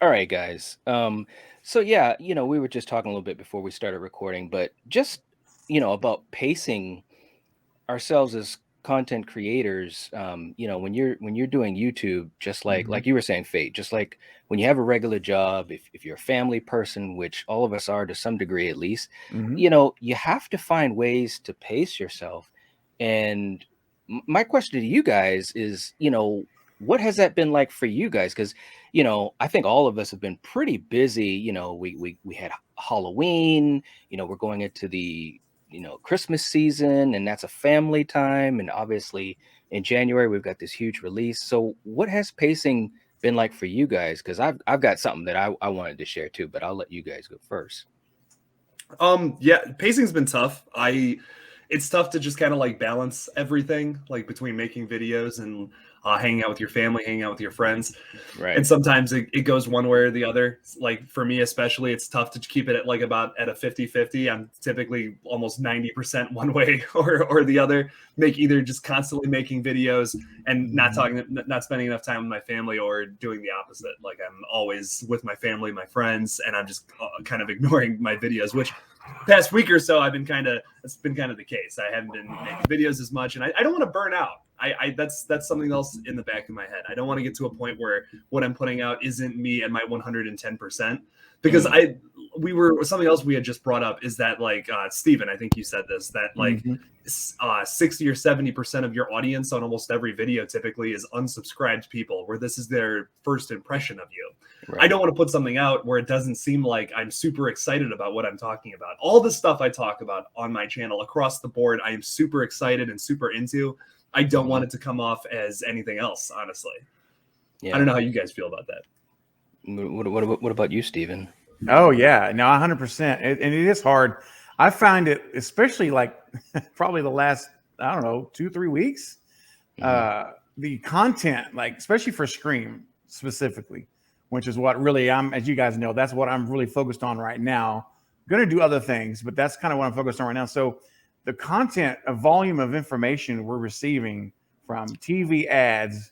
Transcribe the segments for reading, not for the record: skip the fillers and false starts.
All right, guys. So yeah, we were just talking a little bit before we started recording, but just, about pacing ourselves as content creators. When you're doing YouTube, just like Mhm. you were saying, Fate, just like when you have a regular job, if you're a family person, which all of us are to some degree at least, Mhm. you have to find ways to pace yourself. And my question to you guys is, what has that been like for you guys? Because I think all of us have been pretty busy. We had Halloween. We're going into the Christmas season, and that's a family time. And obviously in January we've got this huge release. So what has pacing been like for you guys? Because I've got something that I wanted to share too, but I'll let you guys go first. Yeah, pacing's been tough. It's tough to just kind of like balance everything, like between making videos and hanging out with your family, hanging out with your friends. Right. And sometimes it goes one way or the other. Like for me, especially, it's tough to keep it at like about at a 50-50. I'm typically almost 90% one way or the other. Make either just constantly making videos and not spending enough time with my family, or doing the opposite. Like I'm always with my family, my friends, and I'm just kind of ignoring my videos, which past week or so it's been kind of the case. I haven't been making videos as much, and I don't want to burn out. That's something else in the back of my head. I don't want to get to a point where what I'm putting out isn't me at my 110%, because something else we had just brought up is that like Steven, I think you said this, that like Mhm. 60 or 70% of your audience on almost every video typically is unsubscribed people, where this is their first impression of you. I Right. don't want to put something out where it doesn't seem like I'm super excited about what I'm talking about. All the stuff I talk about on my channel across the board, I am super excited and super into. I don't Mhm. want it to come off as anything else, honestly. I don't Yeah. know how you guys feel about that. What about you, Steven? Oh yeah, no, 100%. And it is hard. I find it, especially like probably the last, I don't know, 2, 3 weeks. Hmm. Uh, the content, like especially for Scream specifically, which is what really as you guys know, that's what I'm really focused on right now. Going to do other things, but that's kind of what I'm focused on right now. So the content, a volume of information we're receiving from TV ads,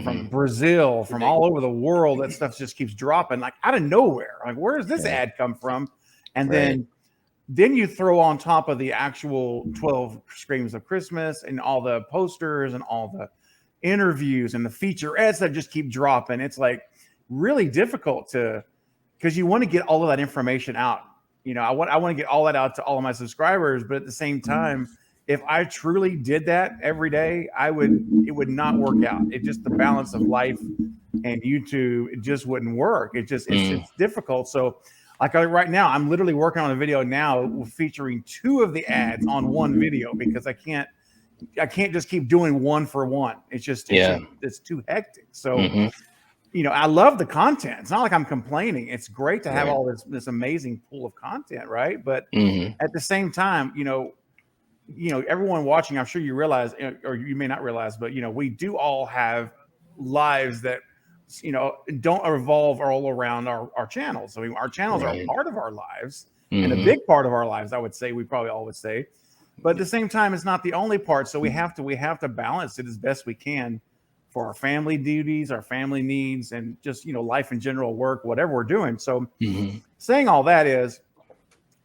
from Hmm. Brazil, from all over the world, that stuff just keeps dropping like out of nowhere. Like, where does this Right. ad come from? And Right. then you throw on top of the actual 12 screams of Christmas and all the posters and all the interviews and the feature ads that just keep dropping. It's like really difficult to, because you want to get all of that information out. I want to get all that out to all of my subscribers, but at the same time, if I truly did that every day, it would not work out. It just, the balance of life and YouTube, it just wouldn't work. Mm. It's difficult. So like right now, I'm literally working on a video now featuring two of the ads on one video, because I can't just keep doing one for one. Yeah. It's too hectic. So, Hmm. I love the content. It's not like I'm complaining. It's great to have Right. all this amazing pool of content, right? But Hmm. at the same time, everyone watching, I'm sure you realize, or you may not realize, but we do all have lives that don't revolve all around our channels. I mean, our channels are a Right. part of our lives, and a Hmm. big part of our lives, I would say. We probably all would say, but at the same time, it's not the only part. So we have to balance it as best we can for our family duties, our family needs, and just life in general, work, whatever we're doing. So Hmm. saying all that is,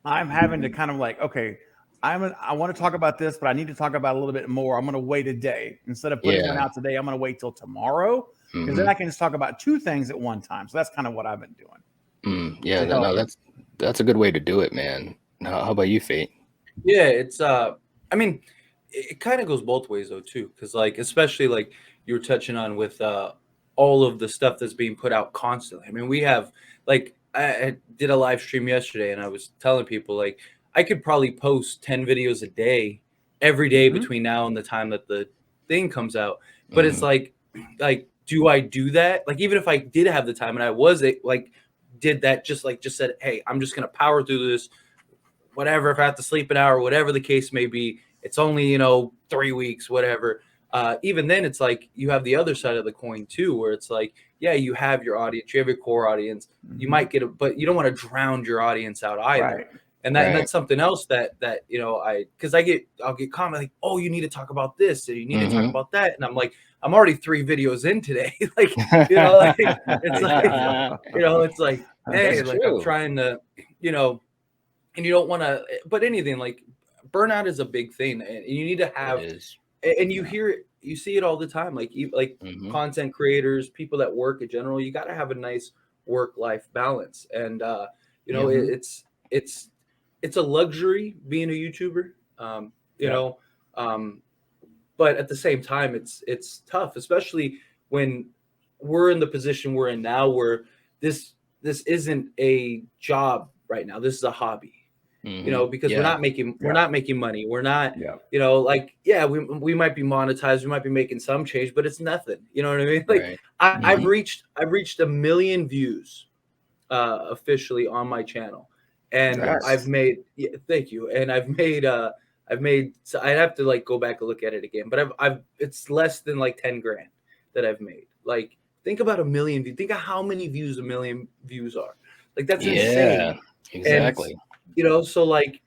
I'm having to kind of like, okay, I want to talk about this, but I need to talk about it a little bit more. I'm going to wait a day instead of putting one Yeah. out today. I'm going to wait till tomorrow, because then Hmm. I can just talk about two things at one time. So that's kind of what I've been doing Yeah. to help. No, that's a good way to do it, man. How about you, Fate? Yeah, I mean, it kind of goes both ways though too, because like especially like you were touching on with all of the stuff that's being put out constantly. I mean, we have like I did a live stream yesterday, and I was telling people like I could probably post 10 videos a day every day Mm-hmm. between now and the time that the thing comes out. But it's Hmm. like do I do that? Like even if I did have the time and I was like did that, just said, hey, I'm just gonna power through this, whatever, if I have to sleep an hour, whatever the case may be. It's only, 3 weeks, whatever. Even then, it's like you have the other side of the coin too, where it's like, yeah, you have your audience, you have your core audience. You Mm-hmm. might get it, but you don't want to drown your audience out either. Right. And that's something else that you know, I'll get comment like, oh, you need to talk about this, or you need to talk about that, and I'm like, I'm already 3 videos in today. Like, you know, like, it's like, you know, it's like, hey, That's like, true. I'm trying to, you know, and you don't want to, but anything like burnout is a big thing, and you need to have, and you hear it, you see it all the time, like content creators, people that work in general, you got to have a nice work-life balance, and you know, it's a luxury being a YouTuber, you know, but at the same time, it's tough, especially when we're in the position we're in now, where this isn't a job right now. This is a hobby, you know, because we're not making money. We're not, you know, like, we might be monetized, we might be making some change, but it's nothing. You know what I mean? Like, I've reached 1 million views officially on my channel, and I've made thank you, and I've made so I'd have to like go back and look at it again, but I've it's less than like 10 grand that I've made. Like, think about 1 million views. Think of how many views 1 million views are. Like, that's insane. Exactly. And, you know, so like,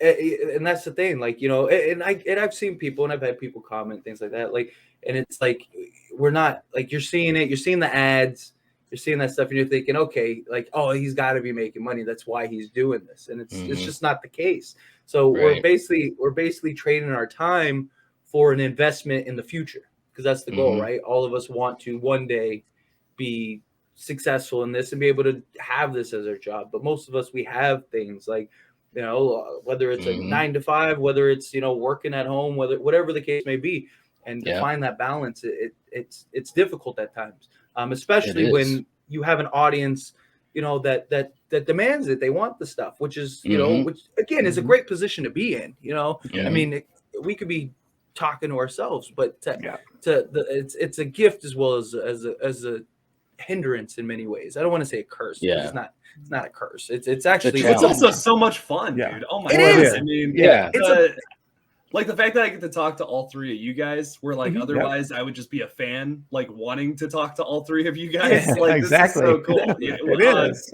and that's the thing, like, you know, and I've seen people, and I've had people comment things like that, like, and it's like, we're not like, you're seeing the ads, you're seeing that stuff, and you're thinking, okay, like, oh, he's got to be making money, that's why he's doing this, and it's just not the case. So we're basically trading our time for an investment in the future, because that's the goal, right? All of us want to one day be successful in this and be able to have this as our job, but most of us, we have things like, you know, whether it's a 9 to 5, whether it's, you know, working at home, whatever the case may be, and to find that balance, it's difficult at times, especially when you have an audience, you know, that demands it. They want the stuff, which is, you know, which again is a great position to be in. You know, I mean, we could be talking to ourselves, but it's a gift as well as a hindrance in many ways. I don't want to say a curse. It's not a curse. It's actually, it's also so much fun, dude. Oh my goodness. I mean, like the fact that I get to talk to all 3 of you guys, where like otherwise I would just be a fan, like wanting to talk to all 3 of you guys. Like, exactly. This is so cool. It is.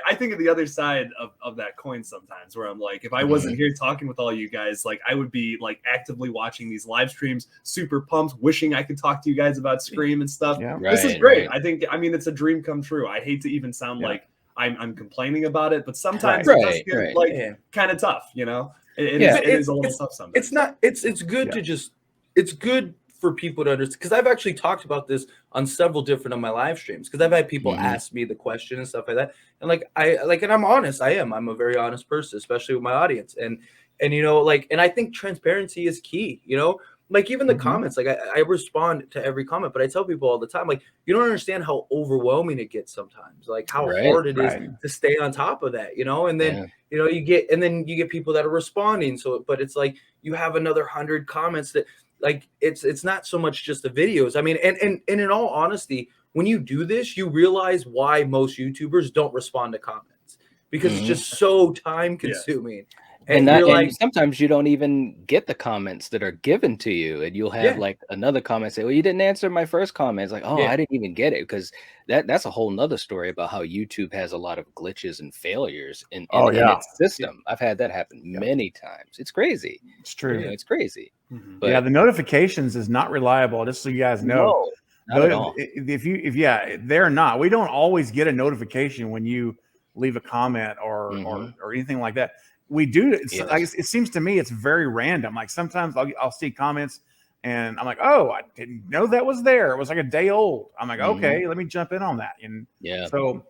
I think of the other side of that coin sometimes, where I'm like, if I wasn't here talking with all you guys, like I would be like actively watching these live streams, super pumped, wishing I could talk to you guys about Scream and stuff. This is great. I mean, it's a dream come true. I hate to even sound like I'm complaining about it, but sometimes it does get like kind of tough, you know. It is a little tough sometimes. It's not. It's good to just. It's good for people to understand, because I've actually talked about this on several different of my live streams, because I've had people ask me the question and stuff like that, and like and I'm honest. I'm a very honest person, especially with my audience, and you know, like, and I think transparency is key. You know, like even the comments, like I respond to every comment, but I tell people all the time, like, you don't understand how overwhelming it gets sometimes, like how hard it is to stay on top of that, you know, and then you know, you get people that are responding. So, but it's like you have another 100 comments that, like, it's not so much just the videos. I mean, and in all honesty, when you do this, you realize why most YouTubers don't respond to comments, because it's just so time consuming. And sometimes you don't even get the comments that are given to you, and you'll have like another comment say, well, you didn't answer my first comment. It's like, oh, I didn't even get it, because that's a whole nother story about how YouTube has a lot of glitches and failures in its system. I've had that happen many times. It's crazy. It's true. It's crazy. But the notifications is not reliable, just so you guys know. Not at all. They're not. We don't always get a notification when you leave a comment or anything like that. We do. It seems to me it's very random. Like sometimes I'll see comments and I'm like, oh, I didn't know that was there. It was like a day old. I'm like, okay, let me jump in on that. And so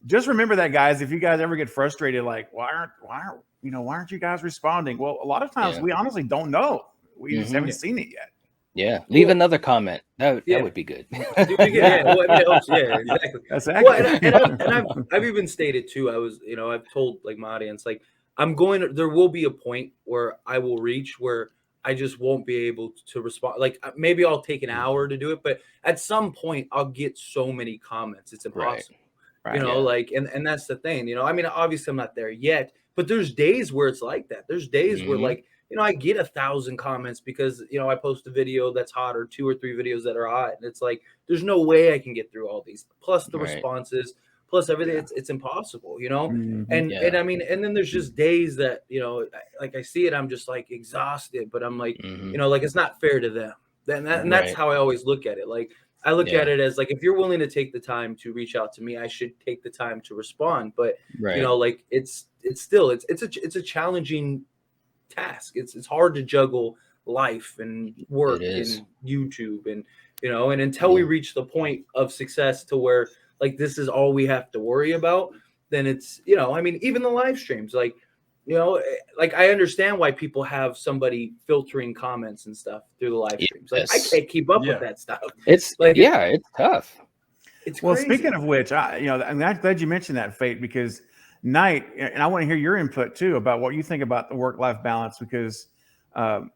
just remember that, guys. If you guys ever get frustrated, like, why aren't you guys responding? Well, a lot of times we honestly don't know. We just haven't seen it yet. Yeah, leave another comment. That would be good. Exactly. Well, and I've even stated too. I've told like my audience, like, there will be a point where I will reach where I just won't be able to respond. Like, maybe I'll take an hour to do it, but at some point I'll get so many comments, it's impossible. Like, and that's the thing. You know, I mean, obviously I'm not there yet, but there's days where it's like that. There's days where, like, you know, I get 1,000 comments because, you know, I post a video that's hot or 2 or 3 videos that are hot, and it's like there's no way I can get through all these. Plus the responses, plus everything. It's impossible, you know. Mhm. And I mean, and then there's just days that, you know, like I see it, I'm just like exhausted, but I'm like, Mhm. you know, like it's not fair to them. And that's Right. how I always look at it. Like I look Yeah. at it as like, if you're willing to take the time to reach out to me, I should take the time to respond. But you Right. know, like it's still it's a challenging task. It's hard to juggle life and work It is. and YouTube, and you know, and until we Yeah. reach the point of success to where like this is all we have to worry about, then it's, you know, I mean, even the live streams, like, you know, like I understand why people have somebody filtering comments and stuff through the live streams. Like I Yes. can't keep up Yeah. with that stuff. It's Like it's tough. it's Well, crazy. speaking of which, I'm glad you mentioned that, Fate, because Knight, and I want to hear your input too about what you think about the work-life balance, because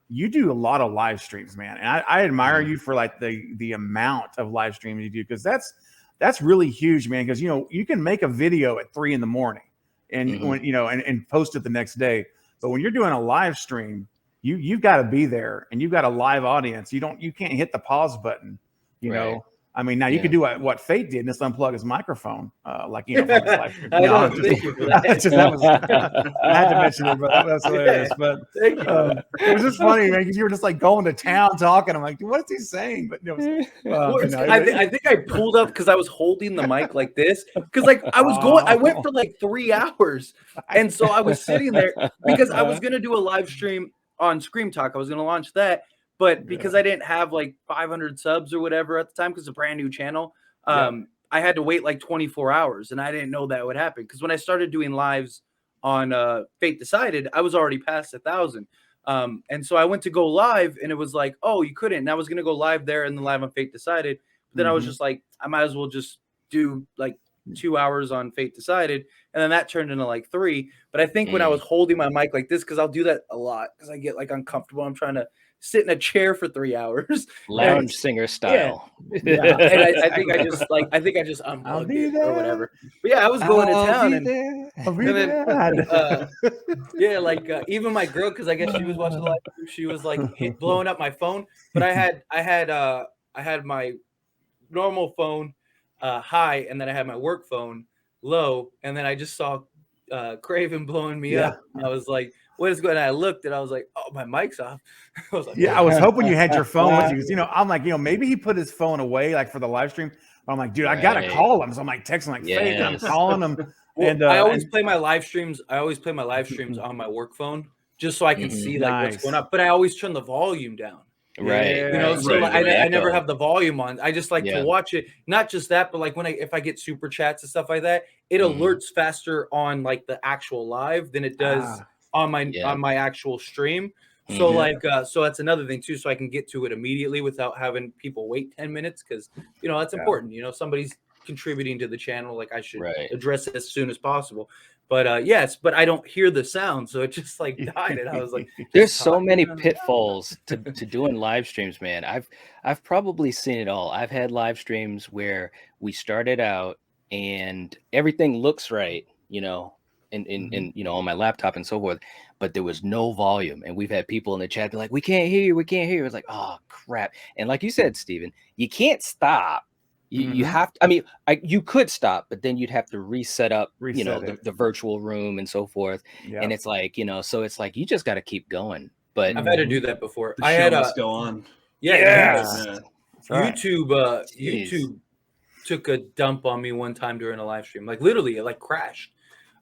you do a lot of live streams, man, and I admire Mhm. you for like the amount of live streams you do, because that's really huge, man. Because you know you can make a video at 3 a.m. and Mhm. when you know and post it the next day, but when you're doing a live stream, you've got to be there and you've got a live audience. You can't hit the pause button, you Right. know. I mean, now you Yeah. could do what Fate did and just unplug his microphone, like you know, from his live stream. I No, know. I'm just- Thank you for that. that was I had to mention it, but that's hilarious. But Thank you. it was just funny, man, because you were just like going to town talking. I'm like, what is he saying? But it was, Well, but it's- no, I think I pulled up because I was holding the mic like this, because like I went for like 3 hours, and so I was sitting there because I was gonna do a live stream on Scream Talk. I was gonna launch that, but because I didn't have like 500 subs or whatever at the time, because it's a brand new channel, I had to wait like 24 hours, and I didn't know that would happen, because when I started doing lives on Fate Decided, I was already past 1,000. And so I went to go live, and it was like, oh, you couldn't. And I was gonna go live there and then live on Fate Decided. But then I was Mhm. just like, I might as well just do like 2 hours on Fate Decided, and then that turned into like 3. But I think when I was holding my mic like this, because I'll do that a lot, because I get like uncomfortable. I'm trying to sit in a chair for 3 hours. Lounge singer style. Yeah. And I think I just I'll unplugged be it there. or whatever. But yeah, I was going to I'll town, be and there. I'll be and then, there. yeah, like even my girl, because I guess she was watching the live stream, she was like blowing up my phone. But I had my normal phone high, and then I had my work phone low, and then I just saw Craven blowing me Yeah. up. I was like, what is going on? I looked, and I was like, oh, my mic's off. I was like, Yeah, oh. I was hoping you had your phone with you, because you know, I'm like, you know, maybe he put his phone away like for the live stream. But I'm like, dude, I gotta Right. call him. So I'm like texting like Fate, and I'm Yes. calling him. Well, And I always and- play my live streams. I always play my live streams on my work phone, just so I can Mhm. see like what's Nice. going on. But I always turn the volume down. Right. Yeah. You know, Right. so Right. like, I never Echo. have the volume on. I just like Yeah. to watch it. Not just that, but like if I get super chats and stuff like that, it Mhm. alerts faster on like the actual live than it does on Yeah. my actual stream. So Mhm. like so that's another thing too. So I can get to it immediately without having people wait 10 minutes, because you know that's Yeah. important. You know, somebody's contributing to the channel. Like I should Right. address it as soon as possible. But yes, but I don't hear the sound, so it just like died, and I was like, There's just so talking many on the- pitfalls to doing live streams, man. I've probably seen it all. I've had live streams where we started out and everything looks right, you know, in you know, on my laptop and so forth, but there was no volume. And we've had people in the chat be like, we can't hear you, we can't hear you. It's like, oh crap. And like you said, Steven, you can't stop. You Mhm. have to, I mean, you could stop, but then you'd have to reset up, you know, Reset it. the virtual room and so forth. Yeah. And it's like, you know, so it's like you just got to keep going. But I've had to do that before. The I show had must go on. yeah, Yes. Yeah. That's right. Jeez. YouTube took a dump on me one time during a live stream. Like literally, it like crashed.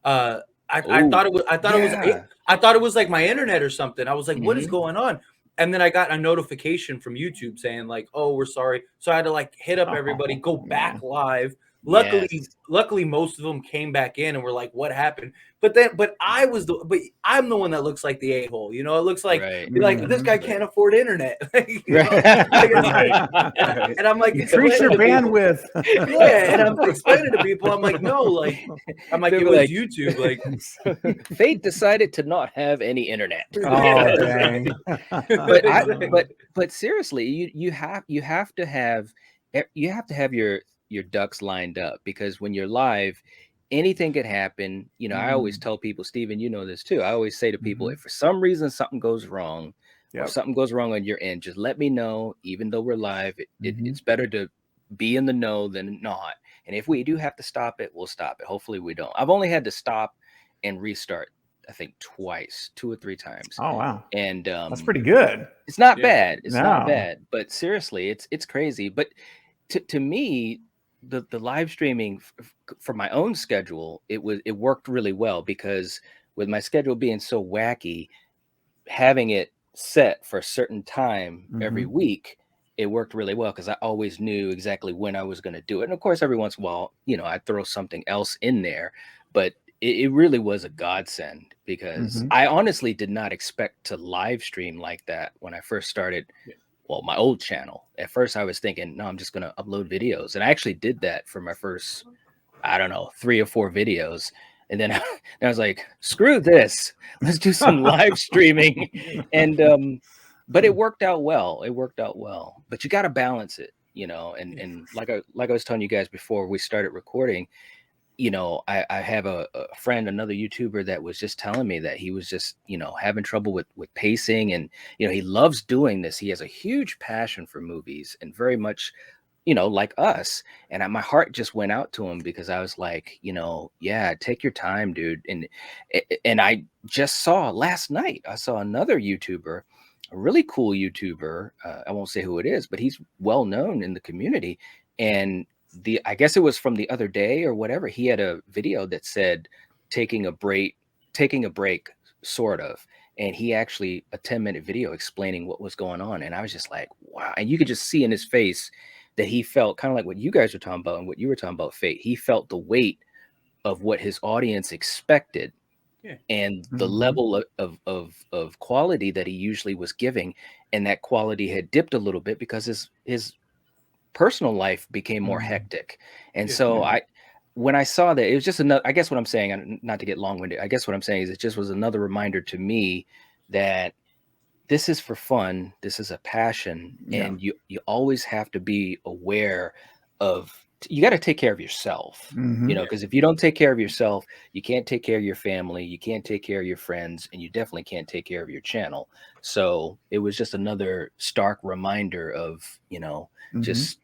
I Ooh. thought it was Yeah. I thought it was like my internet or something. I was like, what is Mhm. going on? And then I got a notification from YouTube saying like, oh, we're sorry. So I had to like hit up everybody, go back live. Luckily, most of them came back in and were like, "What happened?" But I'm the one that looks like the a-hole. You know, it looks like Right. like this guy Mhm. can't afford internet. You know? Right. And I'm like, Increase your explaining to people- bandwidth. Yeah, and I'm explaining to people, I'm like, no, like, I'm like, They it were was like- YouTube, like, Fate decided to not have any internet. Oh dang. But seriously, you have to have your ducks lined up, because when you're live, anything could happen. You know, I always tell people, Steven, you know this too. I always say to people, if for some reason something goes wrong, or Yep. something goes wrong on your end, just let me know. Even though we're live, Mhm. it's better to be in the know than not. And if we do have to stop it, we'll stop it. Hopefully we don't. I've only had to stop and restart, I think twice, 2 or 3 times. Oh wow, And that's pretty good. it's not Yeah. bad. It's not No. bad. But seriously, it's crazy. But to me, the live streaming for my own schedule, it worked really well, because with my schedule being so wacky, having it set for a certain time every week, it worked really well, because I always knew exactly when I was going to do it. And of course, every once in a while, I'd throw something else in there, but it really was a godsend, because I honestly did not expect to live stream like that when I first started. Well, my old channel. At first I was thinking, no, I'm just going to upload videos. And I actually did that for my first, I don't know, 3 or 4 videos. And then I was like, screw this. Let's do some live streaming. And but it worked out well. It worked out well. But you got to balance it, and like I was telling you guys before we started recording, I have a friend, another YouTuber, that was just telling me that he was just, having trouble with pacing, and, he loves doing this. He has a huge passion for movies, and very much, like us. And my heart just went out to him, because I was like, yeah, take your time, dude. And I just saw last night, I saw another YouTuber, a really cool YouTuber. I won't say who it is, but he's well known in the community. And I guess it was from the other day or whatever, he had a video that said taking a break, sort of. And he actually, a 10-minute video explaining what was going on. And I was just like, wow. And you could just see in his face that he felt kind of like what you guys were talking about and what you were talking about, Fate. He felt the weight of what his audience expected. Yeah. And the level of quality that he usually was giving. And that quality had dipped a little bit because his personal life became more hectic. And so when I saw that, it was just another, I guess what I'm saying, not to get long-winded, I guess what I'm saying is it just was another reminder to me that this is for fun. This is a passion. And you always have to be aware of, you got to take care of yourself, because if you don't take care of yourself, you can't take care of your family, you can't take care of your friends, and you definitely can't take care of your channel. So it was just another stark reminder of, just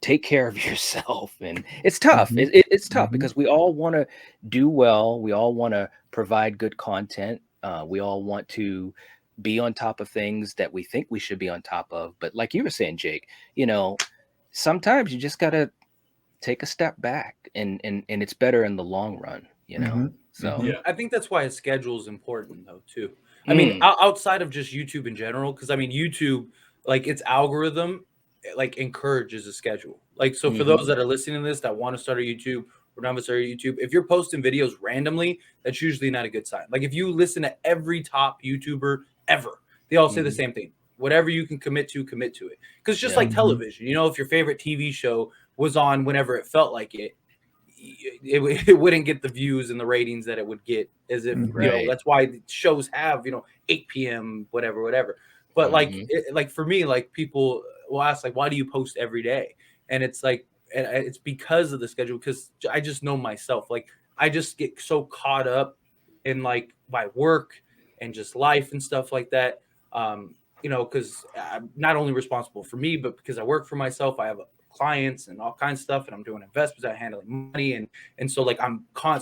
take care of yourself. And it's tough. It's tough because we all want to do well. We all want to provide good content. We all want to be on top of things that we think we should be on top of. But like you were saying, Jake, sometimes you just got to take a step back, and it's better in the long run, So yeah, I think that's why a schedule is important though too. I mean, outside of just YouTube in general, because I mean, YouTube, like its algorithm, like encourages a schedule. Like, so for those that are listening to this that want to start a YouTube or not start a YouTube, if you're posting videos randomly, that's usually not a good sign. Like if you listen to every top YouTuber ever, they all say the same thing. Whatever you can commit to it. Because just like television, if your favorite TV show was on whenever it felt like it wouldn't get the views and the ratings that it would get, as if that's why the shows have 8 p.m. whatever. But like for me, like people will ask like, why do you post every day? And it's like, and it's because of the schedule, because I just know myself, like I just get so caught up in like my work and just life and stuff like that, because I'm not only responsible for me, but because I work for myself, I have clients and all kinds of stuff, and I'm doing investments, I'm handling money, and so like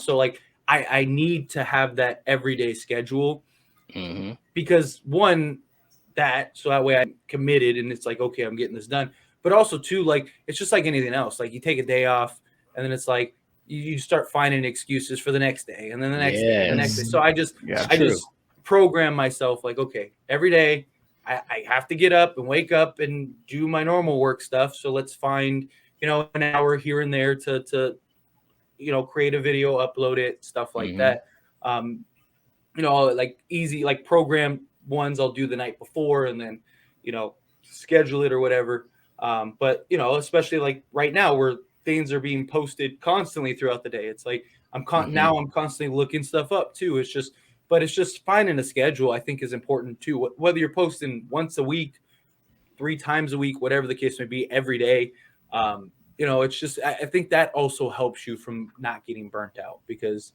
so like I need to have that everyday schedule, because one, so that way I'm committed and it's like, okay, I'm getting this done. But also too, like it's just like anything else, like you take a day off and then it's like you start finding excuses for the next day, and then the next day and the next day. So I just program myself like, okay, every day I have to get up and wake up and do my normal work stuff. So let's find, an hour here and there to create a video, upload it, stuff like that. Like easy, like program ones I'll do the night before, and then, schedule it or whatever. But, especially like right now where things are being posted constantly throughout the day. It's like now I'm constantly looking stuff up too. But it's just finding a schedule, I think, is important too. Whether you're posting once a week, 3 times a week, whatever the case may be, every day. It's just, I think that also helps you from not getting burnt out, because,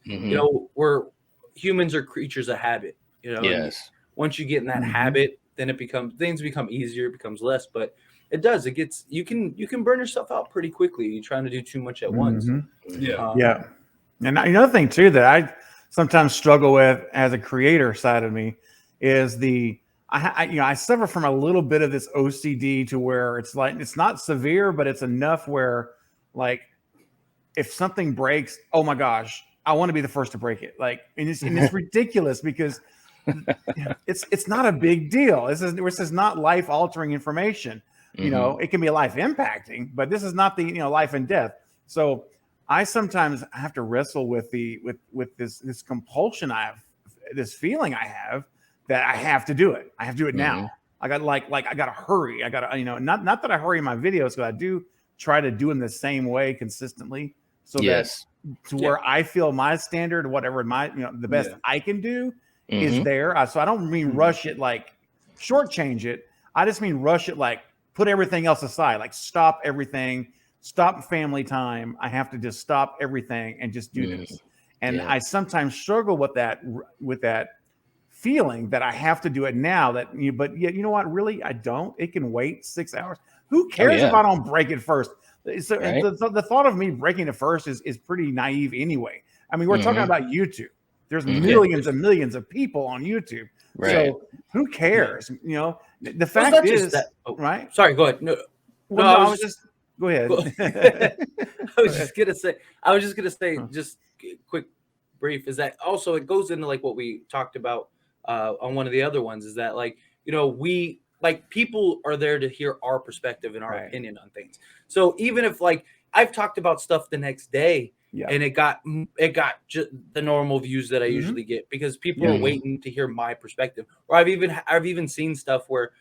humans are creatures of habit, Yes. Once you get in that habit, then things become easier, it becomes less. But it does. It gets you can burn yourself out pretty quickly. You're trying to do too much at once. Yeah. Yeah. And another thing too that I sometimes struggle with as a creator side of me is I suffer from a little bit of this OCD to where it's like it's not severe, but it's enough where like if something breaks, oh my gosh, I want to be the first to break it. Like, and it's ridiculous because it's not a big deal. This is not life altering information. You know, it can be life impacting, but this is not the life and death. So I sometimes have to wrestle with this compulsion I have, this feeling I have that I have to do it. I have to do it now. I got I got to hurry. I got to not that I hurry my videos, because I do try to do them the same way consistently, so that to where I feel my standard, whatever the best I can do is there. So I don't mean rush it, like shortchange it. I just mean rush it, like put everything else aside, like stop everything, stop family time. I have to just stop everything and just do this. And I sometimes struggle with that feeling that I have to do it now. But you know what? Really, I don't. It can wait 6 hours. Who cares if I don't break it first? So the thought of me breaking it first is pretty naive anyway. I mean, we're talking about YouTube. There's millions and millions of people on YouTube. So who cares? You know, the fact is that, right? Sorry, go ahead. No, I was just go ahead. I was just gonna say, just quick brief, is that also it goes into like what we talked about on one of the other ones, is that like, we like people are there to hear our perspective and our opinion on things. So even if like I've talked about stuff the next day and it got just the normal views that I usually get, because people are waiting to hear my perspective. Or I've even seen stuff where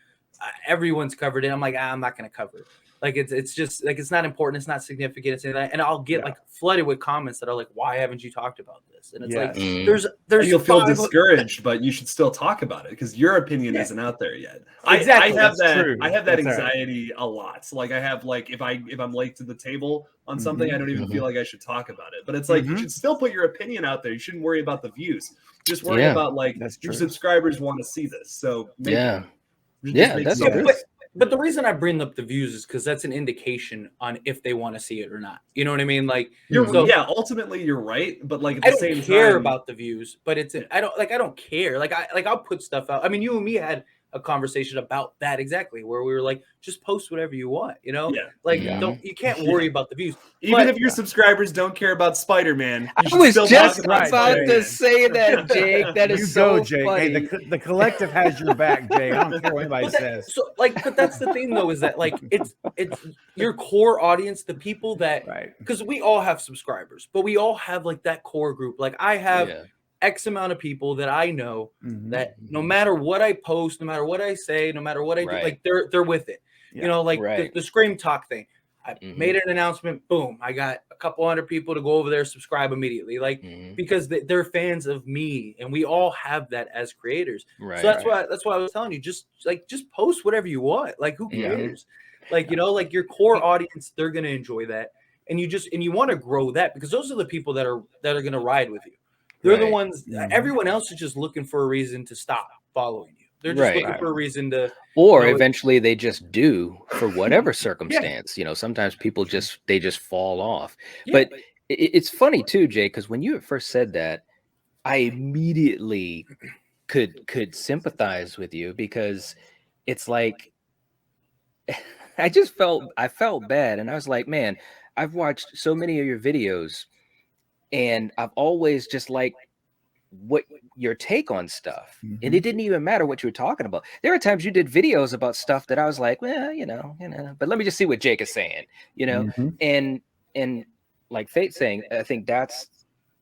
everyone's covered it. I'm like, I'm not going to cover it. Like it's just like it's not important, it's not significant, it's anything. And I'll get like flooded with comments that are like, "Why haven't you talked about this?" And it's like there's you'll feel discouraged, but you should still talk about it because your opinion isn't out there yet. Exactly. I have that anxiety a lot. So like I have like if I'm late to the table on something, I don't even feel like I should talk about it. But it's like you should still put your opinion out there. You shouldn't worry about the views. Just worry about like your subscribers want to see this. So that's true. But the reason I bring up the views is because that's an indication on if they want to see it or not. You know what I mean? Like, ultimately you're right. But like at the same time, I don't care about the views. But I don't care. Like I'll put stuff out. I mean, you and me had a conversation about that exactly, where we were like, just post whatever you want. You can't worry about the views. Even if your subscribers don't care about Spider-Man, I was just about to say that, Jake. That is so Jake. funny. Hey, the collective has your back, Jake. I don't care what anybody says. But that's the thing, though, is that like it's your core audience, the people that because we all have subscribers, but we all have like that core group. Like I have X amount of people that I know that no matter what I post, no matter what I say, no matter what I do, like they're with it. The Scream Talk thing. I made an announcement. Boom! I got a couple hundred people to go over there, subscribe immediately, because they're fans of me, and we all have that as creators. So that's why I was telling you, just post whatever you want. Like who cares? Like your core audience, they're gonna enjoy that, and you want to grow that because those are the people that are gonna ride with you. They're the ones. Everyone else is just looking for a reason to stop following you. They're just looking for a reason to, or eventually they just do for whatever circumstance. Sometimes people just fall off. But it's funny too, Jay, because when you at first said that, I immediately could sympathize with you, because it's like I felt bad, and I was like, man, I've watched so many of your videos, and I've always just liked what your take on stuff, and it didn't even matter what you were talking about. There are times you did videos about stuff that I was like, well, but let me just see what Jake is saying, and like Fate's saying, I think that's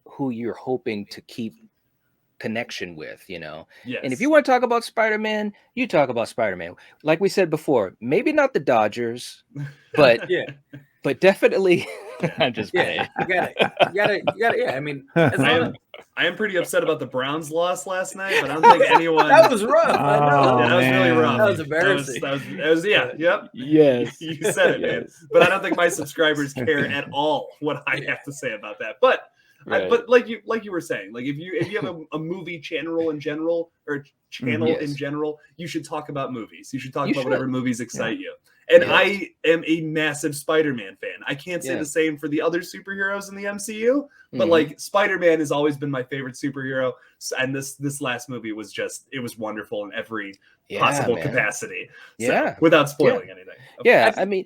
who you're hoping to keep connection with, And if you want to talk about Spider-Man, you talk about Spider-Man. Like we said before, maybe not the Dodgers, but but definitely. I'm just kidding. You got it. Yeah, I mean, I am pretty upset about the Browns' loss last night, but I don't think anyone. That was rough. I know. That was really rough. That was embarrassing. That was yep. Yes. You said it, man. But I don't think my subscribers care at all what I have to say about that. But Right. But like you were saying, like if you have a movie channel in general or channel in Yes. general, you should talk about movies. You should talk You about whatever should. movies excite you. And Yes. I am a massive Spider-Man fan. I can't say Yeah. the same for the other superheroes in the MCU, but Mhm. like Spider-Man has always been my favorite superhero. And this last movie was it was wonderful in every possible man. capacity. Yeah. So, without spoiling anything. Yeah, I mean,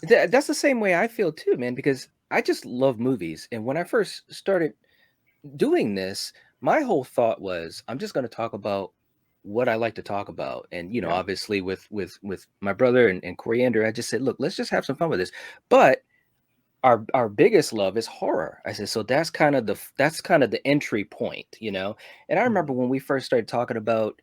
Yeah. that's the same way I feel too, man, because I just love movies. And when I first started doing this, my whole thought was I'm just going to talk about what I like to talk about. And, you know, Yeah. obviously with my brother and Coriander, I just said, look, let's just have some fun with this. But our biggest love is horror. I said, so that's kind of the entry point, you know. And I remember when we first started talking about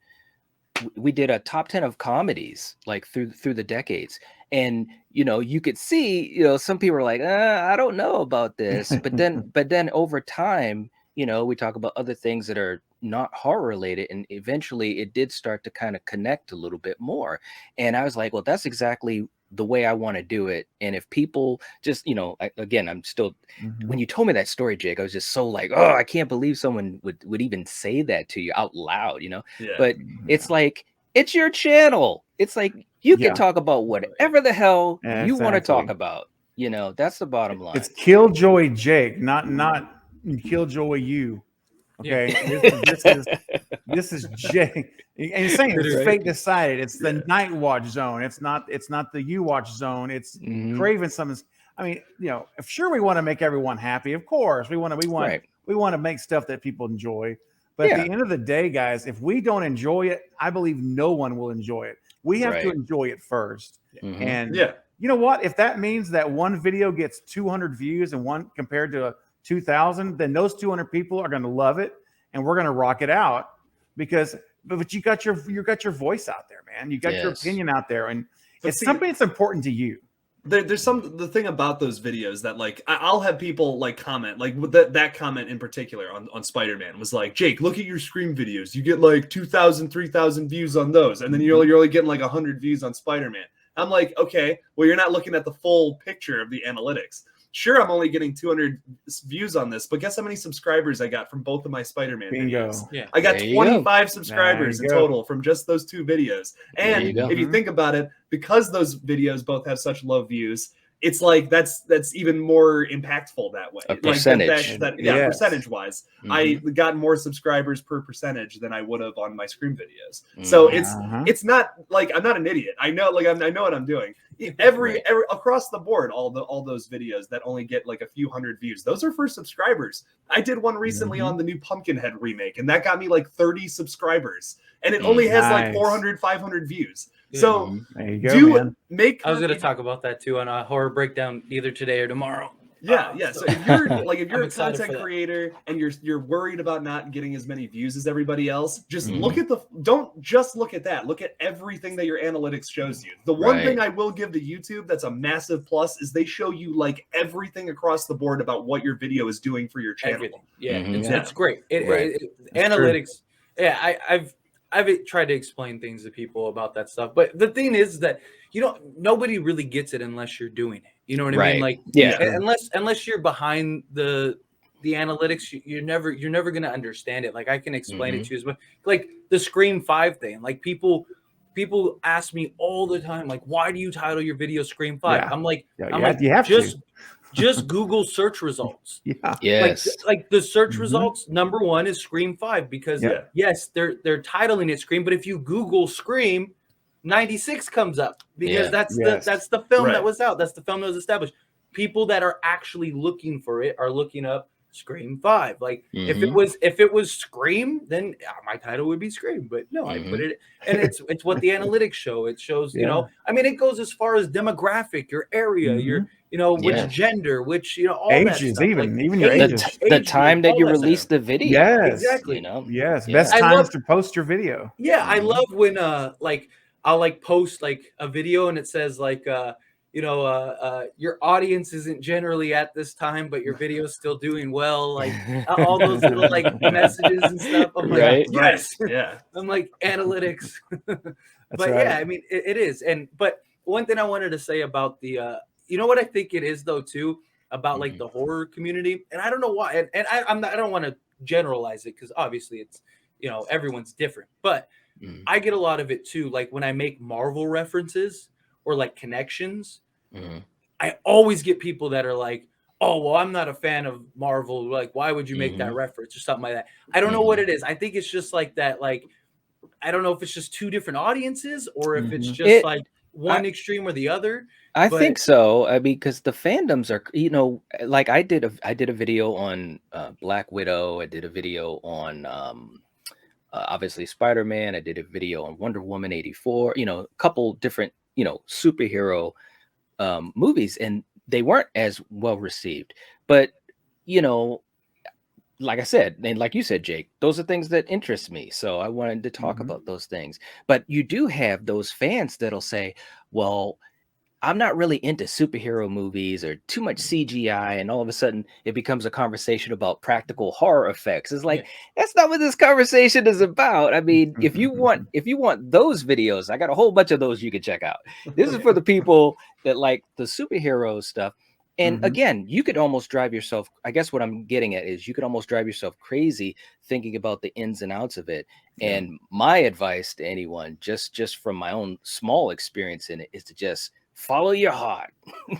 we did a top 10 of comedies like through the decades, and you know you could see, you know, some people are like, I don't know about this, but then over time, you know, we talk about other things that are not horror related, and eventually it did start to kind of connect a little bit more. And I was like, well, that's exactly the way I want to do it. And if people just, you know, again, I'm still, when you told me that story, Jake, I was just so like, oh, I can't believe someone would even say that to you out loud, you know. Yeah. But it's like, it's your channel. It's like you can Yeah. talk about whatever the hell you want to talk Exactly. about. You know, that's the bottom line. It's Killjoy Jake, not Killjoy you. Okay, this is Jake. And saying it's Right. fake decided. It's the Night Watch zone. It's not the You Watch zone. It's Mhm. craving something. I mean, you know, sure we want to make everyone happy. Of course, we want Right. to make stuff that people enjoy. But at Yeah. the end of the day, guys, if we don't enjoy it, I believe no one will enjoy it. We have to Right. enjoy it first. Mhm. And Yeah. you know what? If that means that one video gets 200 views and one compared to 2,000, then those 200 people are going to love it, and we're going to rock it out because. But you got your voice out there, man. You got your Yes. opinion out there, and But it's see- something that's important to you. There's the thing about those videos that like I'll have people like comment like with that comment in particular on Spider-Man was like, Jake, look at your Scream videos, you get like 2,000 3,000 views on those, and then you're only getting like 100 views on Spider-Man. I'm like, okay, well, you're not looking at the full picture of the analytics. Sure, I'm only getting 200 views on this, but guess how many subscribers I got from both of my Spider-Man Bingo. videos? Yeah. I got There you 25 There subscribers you in go. total from just those two videos. There you And go. if you think about it, because those videos both have such low views, it's like that's even more impactful that way. A Like percentage. Yes. percentage wise, Mhm. I got more subscribers per percentage than I would have on my Scream videos. So Mhm. it's not like I'm not an idiot. I know I know what I'm doing. Every Right. across the board, all those videos that only get like a few hundred views, those are for subscribers. I did one recently on the new Pumpkinhead remake, and that got me like 30 subscribers, and it only has like Nice. 400, 500 views. Yeah. So There you go, man. make. I was going to talk about that too on a horror breakdown either today or tomorrow. Yeah. So if you're like if you're I'm a excited for content that. creator and you're worried about not getting as many views as everybody else, just Mhm. look at don't just look at that. Look at everything that your analytics shows you. The one thing I will give to YouTube that's a massive plus is they show you like everything across the board about what your video is doing for your channel. Everything. Yeah, Mhm. it's great. Right. Analytics. Yeah, I've tried to explain things to people about that stuff, but the thing is that nobody really gets it unless you're doing it. You know what I Right. mean? Like, Yeah. unless you're behind the analytics, you're never going to understand it. Like I can explain it to you, but like the Scream 5 thing, like people ask me all the time, like, why do you title your video Scream 5? Yeah. I'm like, Yeah, you have to. just Google search results. Yeah. Yes. Like the search Mhm. results, number one is Scream 5 because Yeah. yes, they're titling it Scream, but if you Google Scream, 96 comes up because Yeah. that's the film Right. that was out. That's the film that was established. People that are actually looking for it are looking up Scream 5. Like if it was Scream, then my title would be Scream. But no, I put it, and it's what the analytics show. It shows, I mean, it goes as far as demographic, your area, your which gender, which all that Ages, stuff. even Like, your the, ages. the time that all you that released stuff. the video. Yes. Exactly. You know? Yes. Yeah. Best I times love- to post your video. Yeah, I love when like I'll like post like a video and it says like your audience isn't generally at this time, but your video is still doing well. Like all those little like messages and stuff. I'm like, Right. yes. Yeah. I'm like analytics. But right. yeah, I mean it is. But one thing I wanted to say about the you know what I think it is though too about like the horror community, and I don't know why. And I don't want to generalize it because obviously it's, you know, everyone's different, but I get a lot of it too. Like when I make Marvel references or like connections, I always get people that are like, oh, well, I'm not a fan of Marvel. Like, why would you make that reference or something like that? I don't know what it is. I think it's just like that. Like, I don't know if it's just two different audiences or if it's just like one extreme or the other. I think so. I mean, because the fandoms are, you know, like I did a video on Black Widow. I did a video on obviously Spider-Man. I did a video on Wonder Woman 84. You know, a couple different, you know, superhero movies, and they weren't as well received. But you know, like I said, and like you said, Jake, those are things that interest me. So I wanted to talk about those things. But you do have those fans that'll say, well, I'm not really into superhero movies or too much CGI, and all of a sudden it becomes a conversation about practical horror effects. It's like that's not what this conversation is about. I mean, if you want those videos, I got a whole bunch of those you can check out. This is for the people that like the superhero stuff. And again, you could almost drive yourself. I guess what I'm getting at is you could almost drive yourself crazy thinking about the ins and outs of it. And my advice to anyone, just from my own small experience in it, is to just follow your heart.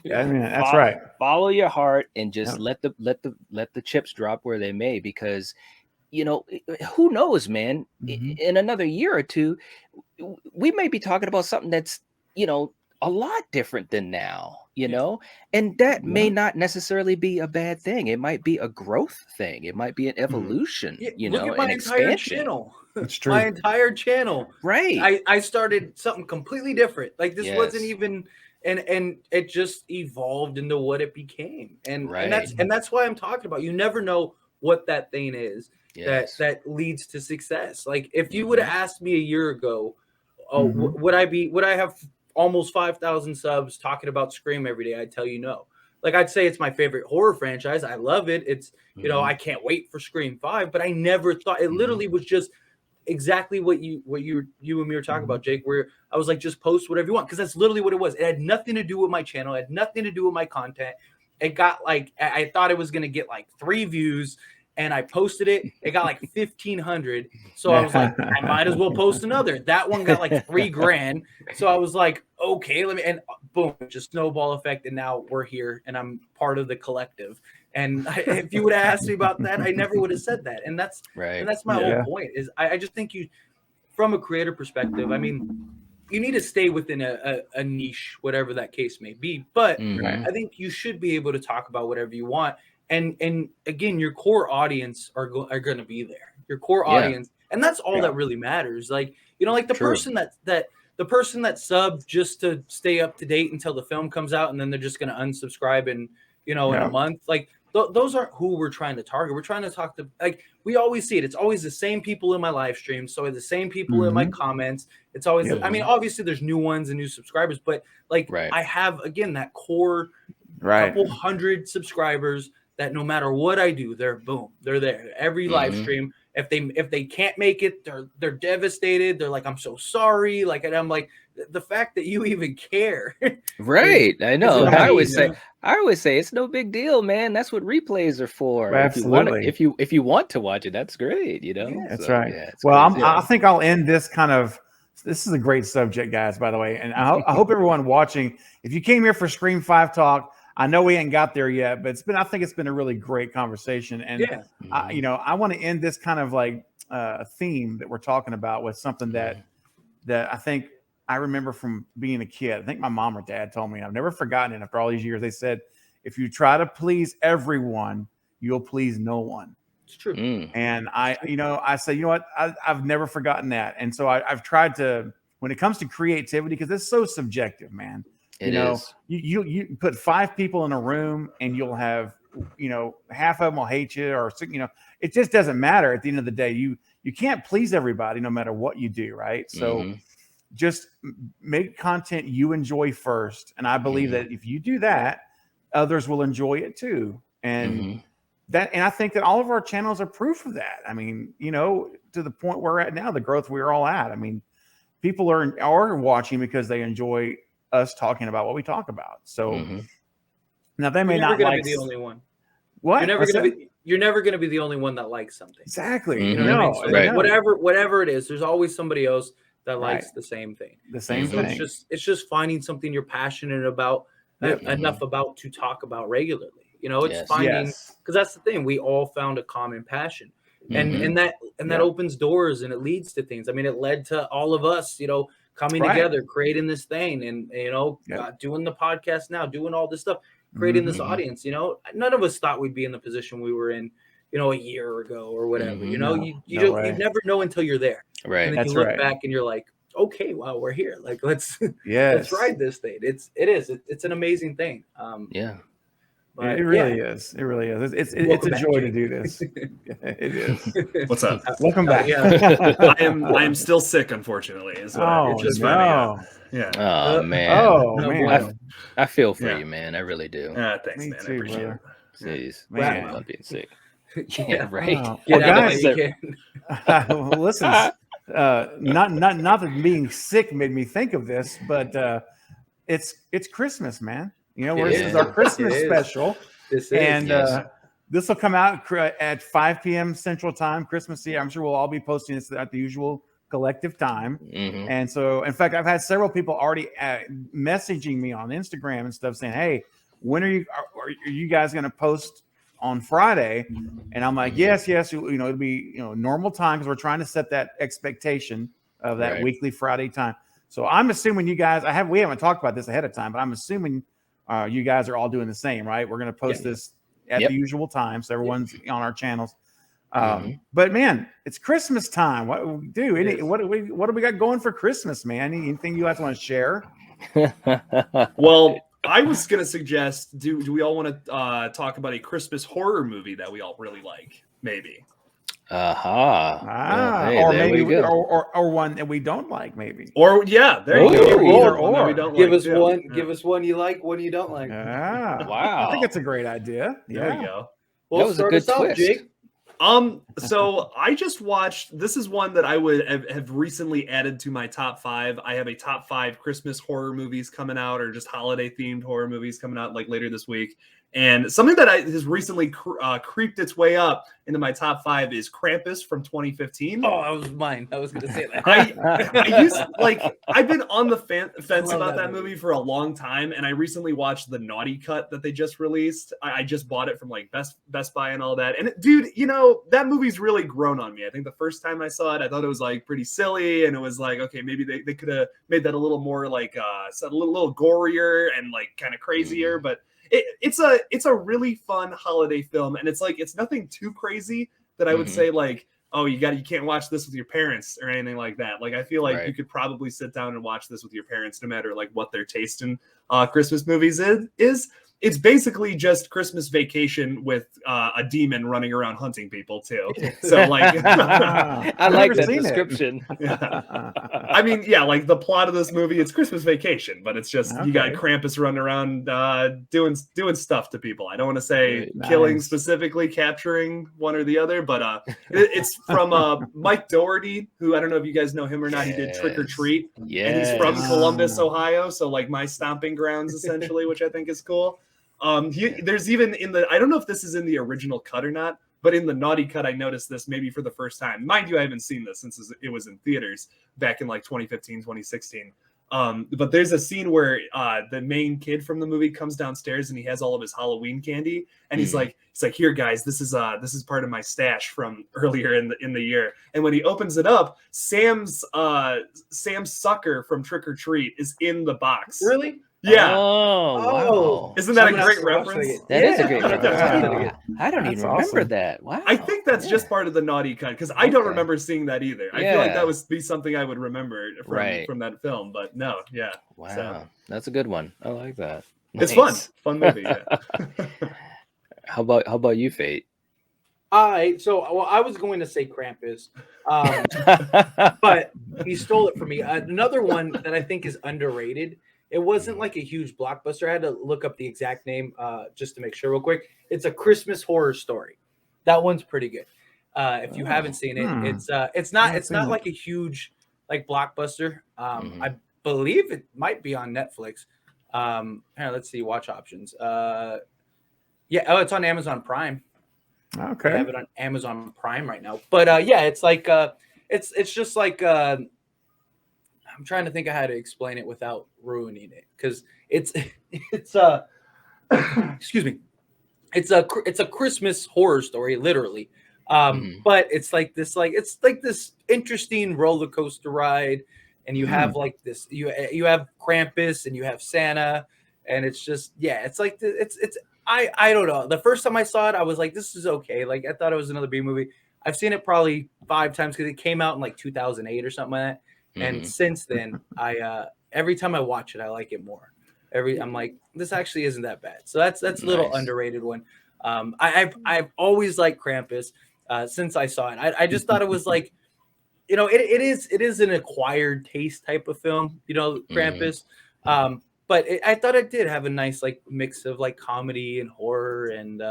Yeah, I mean, that's right. Follow your heart and just let the chips drop where they may, because you know, who knows, man, in another year or two, we may be talking about something that's, you know, a lot different than now, you know, and that may not necessarily be a bad thing. It might be a growth thing. It might be an evolution, you look know, at my an entire expansion. channel. It's true. My entire channel. Right. I started something completely different. Like this wasn't Yes. even, and it just evolved into what it became. And Right. and that's why I'm talking about. You never know what that thing is Yes. that leads to success. Like if you would have asked me a year ago, would I have almost 5,000 subs talking about Scream every day? I'd tell you no. Like I'd say it's my favorite horror franchise. I love it. It's, you know, I can't wait for Scream 5, but I never thought it literally was just exactly what you and me were talking about, Jake, where I was like, just post whatever you want, because that's literally what it was. It had nothing to do with my channel. It had nothing to do with my content. It got like, I thought it was going to get like 3 views, and I posted it. It got like 1,500. So I was like, I might as well post another. That one got like $3,000. So I was like, okay, let me, and boom, just snowball effect. And now we're here and I'm part of the collective. And if you would have asked me about that, I never would have said that. And that's Right. And that's my whole point is I just think you, from a creator perspective, I mean, you need to stay within a niche, whatever that case may be. But I think you should be able to talk about whatever you want. And again, your core audience are going to be there. Your core audience, and that's all that really matters. Like, you know, like the person that the person that subbed just to stay up to date until the film comes out, and then they're just going to unsubscribe in, you know, in a month. Like those aren't who we're trying to target. We're trying to talk to, like, we always see it. It's always the same people in my live streams. So the same people in my comments. It's always, I mean, obviously there's new ones and new subscribers, but like I have, again, that core couple hundred subscribers that no matter what I do, they're there. Every live stream, if they can't make it, they're devastated. They're like, I'm so sorry. Like, and I'm like, the fact that you even care. Right. I know. I always say it's no big deal, man. That's what replays are for. Absolutely. If you want to watch it, that's great. You know, that's right. Yeah, well, I think I'll end this kind of. This is a great subject, guys, by the way. And I hope everyone watching, if you came here for Scream 5 talk, I know we ain't got there yet, but I think it's been a really great conversation. And I want to end this kind of like theme that we're talking about with something that I think I remember from being a kid. I think my mom or dad told me, I've never forgotten it after all these years. They said, if you try to please everyone, you'll please no one. It's true. And I say, you know what? I've never forgotten that. And so I've tried to, when it comes to creativity, because it's so subjective, man. You put 5 people in a room and you'll have, half of them will hate you, or, it just doesn't matter at the end of the day. You can't please everybody no matter what you do. Right. So just make content you enjoy first. And I believe that if you do that, others will enjoy it too. And and I think that all of our channels are proof of that. I mean, to the point we're at now, the growth we're all at. I mean, people are watching because they enjoy us talking about what we talk about. So Now they may You're never not going to like be the only one. what You're never What's going to that? be. You're never going to be the only one that likes something. Exactly. Mhm. You know what I mean? No, So Right. no, whatever it is, there's always somebody else that Right. likes the same thing. the same Mhm. So thing. it's just finding something you're passionate about Yep. enough about to talk about regularly. You know, it's Yes. finding Yes. because that's the thing. We all found a common passion, and Mhm. and that Yep. opens doors and it leads to things. I mean, it led to all of us, you know, coming Right. together, creating this thing, and you know, Yep. doing the podcast now, doing all this stuff, creating this Mhm. audience. You know, none of us thought we'd be in the position we were in, you know, a year ago or whatever. You Mhm. know, No, you no don't, way. you never know until you're there, and Right. then That's you look right. back and you're like, okay, wow, we're here. Like let's Yes. ride this thing. It's an amazing thing. Yeah. But It really is. It really is. It's a Welcome back, joy to Jake. do this. It is. What's up? Welcome back. I am still sick, unfortunately. Is what Oh, it's just no. funny. Yeah. Oh man. Oh, no man. bueno. I feel for Yeah. you, man. I really do. Thanks, Me man. I too, appreciate brother. Jeez. Man. I love being sick. Yeah. Yeah, right. Oh, Get well, out guys, while you can. listen, not that being sick made me think of this, but it's Christmas, man. You know, It this is. is our It Christmas is. special, This is and Yes. this will come out at 5 p.m. Central Time, Christmas Eve. I'm sure we'll all be posting this at the usual collective time. Mhm. And so, in fact, I've had several people already messaging me on Instagram and stuff saying, "Hey, when are you guys going to post on Friday?" And I'm like, "Yes. You know, it'll be normal time because we're trying to set that expectation of that Right. weekly Friday time." So I'm assuming you guys, we haven't talked about this ahead of time, but I'm assuming you guys are all doing the same, right? We're going to post this at Yep. the usual time, so everyone's on our channels. Mhm. But man, it's Christmas time. What do It is. what do we got going for Christmas, man? Anything you guys want to share? Well, I was gonna suggest, do we all want to talk about a Christmas horror movie that we all really like? Maybe. Aha. Well, hey, Or there maybe we go. or one that we don't like, maybe. Or yeah, there you Ooh. go. Either One that we or. don't give like, us too. one. Yeah. Give us one you like, one you don't like. Yeah. Wow. I think it's a great idea. There Yeah. we go. Well, That was a start good us off, twist. Jake. So I just watched. This is one that I would have recently added to my top 5. I have a top 5 Christmas horror movies coming out, or just holiday themed horror movies coming out like later this week. And something that has recently creeped its way up into my top 5 is Krampus from 2015. Oh, that was mine. I was going to say that. I've been on the fence Love about that that movie for a long time, and I recently watched the Naughty Cut that they just released. I just bought it from like Best Buy and all that. And dude, that movie's really grown on me. I think the first time I saw it, I thought it was like pretty silly, and it was like, okay, maybe they could have made that a little more like a little gorier and like kind of crazier, but it's a really fun holiday film, and it's nothing too crazy that I would say like, oh, you can't watch this with your parents or anything like that. Like, I feel like you could probably sit down and watch this with your parents, no matter like what their taste in Christmas movies is. It's basically just Christmas Vacation with a demon running around hunting people too. So like, I like that description. I mean, yeah, like the plot of this movie, it's Christmas Vacation, but it's just you got Krampus running around doing stuff to people. I don't want to say killing specifically, capturing one or the other, but it's from Mike Doherty, who I don't know if you guys know him or not. He did Trick or Treat, and he's from Columbus, Ohio, so like my stomping grounds essentially, which I think is cool. There's even I don't know if this is in the original cut or not, but in the Naughty Cut, I noticed this maybe for the first time. Mind you, I haven't seen this since it was in theaters back in like 2015, 2016. But there's a scene where the main kid from the movie comes downstairs and he has all of his Halloween candy, and he's like, here, guys, this is part of my stash from earlier in the year. And when he opens it up, Sam's sucker from Trick or Treat is in the box. Really? Yeah. Oh, wow. Isn't that a great reference? That is a great reference. Yeah. I don't even remember that. Wow. I think that's just part of the Naughty Cut, because I don't remember seeing that either. I feel like that would be something I would remember from that film, but no, yeah. Wow, so. That's a good one. I like that. It's fun movie. Yeah. How about you, Fate? I was going to say Krampus, but he stole it from me. Another one that I think is underrated. It wasn't like a huge blockbuster. I had to look up the exact name just to make sure real quick. It's A Christmas Horror Story. That one's pretty good. If you haven't seen it, it's not like a huge like blockbuster. I believe it might be on Netflix. Let's see, watch options. Yeah, oh, it's on Amazon Prime. Okay. I have it on Amazon Prime right now. But yeah, it's like it's just like I'm trying to think of how to explain it without ruining it, because it's it's excuse me, it's a Christmas horror story, literally. But it's like this interesting roller coaster ride, and you have like this you have Krampus and you have Santa, and it's just it's like it's I don't know. The first time I saw it, I was like, this is okay. Like, I thought it was another B movie. I've seen it probably 5 times because it came out in like 2008 or something like that. And since then, I every time I watch it, I like it more. I'm like, this actually isn't that bad. So that's a little underrated one. I've always liked Krampus since I saw it. I just thought it was like, it is an acquired taste type of film, Krampus. But I thought it did have a nice like mix of like comedy and horror, and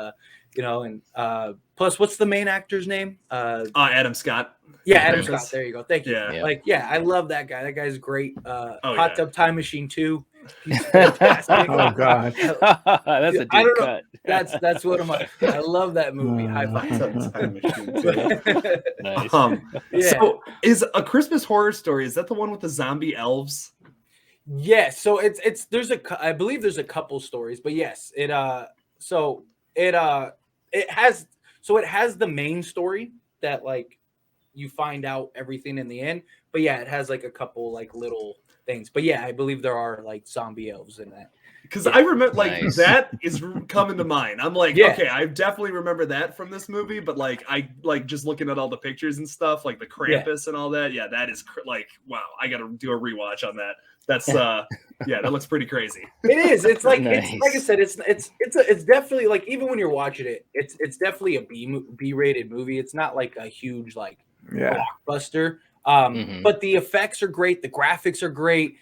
plus, what's the main actor's name? Adam Scott. Yeah, Adam Scott. There you go. Thank you. Yeah. I love that guy. That guy's great. Hot Tub Time Machine 2. He's fantastic. Oh God, that's a deep cut. That's what I love that movie. High five. Time Machine 2. Nice. So is A Christmas Horror Story, is that the one with the zombie elves? Yes, so I believe there's a couple stories, but yes, it has the main story that like you find out everything in the end, but yeah, it has like a couple like little things, but yeah, I believe there are like zombie elves in that. Because I remember that is coming to mind. I'm like, okay, I definitely remember that from this movie, but like I like just looking at all the pictures and stuff, like the Krampus and all that. Yeah, that is like, wow, I got to do a rewatch on that. That's that looks pretty crazy. It is. It's like it's like I said. It's definitely like, even when you're watching it, it's definitely a B-rated movie. It's not like a huge like blockbuster. But the effects are great. The graphics are great.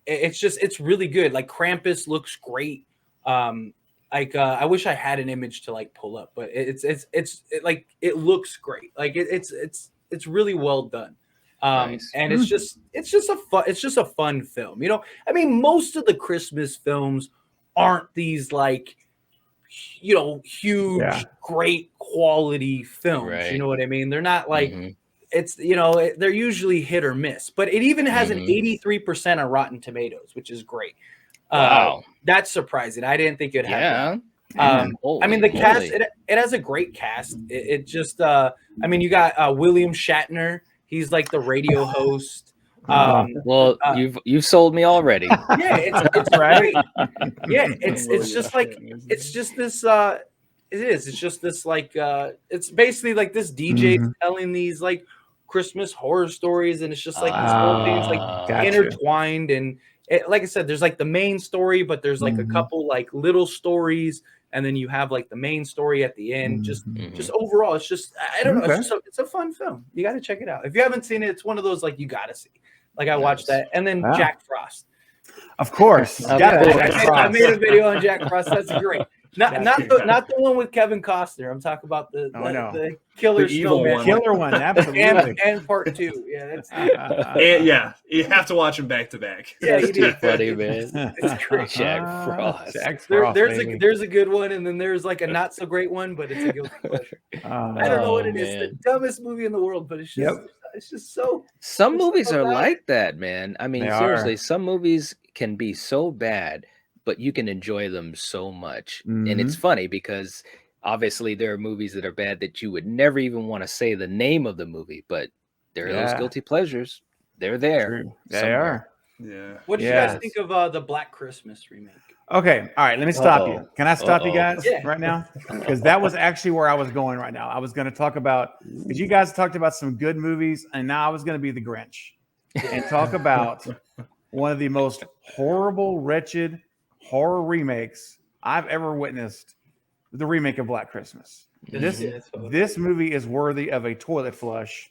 It's really good. Like Krampus looks great. I wish I had an image to like pull up, but it looks great. Like it's really well done. And it's just a fun film. I mean, most of the Christmas films aren't these like, huge, great quality films. Right. You know what I mean? They're not like, it's, they're usually hit or miss, but it even has an 83% on Rotten Tomatoes, which is great. Wow. That's surprising. I didn't think it'd have that. Holy I mean, the cast, moly. it has a great cast. It just, I mean, you got William Shatner. He's like the radio host. Well, you've sold me already. Yeah, it's right. Yeah, it's just like, it's just this. It is. It's just this like. It's basically like this DJ telling these like Christmas horror stories, and it's just like this whole thing's like intertwined, and like I said, there's like the main story, but there's like a couple like little stories, and then you have like the main story at the end. Just overall, it's just, I don't know. It's a fun film. You got to check it out. If you haven't seen it, it's one of those like you got to see. Like I watched that, and then Jack Frost. Of course. I made a video on Jack Frost. That's great. Not the one with Kevin Costner. I'm talking about the killer, the evil one. Killer one, absolutely. and part 2. Yeah, that's and you have to watch them back to back. Yeah, you do. Funny, man. It's great. Jack Frost. There's a good one, and then there's like a not so great one, but it's a guilty pleasure. I don't know what it is. The dumbest movie in the world, but it's just so. Some movies are like that, man. I mean, seriously, some movies can be so bad, but you can enjoy them so much. And it's funny because obviously there are movies that are bad that you would never even want to say the name of the movie, but there are those guilty pleasures. They're there. They are. Yeah. What did you guys think of the Black Christmas remake? Okay. All right. Let me stop you. Can I stop you guys right now? Because that was actually where I was going right now. I was going to talk about, because you guys talked about some good movies, and now I was going to be the Grinch and talk about one of the most horrible, wretched horror remakes I've ever witnessed. The remake of Black Christmas. This movie is worthy of a toilet flush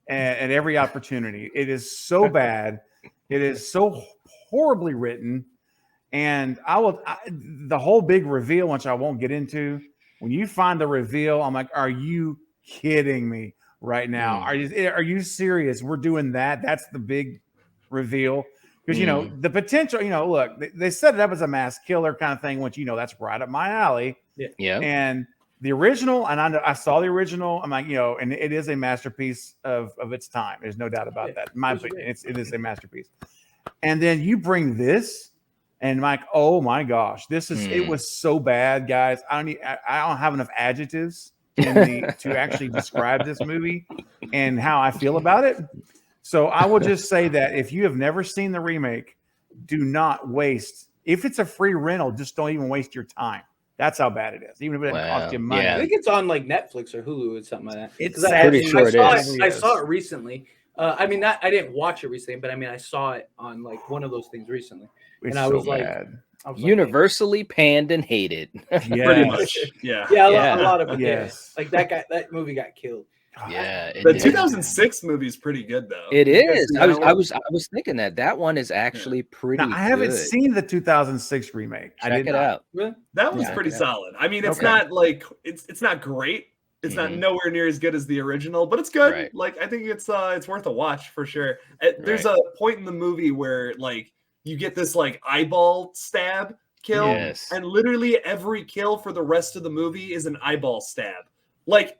at every opportunity. It is so bad. It is so horribly written. And the whole big reveal, which I won't get into, when you find the reveal, I'm like, are you kidding me right now? Are you serious? We're doing that. That's the big reveal. Because, the potential, look, they set it up as a mass killer kind of thing, which, that's right up my alley. Yeah. And the original, and I saw the original, I'm like, and it is a masterpiece of its time. There's no doubt about that. In my opinion, it is a masterpiece. And then you bring this, and like, oh my gosh, it was so bad, guys. I don't have enough adjectives to actually describe this movie and how I feel about it. So I will just say that if you have never seen the remake, do not waste. If it's a free rental, just don't even waste your time. That's how bad it is. Even if it doesn't cost you money. Yeah. I think it's on like Netflix or Hulu or something like that. It's pretty sure it is. I saw it recently. I didn't watch it recently, but I saw it on like one of those things recently. It's and I was like, bad. Universally panned and hated. Pretty much. Yeah. A lot of it. Yes. Like that movie got killed. Yeah, the 2006 movie is pretty good though. It is. I was thinking that one is actually pretty. Now, I haven't seen the 2006 remake. Check it out. Really? That one's pretty solid. I mean, it's not like it's not great. It's not nowhere near as good as the original, but it's good. Right. Like I think it's worth a watch for sure. There's a point in the movie where like you get this like eyeball stab kill, and literally every kill for the rest of the movie is an eyeball stab. Like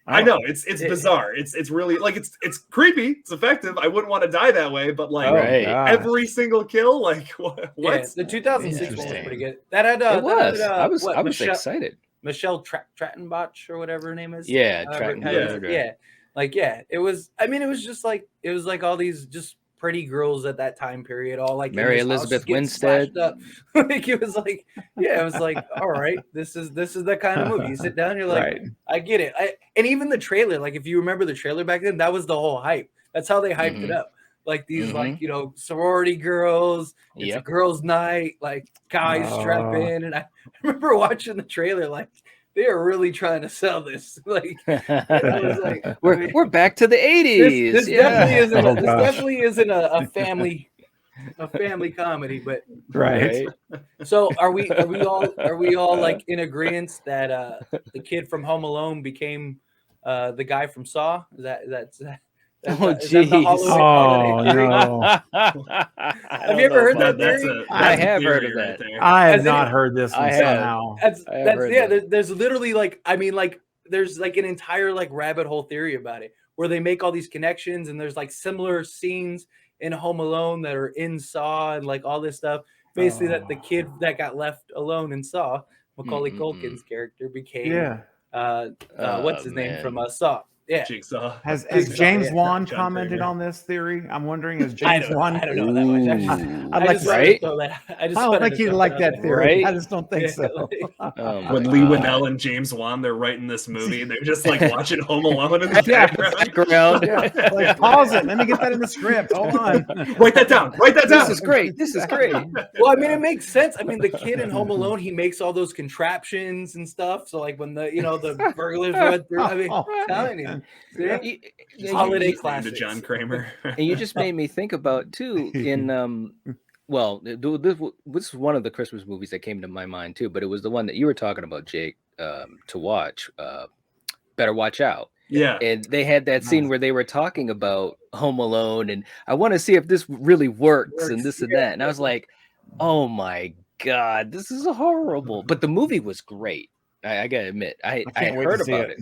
I know it's bizarre. It's really like it's creepy. It's effective. I wouldn't want to die that way, but like every single kill, like what? Yeah, the 2006 one was pretty good. That had it was. I was excited. Michelle Trachtenbach or whatever her name is. Yeah, It was. I mean, it was just like all these just pretty girls at that time period, all like Mary Elizabeth Winstead. Like it was like, all right, this is that kind of movie. You sit down, you're like, I get it. And even the trailer, like if you remember the trailer back then, that was the whole hype. That's how they hyped it up. Like these, like sorority girls. It's a girls' night. Like guys strap in, and I remember watching the trailer, like. They are really trying to sell this. Like, was like we're back to the 80s. This definitely isn't a family comedy, but right. So are we all like in agreement that the kid from Home Alone became the guy from Saw? Is that Oh, jeez. Oh, no. Have you ever heard that theory? I have heard of that. I have not heard this one somehow. There's literally like, I mean, like, there's like an entire like rabbit hole theory about it where they make all these connections and there's like similar scenes in Home Alone that are in Saw and like all this stuff. Basically, that the kid that got left alone in Saw, Macaulay Culkin's character, became what's his name from Saw. Yeah. Jigsaw. Has James Wan commented on this theory? I'm wondering, is James Wan? I don't know that much. I'd like to right? I don't think he'd like that theory. Right? I just don't think so. When Lee Winnell and James Wan, they're writing this movie, they're just like watching Home Alone in the background. Like, pause it. Let me get that in the script. Hold on. Write that down. This is great. Well, I mean, it makes sense. I mean, the kid in Home Alone, he makes all those contraptions and stuff. So, like, when the burglars run through, I mean, I'm telling you. Holiday classics. To John Kramer. And you just made me think about too in this was one of the Christmas movies that came to my mind too, but it was the one that you were talking about, Jake, to watch. Better Watch Out. Yeah. And they had that scene where they were talking about Home Alone and I want to see if this really works and this and that. And I was like, oh my God, this is horrible. But the movie was great. I gotta admit. I heard about it.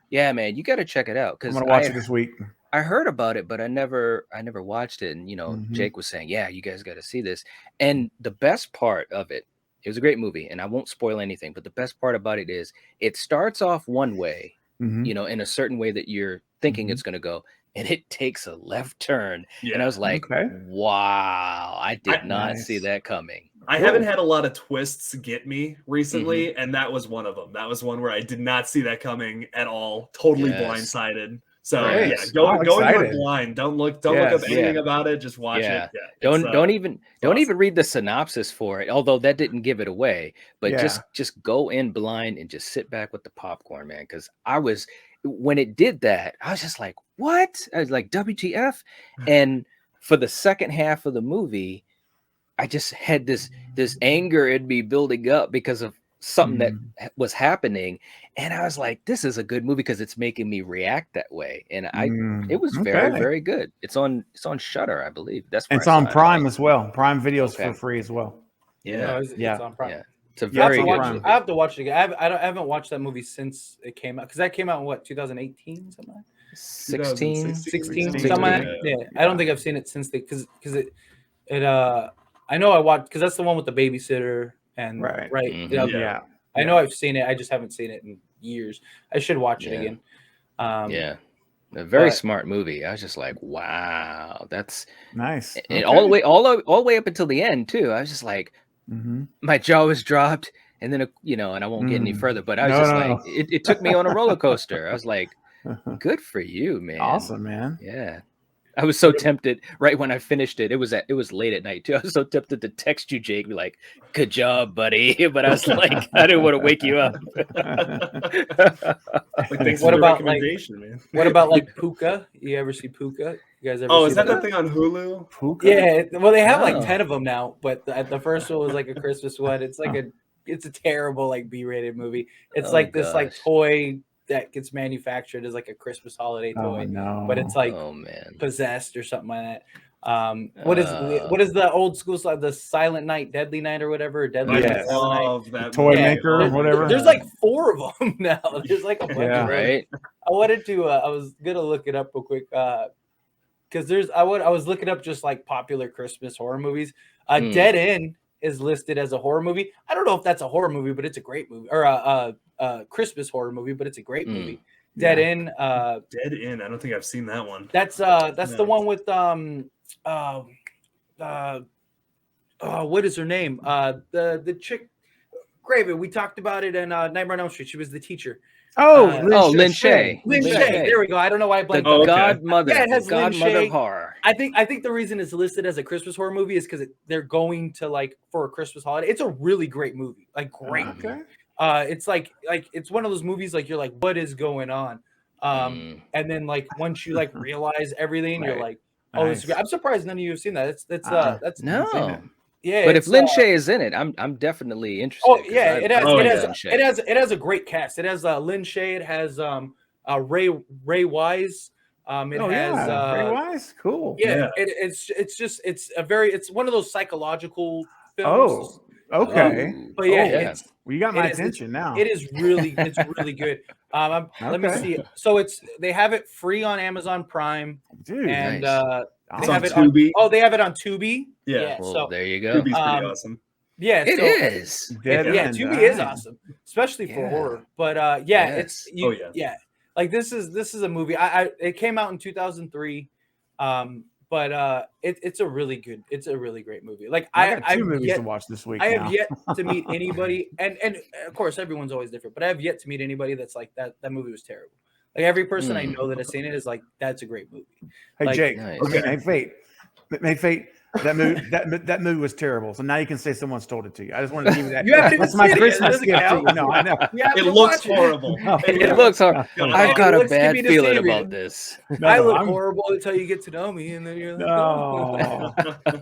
Yeah, man, you got to check it out because I'm gonna watch it this week. I heard about it, but I never watched it. And Jake was saying, "Yeah, you guys got to see this." And the best part of it was a great movie, and I won't spoil anything. But the best part about it is it starts off one way, in a certain way that you're thinking it's going to go, and it takes a left turn. Yeah. And I was like, "Wow, I did not see that coming." I haven't had a lot of twists get me recently, and that was one of them. That was one where I did not see that coming at all. Totally blindsided. So go into it blind. Don't look up anything about it. Just watch it. Yeah. Don't even read the synopsis for it. Although that didn't give it away, but just go in blind and just sit back with the popcorn, man. Because when it did that, I was just like, what? I was like, WTF? And for the second half of the movie, I just had this anger in me building up because of something that was happening, and I was like, this is a good movie because it's making me react that way. And it was very, Okay. very good. It's on Shudder, I believe. That's where It's I on saw it. Prime as well. Prime Video's Okay. for free as well. Yeah. It's on Prime. Yeah. It's a Yeah, very it's good on Prime. movie. I have to watch it again. I haven't watched that movie since it came out, because that came out in what, 2018, something like 16. 16, 16, something like that. Yeah. I don't think I've seen it since because it I know I watched, because that's the one with the babysitter and Right. Mhm. Yeah. I know I've seen it. I just haven't seen it in years. I should watch it again. Yeah. A very but- smart movie. I was just like, wow, that's Nice. and all the way up until the end too. I was just like, my jaw was dropped, and then and I won't get any further. But I was No. it took me on a roller coaster. I was like, good for you, man. Awesome, man. Yeah. I was so tempted right when I finished it. It was late at night too. I was so tempted to text you, Jake, be like, "Good job, buddy," but I was like, I didn't want to wake you up. Thanks What for the about, recommendation, man? What about like Puka? You ever see Puka? You guys ever? Oh, see is that the thing on Hulu? Puka? Yeah. Well, they have Oh. like 10 of them now, but the first one was like a Christmas one. It's like it's a terrible like B-rated movie. It's Oh, like this like gosh. toy that gets manufactured as like a Christmas holiday toy, Oh, no. but it's like Oh man. possessed or something like that. What is the old school slide? The Silent Night, Deadly Night, or whatever? Deadly Yes. Night, Silent Night. Love that Toy movie. maker or Oh my whatever. God. There's like 4 of them now. There's like a bunch Yeah. of them. Right. I wanted to. I was gonna look it up real quick because I was looking up just like popular Christmas horror movies. Dead End is listed as a horror movie. I don't know if that's a horror movie, but it's a great movie, or a Christmas horror movie, but it's a great movie. Dead End. Dead End. I don't think I've seen that one. That's the one with what is her name? The chick, Graven. We talked about it in Nightmare on Elm Street. She was the teacher. Lynn Shay. Lynn Shay. There we go. I don't know why I The blanked. Oh, okay. godmother. Yeah, it The has Lynn godmother Shay. of horror. I think the reason it's listed as a Christmas horror movie is because they're going to like for a Christmas holiday. It's a really great movie, like great. Okay. It's like it's one of those movies like you're like, what is going on? And then like once you like realize everything, you're like, oh, this is great. I'm surprised none of you have seen that. That's No. yeah. But if it's, Lynn Shay is in it, I'm definitely interested. oh 'cause yeah, I it has love Oh, it yeah. Lynn has Shay. it has a great cast. It has Lynn Shay. It has Ray Wise. It has Ray Wise. Cool. yeah. It's one of those psychological films. Oh, okay. But yeah, Oh, yeah. it's Well, you got it my is- attention now. it is really good. Let me Okay. see. So they have it free on Amazon Prime, Dude. and nice. they It's have on it on. Tubi. Oh, they have it on Tubi. Yeah. Well, So there you go. Tubi's pretty um, awesome. yeah, It so, is. Dead yeah, End, Tubi is alright. awesome, especially for Yeah. horror. But yeah, Yes. it's Oh, yeah. yeah. Like this is a movie. It came out in 2003. But it's a really great movie. Like I got 2 I've movies yet, to watch this week. I have now. yet to meet anybody, and of course everyone's always different, but I have yet to meet anybody that's like that movie was terrible. Like every person I know that has seen it is like, that's a great movie. Hey Like- Jake. Nice. Okay. Hey Fate. That movie that movie was terrible. So now you can say someone's told it to you. I just wanted to give you that. You haven't even That's my seen it. Christmas Doesn't gift to count. you. No, I know. You have It to looks watch it. horrible. It looks hard. I've got It a looks to bad be feeling deceiving. about this. No, I look I'm- horrible until you get to know me, and then you're like, No.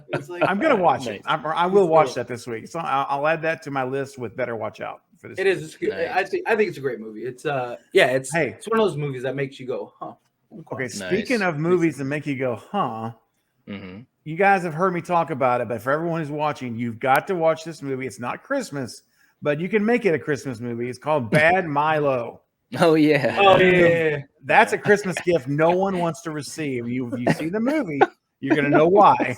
It's like, I'm gonna watch it. Nice. I will watch cool. that this week. So I'll add that to my list with better watch out for this. it is. It's good. Nice. I think it's a great movie. It's it's Hey. it's one of those movies that makes you go, huh? Okay, Nice. speaking of movies that make you go, huh? hmm You guys have heard me talk about it, but for everyone who's watching, you've got to watch this movie. It's not Christmas, but you can make it a Christmas movie. It's called Bad Milo. Oh yeah. Oh yeah. That's a Christmas gift no one wants to receive. If you see the movie, you're gonna know why.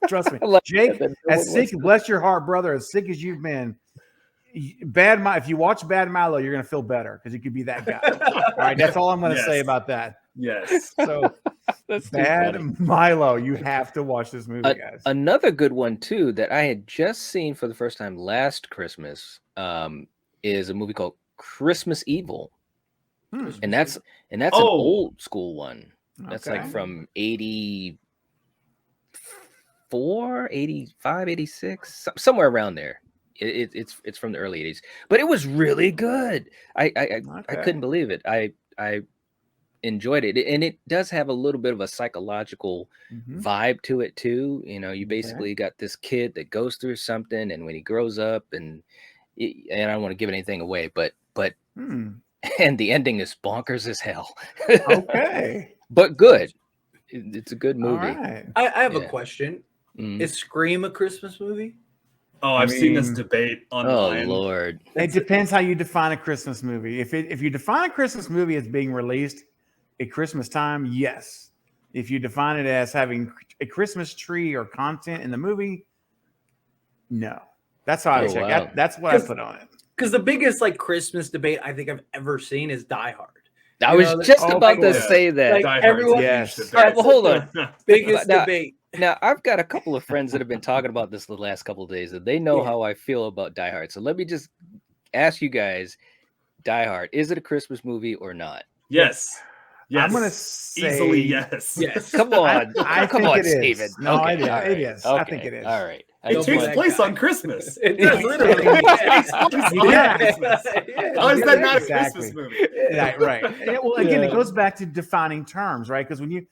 Trust me, I like Jake. that. As sick, bless your heart, brother. As sick as you've been, if you watch Bad Milo, you're gonna feel better because you could be that guy. All right, that's all I'm gonna Yes. say about that. Yes. So That's too Bad funny. Milo, you have to watch this movie, guys. Another good one too that I had just seen for the first time last Christmas is a movie called Christmas Evil, and that's an Oh. old school one. That's like Okay. from 84, 85, 86, somewhere around there. It's from the early 80s, but it was really good. I Okay. couldn't believe it. I enjoyed it, and it does have a little bit of a psychological Mhm. vibe to it too. You know, you basically got this kid that goes through something, and when he grows up and and I don't want to give anything away, but Hmm. and the ending is bonkers as hell. Okay. But good. It's a good All movie. right. I have a Yeah. question. Mhm. Is Scream a Christmas movie? Oh, I've seen this mean- debate Oh online. Lord. It depends how you define a Christmas movie. If you define a Christmas movie as being released at Christmas time, yes. If you define it as having a Christmas tree or content in the movie, no. That's how I Oh, check. wow. That's what I put on it. Because the biggest like Christmas debate I think I've ever seen is Die Hard. I You was know, just oh, about to yeah. say that. Like, Die Hard's everyone- a huge Yes. debate. All right, well, hold on. Biggest Now- debate. Now, I've got a couple of friends that have been talking about this the last couple of days, and they know Yeah. how I feel about Die Hard. So let me just ask you guys, Die Hard, is it a Christmas movie or not? Yes. Yes. I'm gonna say easily yes. Yes. Come on. I come think on, it is. Steven. No, Okay, it is. all It right, is. I think okay, it is. All right. It Don't takes be that place guy. on Christmas. It Yeah, does literally. It takes place on Yeah. Christmas. Yeah. How is that not a Exactly. Christmas movie? Right, right. And, well, again, Yeah. it goes back to defining terms, right? Because when you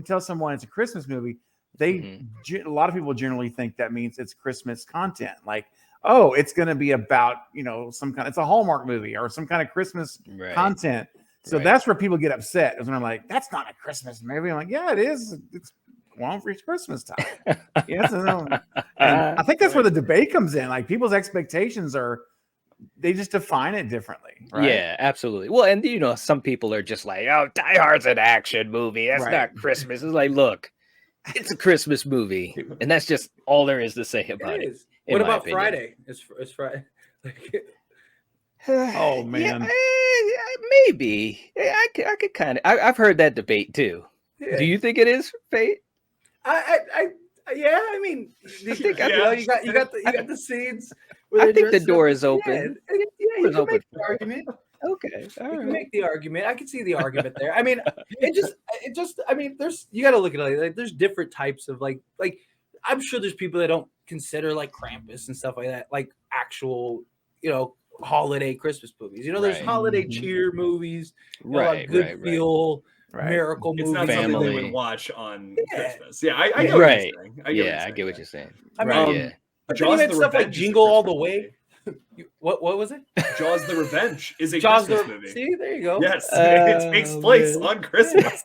tell someone it's a Christmas movie, a lot of people generally think that means it's Christmas content. Like, oh, it's going to be about it's a Hallmark movie or some kind of Christmas Right. content. So Right. that's where people get upset. Is when I'm like, that's not a Christmas movie. I'm like, yeah, it is. It's on for Christmas time. Yes, and I think that's where the debate comes in. Like people's expectations they just define it differently. Right? Yeah, absolutely. Well, and some people are just like, oh, Die Hard's an action movie. That's Right. not Christmas. It's like, look, it's a Christmas movie. And that's just all there is to say about It it. is. in What my about opinion. Friday? Is Friday? Oh, man. Maybe. I could kind of. I've heard that debate too. Yeah. Do you think it is, Fate? Yeah, I mean, you got the scenes. where I they think the dress door up. is open. Yeah, you Door's can open. make the argument. Okay. All You can right. make the argument. I can see the argument there. I mean, I mean, you got to look at it like there's different types of like I'm sure there's people that don't consider like Krampus and stuff like that like actual holiday Christmas movies. There's Right. holiday Mhm. cheer movies, Right. good Right. feel Right. miracle It's movies. not something they Family. would watch on Yeah. Christmas. Yeah, I get Right. what you're saying. Yeah, I get what you're saying. I mean, Right. Yeah. but then Jaws you had the stuff like Revenge is a Jingle All the Christmas Way. movie. What was it? Jaws the Revenge is a Jaws Christmas the movie. See, there you go. Yes, it takes place man. on Christmas.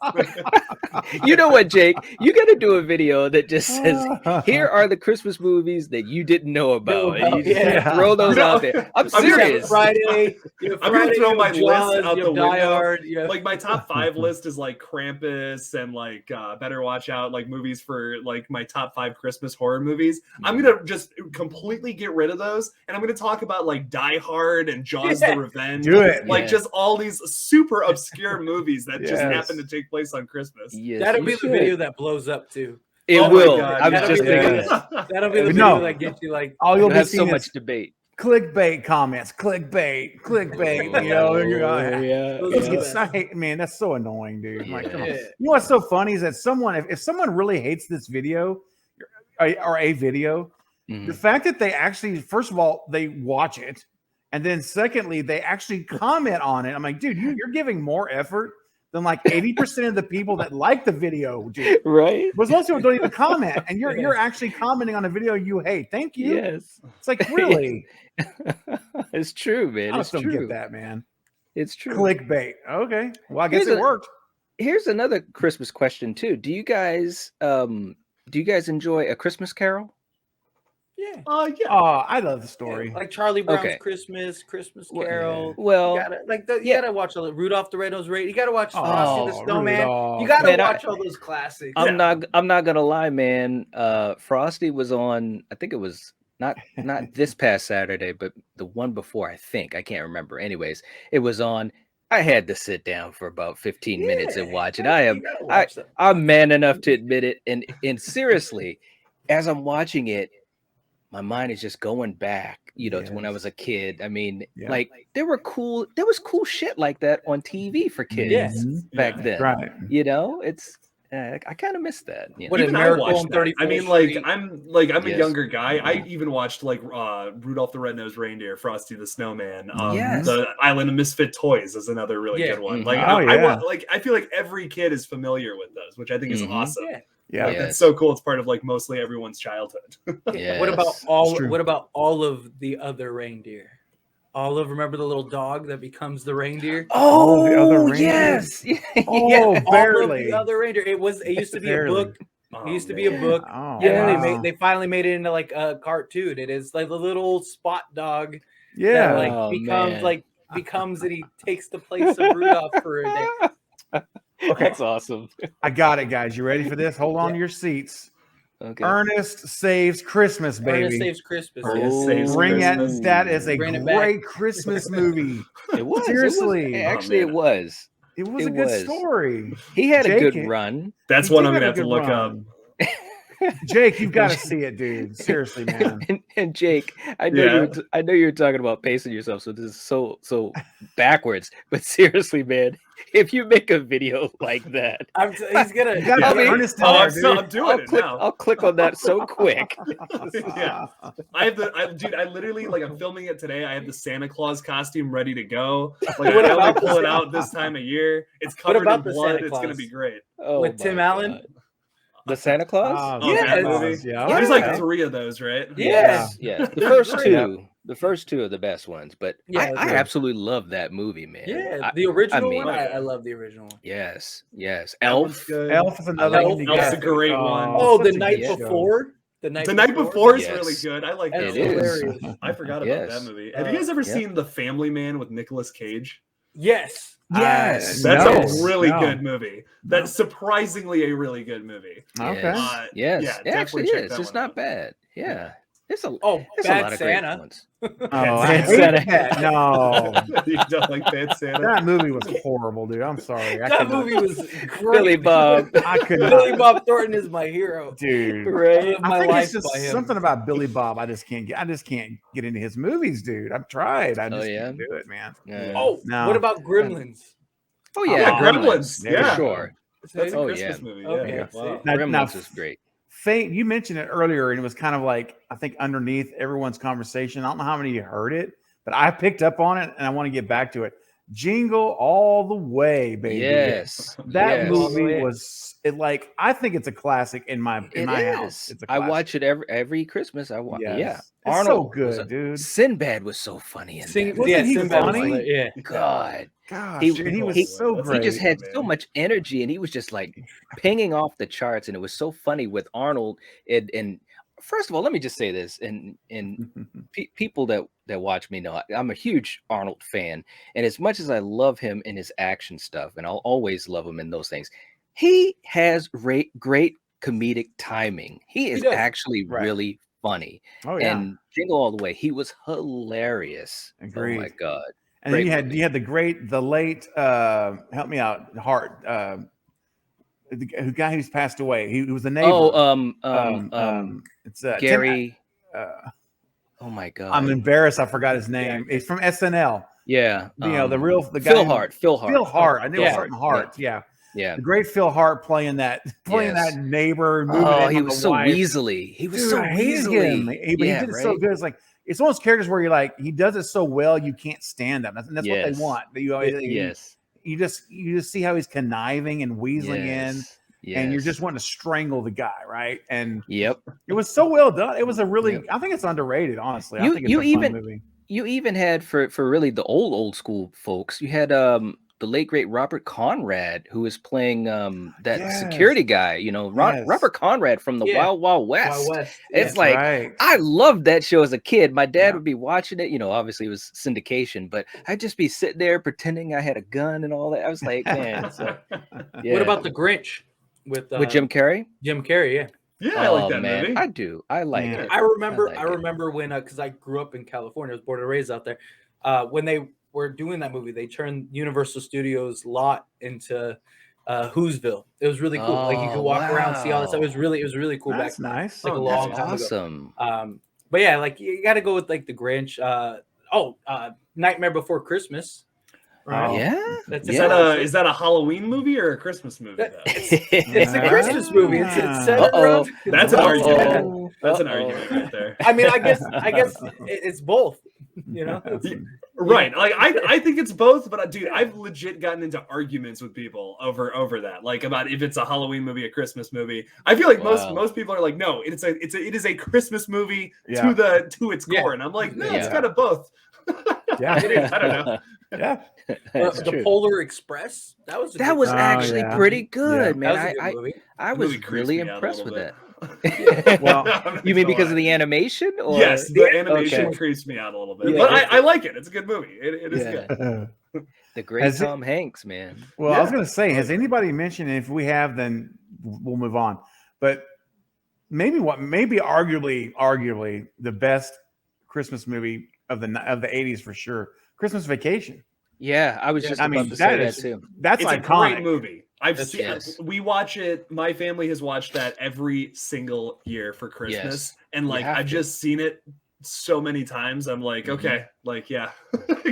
You know what, Jake? You got to do a video that just says, "Here are the Christmas movies that you didn't know about," and you just Yeah. throw those You know, out there. I'm I'm gonna- serious. Friday. I'm gonna throw my Jaws, list out you the have Die window. Hard, you have- Like my top 5 list is like Krampus and like Better Watch Out, like movies for like my top 5 Christmas horror movies. I'm gonna just completely get rid of those, and I'm gonna talk about like Die Hard and Jaws Yeah. the Revenge. Do it. Like Yeah. just all these super obscure movies that just Yes. happen to take place on Christmas. Yes, That'll you be the should. video that blows up too. It Oh my will. God, I was yeah. just That'll be thinking the- that. That'll be the No. video that gets you like. All you'll We'll be have so seeing much is debate. clickbait comments, clickbait. You're Oh, yeah. Those It's are the exciting, man. That's so annoying, dude. Like, come on. Yeah. You know what's so funny is that if someone really hates this video or a video, Mhm. the fact that they actually, first of all, they watch it, and then secondly, they actually comment on it. I'm like, dude, you're giving more effort than like 80% of the people that like the video, dude. Right? But most people don't even comment, and Yeah. you're actually commenting on a video you hate. Thank you. Yes. It's like, really? It's true, man. I It's just don't true. get that, man. It's true. Clickbait. Okay. Well, I guess Here's it a- worked. Here's another Christmas question too. Do you guys enjoy A Christmas Carol? Yeah. Yeah. Oh, I love the story. Like Charlie Brown's Okay. Christmas Well, Carol. Well, You gotta, yeah. gotta watch all the Rudolph the Red-Nosed Reindeer. You gotta watch Frosty the Snowman. Rudolph. You gotta Man, watch all those classics. I'm not gonna lie, man. Frosty was on, I think it was not this past Saturday, but the one before, I think. I can't remember. Anyways, it was on. I had to sit down for about 15 minutes and watch it. You gotta watch that. I'm man enough to admit it. And seriously, as I'm watching it, my mind is just going back, to when I was a kid. I mean, Yeah. like there was cool shit like that on TV for kids Yes. back then. Right. It's I kind of miss that. What Even did I Miracle watched on that. 34th I mean, like Street? I'm a Yes. younger guy. I even watched like Rudolph the Red-Nosed Reindeer, Frosty the Snowman. Yes. The Island of Misfit Toys is another really Yeah. good one. Mhm. Like Oh, yeah. I feel like every kid is familiar with those, which I think is Mhm. awesome. Yeah. Yeah. Like, Yes. that's so cool. It's part of like mostly everyone's childhood. Yes. What about true. What about all of the other reindeer? Remember the little dog that becomes the reindeer? All the other Oh, reindeer? yes. Oh, All of barely. the other reindeer. It used to be a Barely. book. It used to be a book. Oh, And then Yes. they finally made it into like a cartoon. It is like the little spot dog that Yeah. like Oh, becomes man. and he takes the place of Rudolph for a day. Okay. That's awesome. I got it, guys. You ready for this? Hold on to your seats. Okay. Ernest Saves Christmas, baby. Ernest Saves Christmas. Ernest Saves Bring Christmas. that is a Bring it back. great Christmas movie. It was. Seriously. Actually, man. it was. It was It a good was. story. He had a Jake, good run. That's He one did I'm gonna have have a to good look up. run. Jake, you've got to see it, dude. Seriously, man. And Jake, I know I know you were talking about pacing yourself, so this is so backwards. But seriously, man, if you make a video like that, He's gonna. You got to Yeah. put Ernest in Oh, there, I'm, so, dude. I'm doing it now. I'll click on that so quick. Yeah. Dude, I literally like I'm filming it today. I have the Santa Claus costume ready to go. Like What I only about the pull it Santa out this time of year. It's covered about in the blood. Santa It's gonna Claus? be great. Oh, With Tim my Allen? God. The Santa Claus? Oh, Yes. that Claus, movie? yeah. There's Okay. like 3 of those, right? Yes. Yes. The first Great. two. The first two are the best ones, but Yeah, I good. absolutely love that movie, man. Yeah, the original mean- one. I love the original one. Yes. That Elf. one's good. Elf is another Elf. one. you Elf's got. a great one. Oh, such the a night good show. before. The night before is Yes. really good. I like That's that It one. is. hilarious. I forgot about Yes. that movie. Have you guys ever yeah. seen The Family Man with Nicolas Cage? Yes. Yes. That's No. a really No. good movie. That's surprisingly a really good movie. Okay. Yes. Yes. yeah, It actually definitely check is. that It's one not out. bad. Yeah. There's a Oh, there's a Bad lot of Santa. great ones. Oh, Bad I hate Santa. that. No. You don't like Bad Santa? That movie was horrible, dude. I'm sorry. I That could not- movie was Billy great. Bob. I could Billy not. Bob Thornton is my hero. Dude. I Right. live I my think life it's just by him. something about Billy Bob. I just can't get into his movies, dude. I've tried. I Oh, just yeah? can't do it, man. Yeah. Oh, No. what about Gremlins? Oh Yeah, yeah, Gremlins. There you Yeah, go. Sure. That's a Oh, Christmas yeah. movie. Yeah. Okay, Wow. see? Now, Gremlins is great. Fate, you mentioned it earlier, and it was kind of like I think underneath everyone's conversation. I don't know how many of you heard it, but I picked up on it, and I want to get back to it. Jingle all the way, baby. Yes. That yes. movie was it. Like I think it's a classic in my It house. is. It's a I classic. watch it every Christmas. Yes. Yeah. It's Arnold so was good, dude. Sinbad was so funny in that. Wasn't he Sinbad was funny? hilarious. Yeah. God. Gosh, He- dude, he was he- so That's great. He just had man. so much energy, and he was just like pinging off the charts, and it was so funny with Arnold. And first of all, let me just say this, and people that watch me know I'm a huge Arnold fan, and as much as I love him in his action stuff, and I'll always love him in those things, he has great comedic timing. He is does. actually Right. really funny. Oh yeah. And Jingle All the Way, he was hilarious. Oh my Agreed. God. And then Great movie. you had the late help me out, Hart, the guy who's passed away. He was the neighbor. It's Tim- Gary. uh, Oh my God. I'm embarrassed. I forgot his name. It's from SNL. Yeah. You know the guy Phil who- Hart. Phil Hart. Phil Hart. I knew it was Yeah. something Hart. Yeah. Yeah. The great Phil Hart playing that Yes. that neighbor. moving Oh, in he on was the so wife. weaselly. He was Dude, so I hated him. weaselly. But he did it so good. It's like it's one of those characters where you're like, he does it so well, you can't stand him. And that's what Yes. they want. Yes. You just see how he's conniving and weaseling in, and you're just wanting to strangle the guy, right? And Yep. it was so well done. It was a really, Yep. I think it's underrated, honestly. I You- think it's you a fun even- movie. You even had for really the old school folks, you had the late great Robert Conrad, who was playing that Yes. security guy, Yes. Robert Conrad from the Yeah. Wild Wild West. Wild West. It's That's like right. I loved that show as a kid. My dad Yeah. would be watching it, obviously it was syndication, but I'd just be sitting there pretending I had a gun and all that. I was like, man, so, yeah. What about the Grinch with Jim Carrey? Jim Carrey? Yeah. Yeah, I like Oh, that man, movie. I do. I like Yeah. it. I remember. like I it. remember when, because I grew up in California, I was born and raised out there. When they were doing that movie, they turned Universal Studios lot into Whoville. It was really cool. Like you could Oh, walk around, see all that stuff. It was wow. really cool That's back. nice. Like a Oh, long That's time ago. awesome. But yeah, like you got to go with like the Grinch. Nightmare Before Christmas. Right? Oh. Yeah. That's Is a classic. that a Halloween movie or a Christmas movie? Though? It's a Christmas movie. It's centered Uh-oh. around. That's an Uh-oh. argument. That's an Uh-oh. argument right there. I mean, I guess it's both. You know, Right. Like I think it's both, but dude, I've legit gotten into arguments with people over that. Like about if it's a Halloween movie, a Christmas movie. I feel like Wow. most people are like, no, it is a Christmas movie Yeah. to its core. And I'm like, no, it's Yeah. kind of both. Yeah. It is. I don't know. Yeah. That's the true. Polar Express. That was Oh, actually yeah. pretty good, Yeah. man. That was a good movie. I The was movie creeps really me out a impressed with little that. bit. Well, I'm not You mean gonna because of lie. the animation? Or? Yes, the animation Okay. creeps me out a little bit, Yeah. but I like it. It's a good movie. It is Yeah. good. The great Has it- Tom Hanks, man. Well, I was Yeah. going to say, has anybody mentioned? And if we have, then we'll move on. But maybe arguably the best Christmas movie of the '80s for sure. Christmas Vacation. Yeah, I was Yeah, just I about mean, to say that that is- too. That's It's a iconic. great movie. I've That's- seen. yes. We watch it. My family has watched that every single year for Christmas, Yes. and You like have I've to. just seen it so many times. I'm like, okay, like yeah,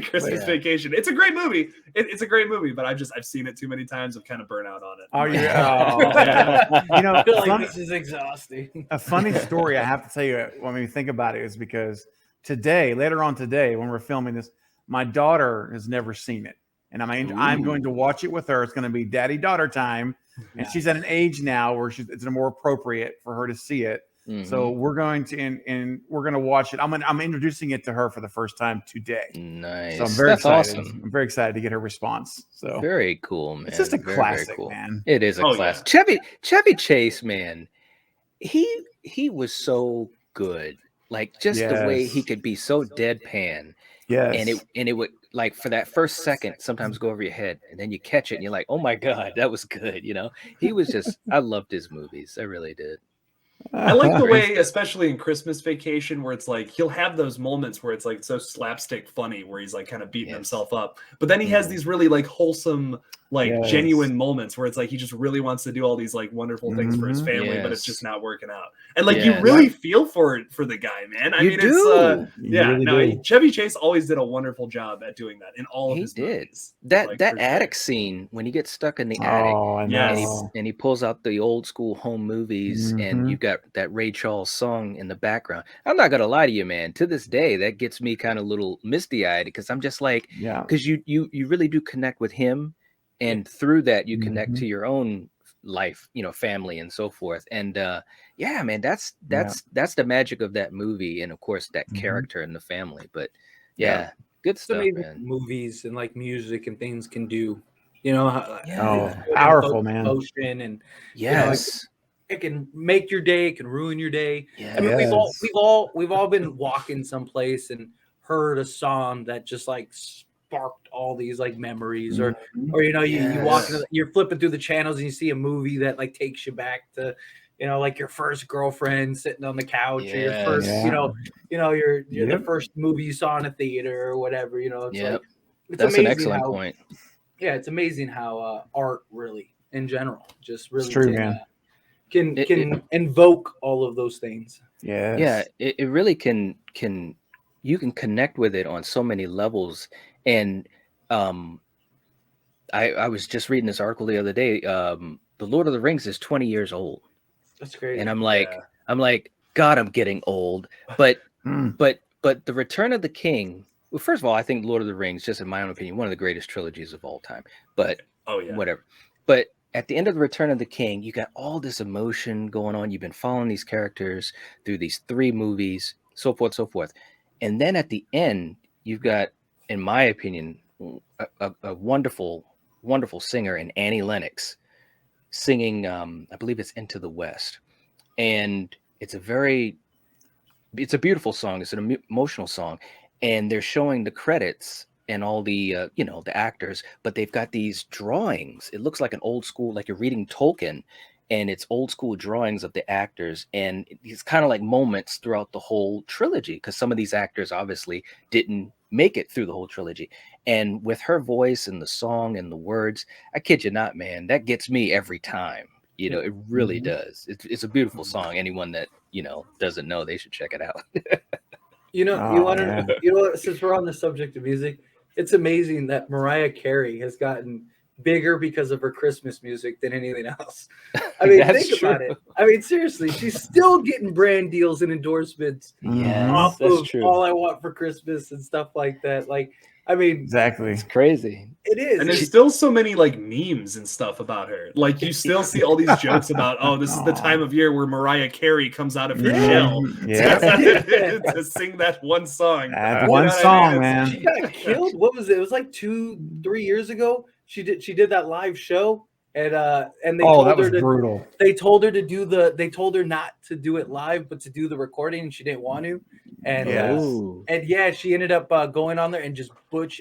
Christmas Yeah. Vacation. It's a great movie. It's a great movie, but I've seen it too many times. I've kind of burnt out on it. Oh, Like, yeah. You know, I feel like fun- this is exhausting. a funny story I have to tell you when we think about it is because later on today, when we're filming this, my daughter has never seen it. And I'm Ooh. going to watch it with her. It's going to be daddy-daughter time. And she's at an age now where it's more appropriate for her to see it. Mhm. So we're going to and we're going to watch it. I'm introducing it to her for the first time today. Nice. So I'm very That's excited. awesome. I'm very excited to get her response. So Very cool, man. it's just a Very, classic, very cool. man. It is a Oh, classic. yeah. Chevy Chase, man. He was so good. Like just the way he Yes. could be so deadpan. Yes. And it would like for that first second sometimes go over your head and then you catch it and you're like, oh my God, that was good. You know, he was just I loved his movies. I really did. I like the way, especially in Christmas Vacation, where it's like he'll have those moments where it's like so slapstick funny, where he's like kind of beating Yes. himself up, but then he has these really like wholesome, like Yes. genuine moments where it's like he just really wants to do all these like wonderful things for his Mhm. family, but it's Yes. just not working out. And like Yes. you really feel for the guy, man. I You mean, do. it's You yeah, really no, do. Chevy Chase always did a wonderful job at doing that in all of He his did. movies. That Like, that for sure. attic scene when he gets stuck in the attic Oh, I Yes. know. and he pulls out the old school home movies and Mhm. you've got that Ray Charles song in the background. I'm not gonna lie to you, man. To this day, that gets me kind of a little misty-eyed because I'm just like, Yeah. because you really do connect with him, and through that you connect Mhm. to your own life, you know, family and so forth. And yeah, man, that's the magic of that movie, and of course that Mhm. character and the family. But Yeah. yeah, good It's stuff, amazing man. movies and like music and things can do. You know, Yeah. Oh, powerful, man. Emotion and Yes. it can make your day, it can ruin your day. Yeah. I mean, Yes. we've all been walking someplace and heard a song that just like sparked all these like memories, or you know, you walk, Yes. you're flipping through the channels and you see a movie that like takes you back to, you know, like your first girlfriend sitting on the couch, or your first, Yes. you know, you're the Yep. first movie you saw in a theater or whatever. You know, it's Yep. like it's That's an amazing excellent how, point. yeah, it's amazing how art really in general just really true, can, man. Can invoke all of those things. Yes. Yeah, it really can you can connect with it on so many levels. And I was just reading this article the other day. The Lord of the Rings is 20 years old. That's crazy. And I'm like, Yeah. God, I'm getting old. But Mm. but the Return of the King, well, first of all, I think Lord of the Rings, just in my own opinion, one of the greatest trilogies of all time. But Oh yeah. whatever. But at the end of the Return of the King, you got all this emotion going on. You've been following these characters through these 3 movies, so forth, so forth. And then at the end, you've got, in my opinion, a wonderful, wonderful singer in Annie Lennox singing, I believe it's Into the West. And it's a beautiful song. It's an emotional song. And they're showing the credits and all the the actors, but they've got these drawings. It looks like an old school, like you're reading Tolkien, and it's old school drawings of the actors, and it's kind of like moments throughout the whole trilogy, because some of these actors obviously didn't make it through the whole trilogy. And with her voice and the song and the words, I kid you not, man, that gets me every time. You know, it really does. It's a beautiful song. Anyone that doesn't know, they should check it out. You know, Oh, you want man. to, you know, since we're on the subject of music, it's amazing that Mariah Carey has gotten bigger because of her Christmas music than anything else. I mean, That's think about true. it. I mean, seriously, she's still getting brand deals and endorsements Yes, off that's of true. All I Want for Christmas and stuff like that. Like, I mean, Exactly. It's crazy. it is. And there's still so many like memes and stuff about her. Like you still see all these jokes about, oh, this is the time of year where Mariah Carey comes out of her shell Yeah. to sing that one song. That You one know what I song, mean? man. She got killed. What was it? It was like 2-3 years ago. She did that live show, and they Oh, told that her was to, brutal. they told her to do they told her not to do it live, but to do the recording, and she didn't want to. And Yes. and yeah, she ended up going on there and just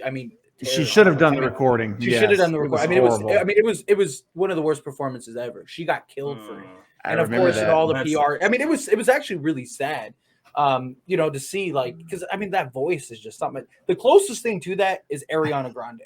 I mean, She should have done the I mean, recording. She should have done the Yes, recording. I mean, it was one of the worst performances ever. She got killed for it. I And of remember course, that. and all the That's- PR. I mean, it was actually really sad, you know, to see, like, because I mean, that voice is just something. The closest thing to that is Ariana Grande.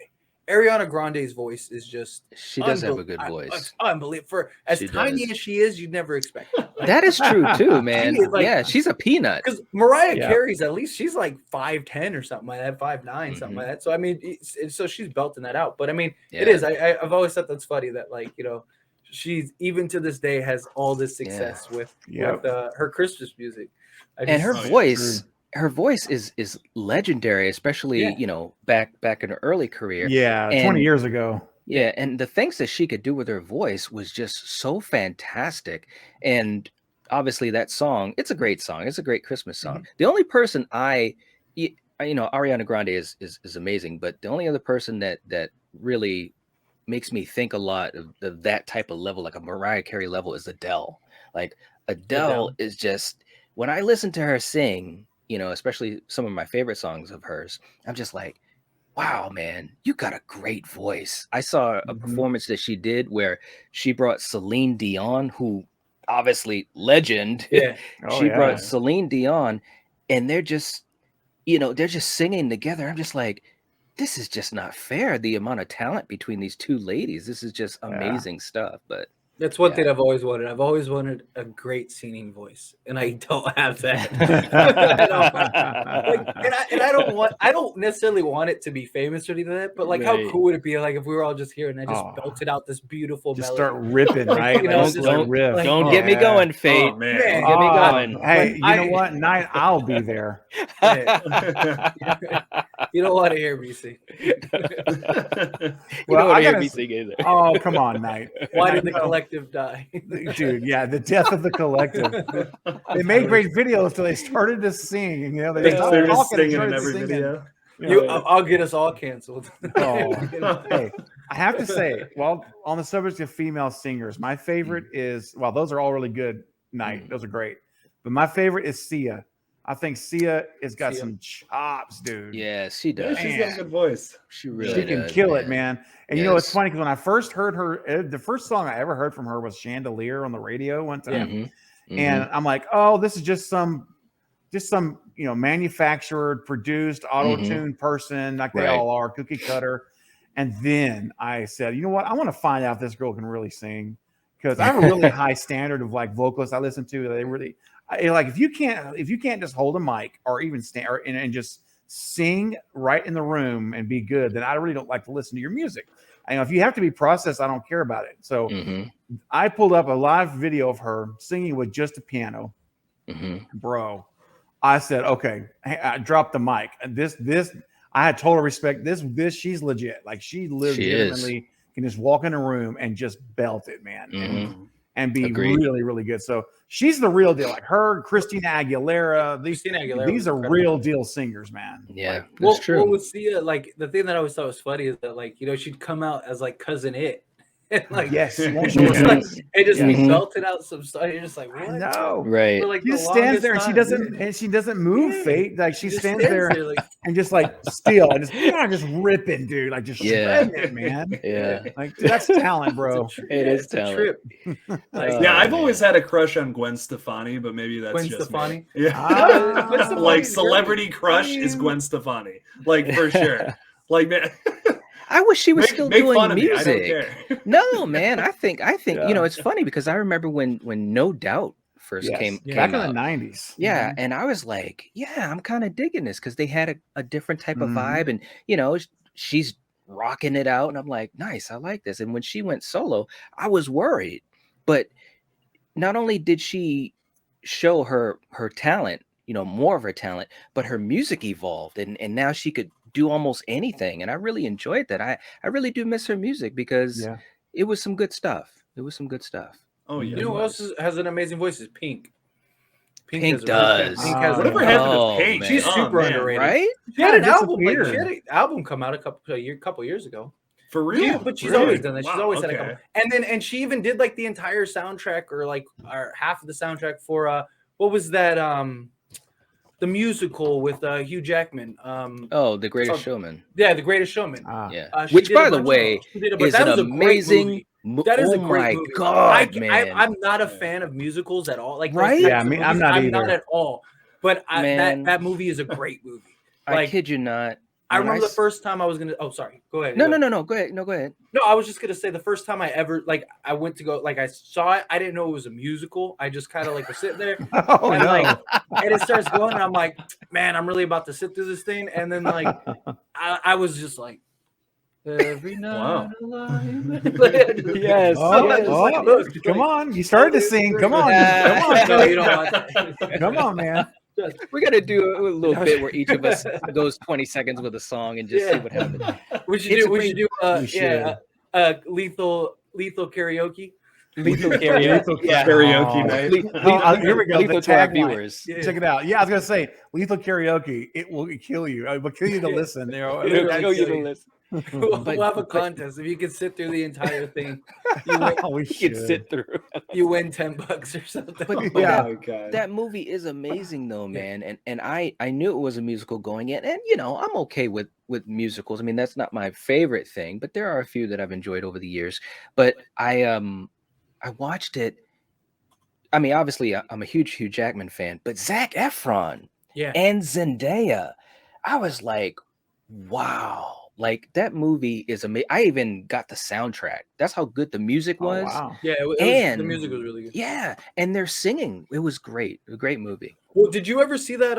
Ariana Grande's voice is just She does have a good voice. It's unbelievable. For as She tiny does. as she is, you'd never expect it. Like, That is true too, man. She is like- Yeah, she's a peanut. because Mariah Yeah. Carey's at least she's like 5'10" or something like that, 5'9", something like that. So I mean, so she's belting that out. But I mean, it Yeah. is. I've always thought that's funny that, like, you know, she's even to this day has all this success with her Christmas music. And her Oh, yeah. voice, her voice is legendary, especially Yeah. you know back in her early career. Yeah, And- 20 years ago. Yeah, and the things that she could do with her voice was just so fantastic. And obviously that song, it's a great song. It's a great Christmas song. The only person you know, Ariana Grande is amazing, but the only other person that really makes me think a lot of that type of level, like a Mariah Carey level, is Adele. Like Adele is just, when I listen to her sing, you know, especially some of my favorite songs of hers, I'm just like, wow, man, you got a great voice. I saw a performance that she did where she brought Celine Dion, who obviously legend. Yeah. Oh, She yeah. brought Celine Dion, and they're just, you know, they're just singing together. I'm just like, this is just not fair. The amount of talent between these two ladies. This is just amazing stuff. But That's one Yeah. thing I've always wanted. I've always wanted a great singing voice, and I don't have that. I don't necessarily want it to be famous or anything like that, but like, Right. how cool would it be, like, if we were all just here and I just Oh. belted out this beautiful Just melody? start ripping, right? You know, Just just like don't- riff. Don't Oh, get me yeah. going, Fate. Oh, man. Man. Get me Ah, going. Hey, Like, you know what? Night, I'll be there. You don't want to hear me sing. You Well, don't want I to hear gotta me s- sing either. Oh, come on, Night. Why did the No. collective die? Dude, yeah, the death of the collective. They made great videos till they started to sing. You know, they stopped They're just talking and singing in started every singing. video. You know, I'll get us all canceled. Oh, hey, I have to say, well, on the subject of female singers, my favorite is, well, those are all really good. Night, those are great, but my favorite is Sia. I think Sia has got Sia. some chops, dude. Yeah, she Yeah, does. she's got a good voice. She really She can does, kill it, man. And you know, it's Yes. funny because when I first heard her, the first song I ever heard from her was Chandelier on the radio one time. Mhm, mhm. And I'm like, oh, this is just some you know, manufactured, produced, auto-tuned person like they Right. all are, cookie cutter. And then I said, you know what? I want to find out if this girl can really sing, because I have a really high standard of like vocalists I listen to. They really like, if you can't just hold a mic or even stand and just sing right in the room and be good, then I really don't like to listen to your music. I know if you have to be processed, I don't care about it. So Mhm, I pulled up a live video of her singing with just a piano. mhm. Bro, I said, okay, I dropped the mic. And this, I had total respect. This, she's legit. Like, she legitimately can just walk in a room and just belt it, man, Mhm. and be Agreed. really, really good. So she's the real deal. Like her, Christina Aguilera, Christina Aguilera these was are incredible. real deal singers, man. Yeah, Like, that's Well, true. with Sia, like, the thing that I always thought was funny is that, like, you know, she'd come out as like Cousin It, and like, yes, Yeah. won't show her just, like, face. and just be Mhm. belting out some stuff. You're just like, what? No, Right. For, like, she the just stands longest there and she time. doesn't move. Yeah. Fate, like she Just stands there like, and just like still and just ripping, dude, like just Yeah. shredding it, man. Yeah. Like, dude, that's talent, bro. It is it's a talent. trip. Like, Oh, Yeah, I've man. always had a crush on Gwen Stefani, but maybe that's Gwen just Stefani? me. Yeah. Ah. Gwen Stefani's Like great. celebrity crush is Gwen Stefani. Like for sure. Like man, I wish she was still make doing fun of me. I don't music. care. No, man. I think Yeah. you know, it's funny because I remember when No Doubt first Yes. came Back in the out. 90s. Yeah, and I was like, yeah, I'm kind of digging this because they had a different type of Mhm. vibe, and she's rocking it out, and I'm like, nice, I like this. And when she went solo, I was worried, but not only did she show her talent, more of her talent, but her music evolved, and now she could do almost anything, and I really enjoyed that. I really do miss her music because Yeah. it was some good stuff. It was some good stuff. Oh yeah. You know who else has an amazing voice? Is Pink. Pink has a does. Pink has Whatever a, happened to Oh, Pink? man. she's super man. underrated. Right? She had Yeah, an album. Like, she disappeared. had an album come out a couple years ago. For real? But she's Really? always done that. She's Wow, always had a okay. couple. And she even did like the entire soundtrack or half of the soundtrack for what was that the musical with Hugh Jackman. Oh, The Greatest Showman. Yeah, The Greatest Showman. Yeah. She Which, did a by the bunch of- way, she did a- is that an was a great amazing. movie. That is a great my movie. God, man. I'm not a fan of musicals at all. Like those Right? types Yeah, of I'm movies, not I'm either. not at all. But Man. that movie is a great movie. I Like, kid you not. I when remember the first time I was gonna. Oh, sorry. Go ahead. No, go no, ahead. no, no. Go ahead. No, go ahead. No, I was just gonna say the first time I ever I went to go I saw it. I didn't know it was a musical. I just kind of was sitting there Oh and no. and it starts going and I'm like, man, I'm really about to sit through this thing. And then I was just like, every night alive. Yes. Oh, yes. oh, Like, look, come like- on. You started to sing. Come on. Yeah. Come on. No, you don't want that. Come on, man. We got to do a little bit where each of us goes 20 seconds with a song and just see Yeah. what happens. We should It's do. a We great- should do. we should. Lethal karaoke. Lethal karaoke. Yeah. Karaoke Oh. night. Here we go. Lethal The to our tagline. viewers. Yeah. Check it out. Yeah, I was gonna say lethal karaoke. It will kill you. It will kill you to listen. It'll Literally kill you kill to you. listen. We'll But- have a contest. If you can sit through the entire thing, you win, Oh, we You should. can sit through. you win $10 or something. But Yeah. Oh my God. that movie is amazing though, man. And I knew it was a musical going in, and I'm okay with musicals. I mean, that's not my favorite thing, but there are a few that I've enjoyed over the years. But I watched it. I mean, obviously I'm a huge Hugh Jackman fan, but Zac Efron Yeah. and Zendaya, I was like, wow. Like that movie is amazing. I even got the soundtrack. That's how good the music Oh, was. wow. Yeah, the And- music was really good. Yeah, and they're singing. It was great. A great movie. Well, did you ever see that?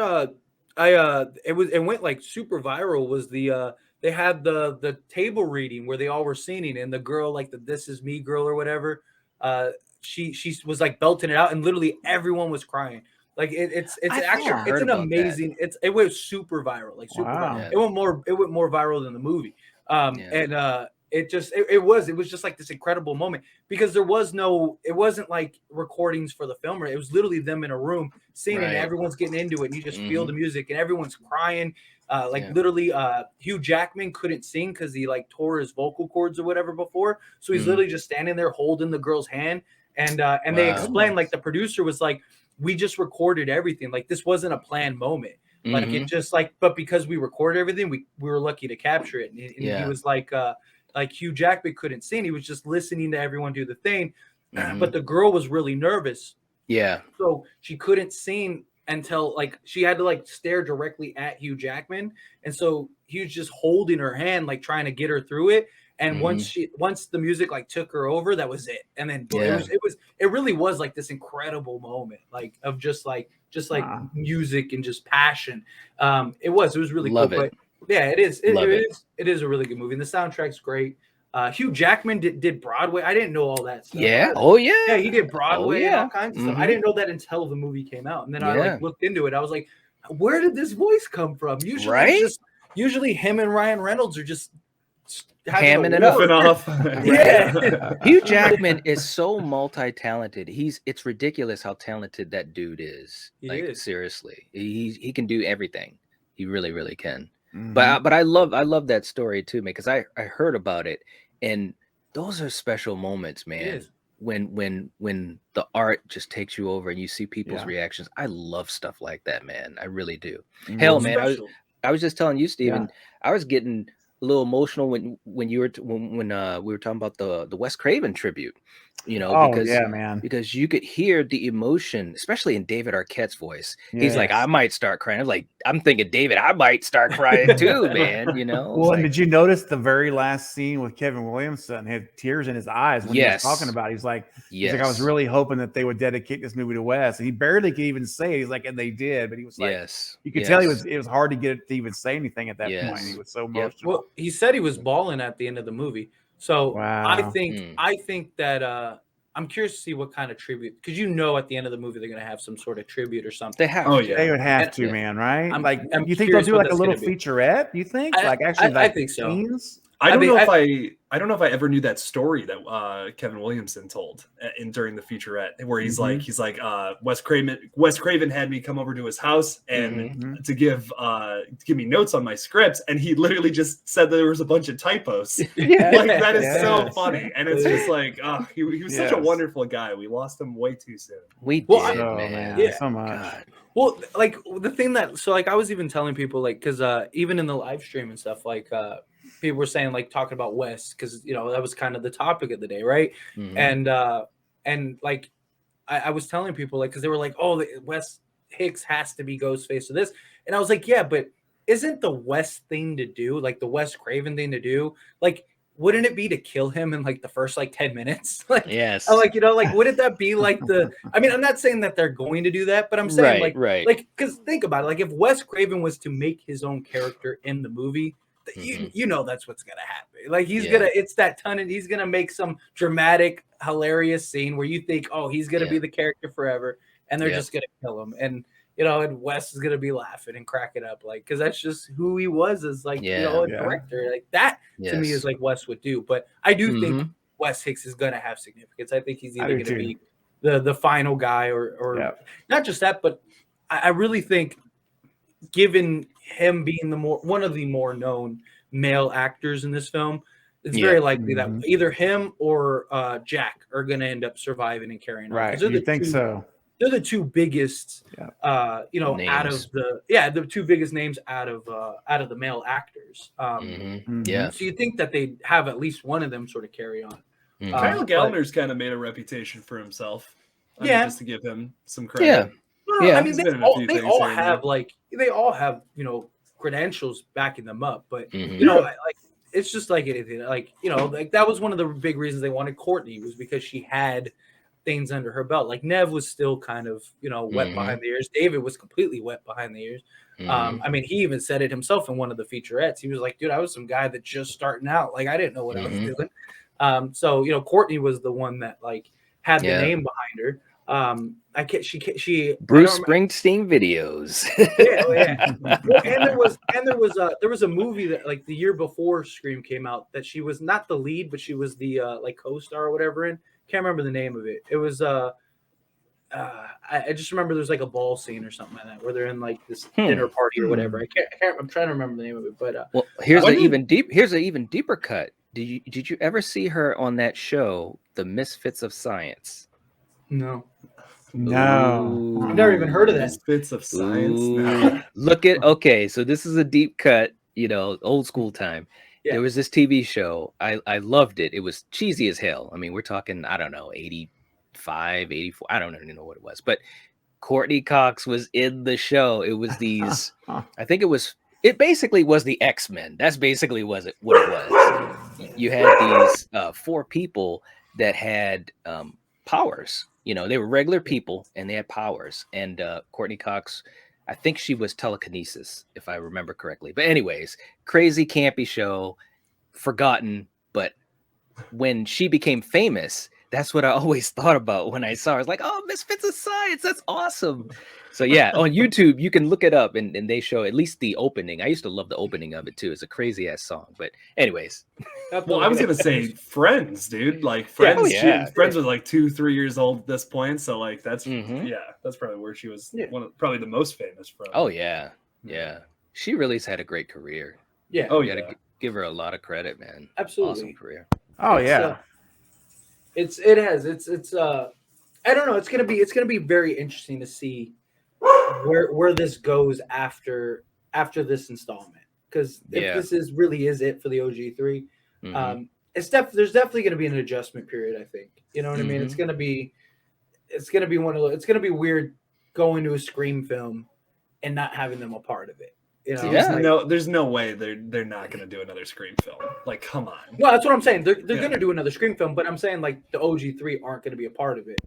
It went like super viral. Was they had the table reading where they all were singing, and the girl, like the "This Is Me" girl or whatever, she was like belting it out, and literally everyone was crying. Like it's I actually heard it's an about that. amazing. It went super viral, like super. Wow. Viral. It went more viral than the movie. Yeah. And it was just like this incredible moment because it wasn't like recordings for the film. It was literally them in a room singing, and Right. everyone's getting into it, and you just feel the music, and everyone's crying. Yeah. Literally, Hugh Jackman couldn't sing because he like tore his vocal cords or whatever before, so he's Mhm. literally just standing there holding the girl's hand, and they Wow. explained like the producer was like, we just recorded everything, like this wasn't a planned moment. Like Mhm. it just but because we recorded everything, we were lucky to capture it. And Yeah. he was like Hugh Jackman couldn't sing; he was just listening to everyone do the thing. Mhm. But the girl was really nervous, Yeah. so she couldn't sing until like she had to like stare directly at Hugh Jackman, and so he was just holding her hand, like trying to get her through it. And once the music like took her over, that was it. And then Yeah. it really was like this incredible moment, like of just like Wow. music and just passion. It was really Love cool. it. But yeah, it is. Love it. It is a really good movie. And the soundtrack's great. Hugh Jackman did Broadway. I didn't know all that stuff. Yeah. Oh yeah. Yeah, he did Broadway and yeah. all kinds of stuff. Mhm. I didn't know that until the movie came out. And then I Yeah. like looked into it. I was like, where did this voice come from? Usually Right? it's usually him and Ryan Reynolds are just having a Hamming it up. war. Ripping off. Yeah. Hugh Jackman is so multi-talented. It's ridiculous how talented that dude is. He Like is. seriously. He can do everything. He really, really can. Mhm. But I love that story too, man, because I heard about it, and those are special moments, It man. is. When the art just takes you over and you see people's Yeah. reactions. I love stuff like that, man. I really do. Mhm. Hell, It's man, special. I was just telling you, Steven, I was getting a little emotional when you were when we were talking about the Wes Craven tribute, Oh yeah, man. because you could hear the emotion, especially in David Arquette's voice. He's like, Yes. I might start crying. I'm thinking, David, I might start crying too, man. It's Well, and like, did you notice the very last scene with Kevin Williamson had tears in his eyes when he was yes, talking about it? He's like, I was yes, really hoping that they would dedicate this movie to Wes. And he barely could even say it. He's like, and they did, but he was like, yes, you could tell yes, it was hard to get it to even say anything at that point. He yes. was so Yep. emotional. Well, he said he was bawling at the end of the movie. So Wow. I think that I'm curious to see what kind of tribute, because at the end of the movie they're going to have some sort of tribute or something. They have Oh, to. yeah. They would have And- to, Yeah. man, right? I'm you think they'll curious do what like a that's little gonna be. featurette? You think? I think so. Scenes? I don't mean, know if I ever knew that story that Kevin Williamson told during the featurette, where he's like Wes Craven had me come over to his house and to give me notes on my scripts, and he literally just said that there was a bunch of typos. Like, that is so funny, and it's just like, he was such a wonderful guy. We lost him way too soon. We did, Oh, man. Yeah. so much. God. Well, like the thing that, so like I was even telling people, like, because even in the live stream and stuff, like people were saying, like, talking about Wes, because that was kind of the topic of the day, right? And like I was telling people, like, because they were like, oh, Wes Hicks has to be Ghostface or this, and I was like, yeah, but isn't the Wes thing to do, like the Wes Craven thing to do, like, wouldn't it be to kill him in like the first like 10 minutes? Like, Yes. like, like, wouldn't that be like I mean, I'm not saying that they're going to do that, but I'm saying right. like, because think about it, like if Wes Craven was to make his own character in the movie, that's what's gonna happen. Like he's gonna make some dramatic, hilarious scene where you think, oh, he's gonna be the character forever, and they're just gonna kill him, and and Wes is gonna be laughing and cracking up, like, because that's just who he was as, like, a director. Like that to me is like Wes would do. But I do think Wes Hicks is gonna have significance. I think he's either gonna be the final guy or not just that, but I really think, given him being one of the more known male actors in this film, it's very likely that either him or Jack are going to end up surviving and carrying on. Right. You think so? They're the two biggest, names. out of the two biggest names out of the male actors. Yeah. So you think that they have at least one of them sort of carry on. Kyle Gallner's kind of made a reputation for himself. Just to give him some credit. Yeah. Well, I mean, they all have credentials backing them up, but like, it's just like anything. Like, like that was one of the big reasons they wanted Courtney, was because she had things under her belt. Like Nev was still kind of wet behind the ears. David was completely wet behind the ears. I mean, he even said it himself in one of the featurettes. He was like, dude, I was some guy that just starting out. Like, I didn't know what I was doing. So Courtney was the one that like had the name behind her. She Bruce Springsteen videos. Well, there was a movie that, like, the year before Scream came out, that she was not the lead, but she was the like co-star or whatever in. Can't remember the name of it. It was I just remember there's like a ball scene or something like that where they're in like this dinner party or whatever. I can't. I'm trying to remember the name of it. But well, here's an even deeper cut. Did you ever see her on that show, The Misfits of Science? No. No. I've never even heard of that. Misfits of Science. No. Okay, so this is a deep cut, old school time. Yeah. There was this TV show. I loved it. It was cheesy as hell. I mean, we're talking, I don't know, 85, 84. I don't even know what it was. But Courtney Cox was in the show. It was these, I think it basically was the X-Men. That's basically what it was. You had these 4 people that had powers. They were regular people and they had powers. And Courtney Cox, I think she was telekinesis, if I remember correctly. But anyways, crazy campy show, forgotten. But when she became famous, that's what I always thought about when I saw her. I was like, oh, Misfits of Science, that's awesome. So yeah, on YouTube, you can look it up and they show at least the opening. I used to love the opening of it too. It's a crazy ass song. But anyways. Well, I was gonna say Friends, dude. Like Friends, Friends was like 2-3 years old at this point. So like that's that's probably where she was probably the most famous from. Oh yeah. Yeah. She really's had a great career. Yeah. Oh you yeah. Gotta give her a lot of credit, man. Absolutely. Awesome career. Oh yeah. It's I don't know. It's gonna be very interesting to see where this goes after this installment. because if Yeah. this is really is it for the OG3, Mhm. there's definitely going to be an adjustment period. I think, you know what I mean. It's Mhm. going to be it's going to be weird going to a Scream film and not having them a part of it. You know, Yeah. there's no way they're not going to do another Scream film. Like, come on. No, that's what I'm saying. They're Yeah. going to do another Scream film, but I'm saying like the OG3 aren't going to be a part of it,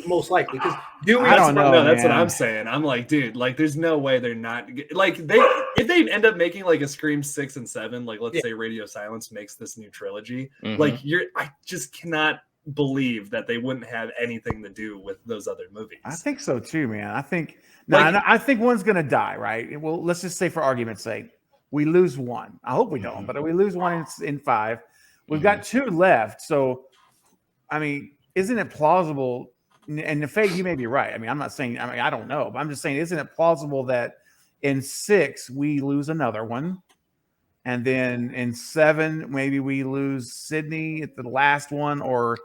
most likely. Because I don't know. No, that's what man. I'm saying. I'm like, dude, like, there's no way they're not like if they end up making like a Scream 6 and 7, like let's say Radio Silence makes this new trilogy, like I just cannot believe that they wouldn't have anything to do with those other movies. I think so too, man. I think I think one's gonna die, right? Well, let's just say for argument's sake, we lose one. I hope we don't, but we lose one in 5. We've got 2 left. So, I mean, isn't it plausible? And the Faye, you may be right. I mean, I'm not saying. I mean, I don't know, but I'm just saying, isn't it plausible that in 6 we lose another one, and then in 7 maybe we lose Sydney at the last one, or